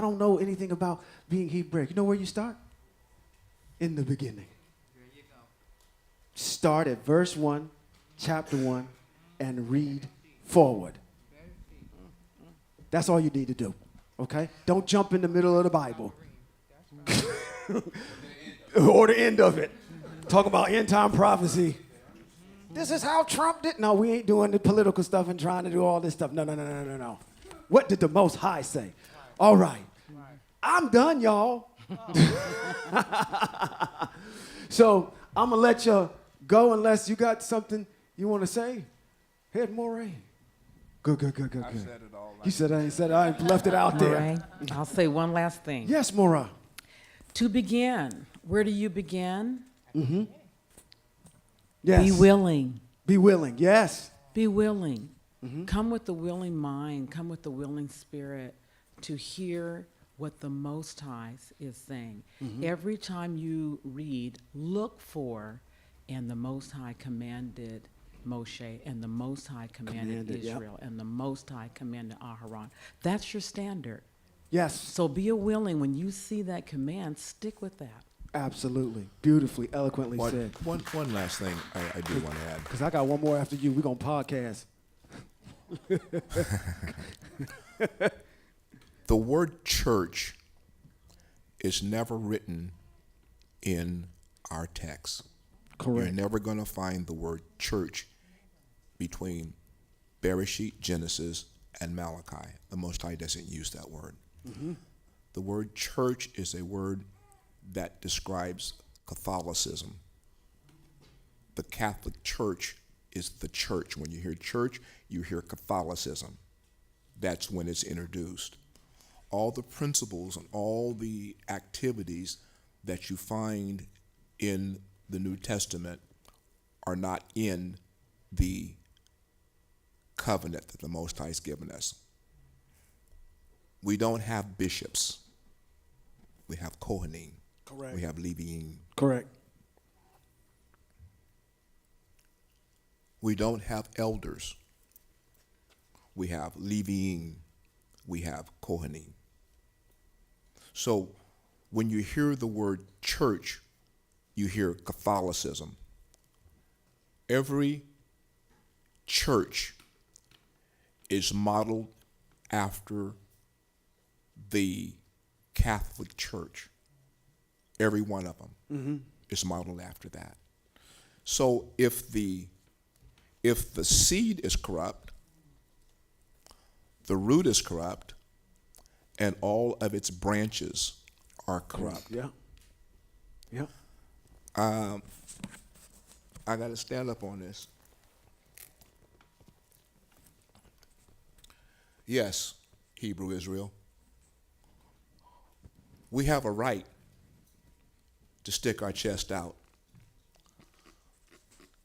don't know anything about being Hebrew. You know where you start? In the beginning. There you go. Start at verse 1, chapter 1, and read forward. That's all you need to do. Okay? Don't jump in the middle of the Bible. Or the end of it. Talk about end time prophecy. This is how Trump did. No, we ain't doing the political stuff and trying to do all this stuff. No. What did the Most High say? All right. I'm done, y'all. So I'm going to let you go unless you got something you want to say. Head Moray. Good. I've said it all. You said I ain't said it. I left it out there. Moray, I'll say one last thing. Yes, Mora. To begin, where do you begin? Yes. Be willing. Be willing. Yes. Be willing. Come with the willing mind, come with the willing spirit to hear what the Most High is saying. Every time you read, look for, and the Most High commanded Moshe, and the Most High commanded Israel, and the Most High commanded Aharon. That's your standard. Yes. So be willing when you see that command, stick with that. Absolutely. Beautifully, eloquently said. One last thing I do want to add. Because I got one more after you. We're going to podcast. The word church is never written in our text. Correct. You're never going to find the word church between Bereshit, Genesis, and Malachi. The Most High doesn't use that word. The word church is a word that describes Catholicism. The Catholic Church is the church. When you hear church, you hear Catholicism. That's when it's introduced. All the principles and all the activities that you find in the New Testament are not in the covenant that the Most High has given us. We don't have bishops. We have Kohanim. Correct. We have Leviim. Correct. We don't have elders. We have Leviim. We have Kohanim. So when you hear the word church, you hear Catholicism. Every church is modeled after the Catholic Church. Every one of them is modeled after that. So if the seed is corrupt, the root is corrupt, and all of its branches are corrupt. Yeah. Yeah. I got to stand up on this. Yes, Hebrew Israel. We have a right to stick our chest out.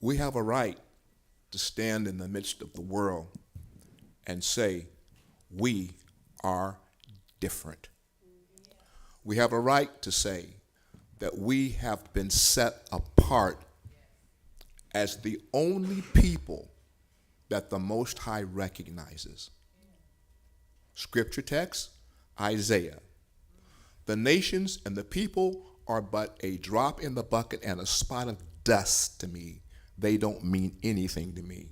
We have a right to stand in the midst of the world and say, we are different. We have a right to say that we have been set apart as the only people that the Most High recognizes. Scripture text, Isaiah. The nations and the people are but a drop in the bucket and a spot of dust to me. They don't mean anything to me.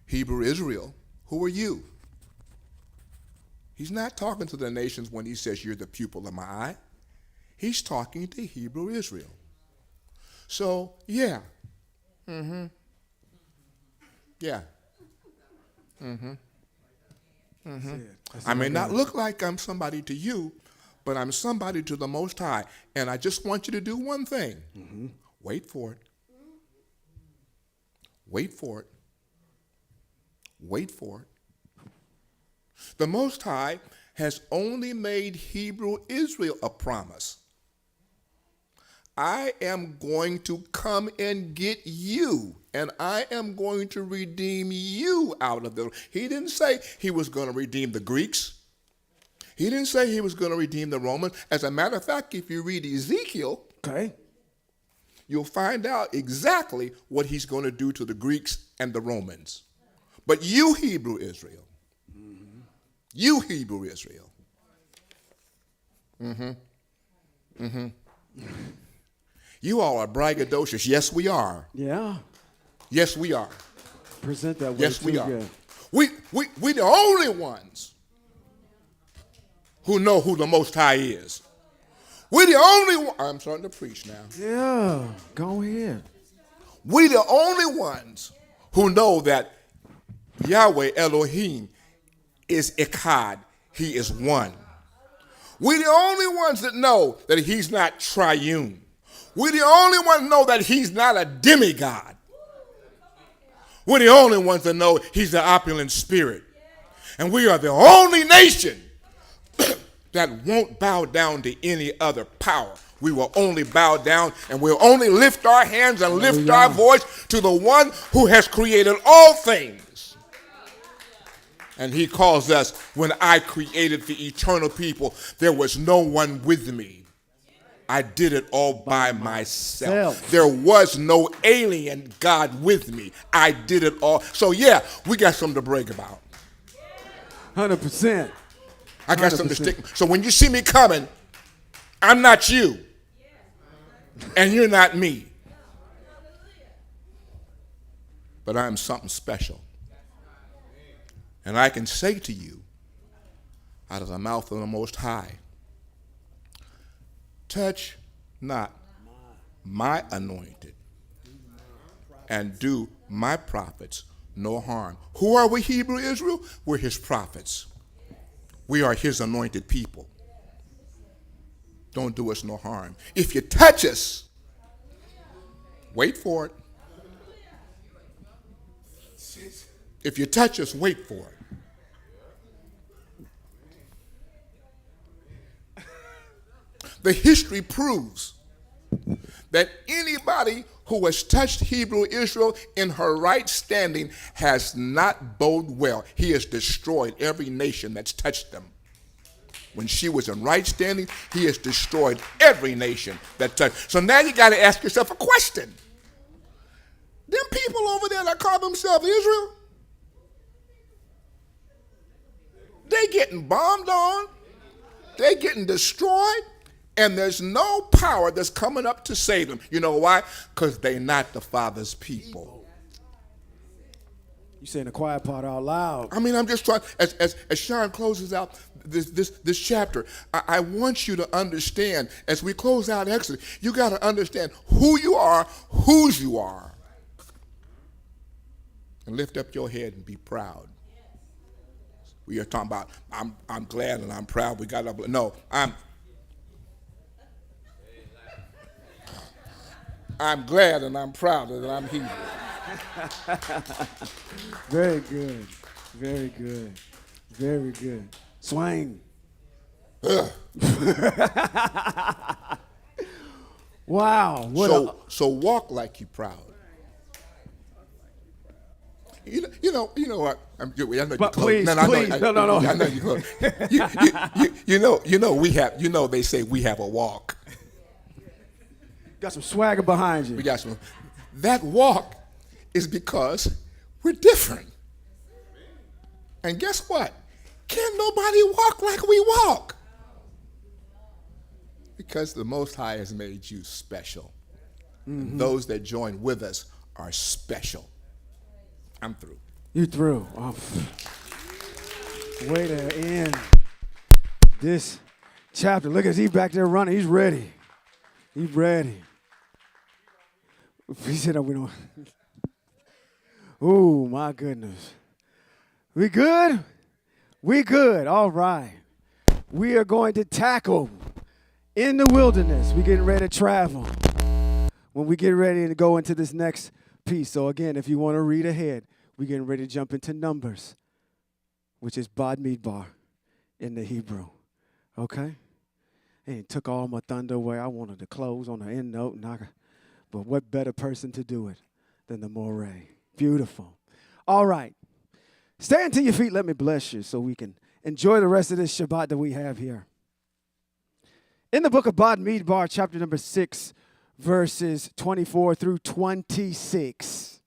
Hebrew Israel, who are you? He's not talking to the nations when he says you're the pupil of my eye. He's talking to Hebrew Israel. So, yeah. Yeah. I may not look like I'm somebody to you, but I'm somebody to the Most High. And I just want you to do one thing. Wait for it. Wait for it. Wait for it. The Most High has only made Hebrew Israel a promise. I am going to come and get you, and I am going to redeem you out of them. He didn't say he was going to redeem the Greeks. He didn't say he was going to redeem the Romans. As a matter of fact, if you read Ezekiel, you'll find out exactly what he's going to do to the Greeks and the Romans. But you, Hebrew Israel, you, Hebrew Israel, you all are braggadocious. Yes, we are. Yeah. Yes, we are. Present that way. Yes, we too, are. yeah. We the only ones who know who the Most High is. We're the only one. I'm starting to preach now. Yeah. Go ahead. We the only ones who know that Yahweh Elohim is Echad. He is one. We're the only ones that know that he's not triune. We're the only ones who know that he's not a demigod. We're the only ones that know he's the opulent spirit. And we are the only nation that won't bow down to any other power. We will only bow down and we'll only lift our hands and lift our voice to the one who has created all things. And he calls us, when I created the eternal people, there was no one with me. I did it all by myself. There was no alien God with me. I did it all. So yeah, we got something to brag about. 100%. I got something to stick. So when you see me coming, I'm not you. And you're not me. But I'm something special. And I can say to you, out of the mouth of the Most High, touch not my anointed and do my prophets no harm. Who are we, Hebrew Israel? We're his prophets. We are his anointed people. Don't do us no harm. If you touch us, wait for it. If you touch us, wait for it. The history proves that anybody who has touched Hebrew Israel in her right standing has not boded well. He has destroyed every nation that's touched them. When she was in right standing, he has destroyed every nation that touched. So now you got to ask yourself a question. Them people over there that call themselves Israel, they getting bombed on, they getting destroyed, and there's no power that's coming up to save them. You know why? Because they're not the Father's people. You saying the quiet part out loud. I mean, I'm just trying, as Sean closes out this chapter, I want you to understand, as we close out Exodus, you got to understand who you are, whose you are. And lift up your head and be proud. We are talking about, I'm glad and I'm proud we got up. No, I'm glad and I'm proud that I'm Hebrew. Very good. Very good. Very good. Swing. Wow. So walk like you're proud. You know what? I know but please, no. I know you close. You know they say we have a walk. Got some swagger behind you. We got some. That walk is because we're different. And guess what? Can't nobody walk like we walk. Because the Most High has made you special. Mm-hmm. And those that join with us are special. I'm through. You through. Oh. Way to end this chapter. Look at he's back there running. He's ready. He's ready. He said, we don't. Oh, my goodness. We good? We good. All right. We are going to tackle in the wilderness. We're getting ready to travel when we get ready to go into this next piece. So, again, if you want to read ahead, we're getting ready to jump into Numbers, which is Bad Midbar in the Hebrew. Okay? And it took all my thunder away. I wanted to close on the end note, but what better person to do it than the Moray? Beautiful. All right. Stand to your feet. Let me bless you so we can enjoy the rest of this Shabbat that we have here. In the book of Bad Midbar, chapter number 6, verses 24 through 26,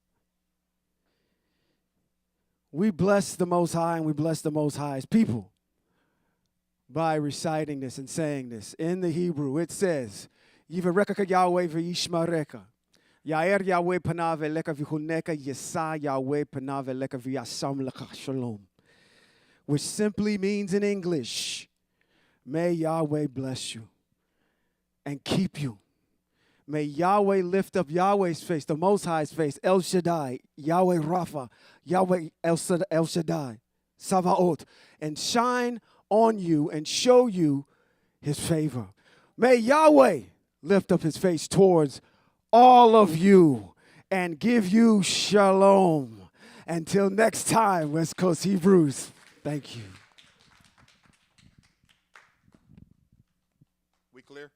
we bless the Most High and we bless the Most High's people by reciting this and saying this. In the Hebrew, it says, Yivareka Yahweh v'yishmareka. Yair Yahweh panav eleka v'chuneka yisa Yahweh panav eleka v'yasam lecha shalom. Which simply means in English, may Yahweh bless you and keep you. May Yahweh lift up Yahweh's face, the Most High's face, El Shaddai, Yahweh Rapha, Yahweh El Shaddai, Savaot, and shine on you and show you his favor. May Yahweh lift up his face towards all of you and give you shalom. Until next time, West Coast Hebrews, thank you. We clear?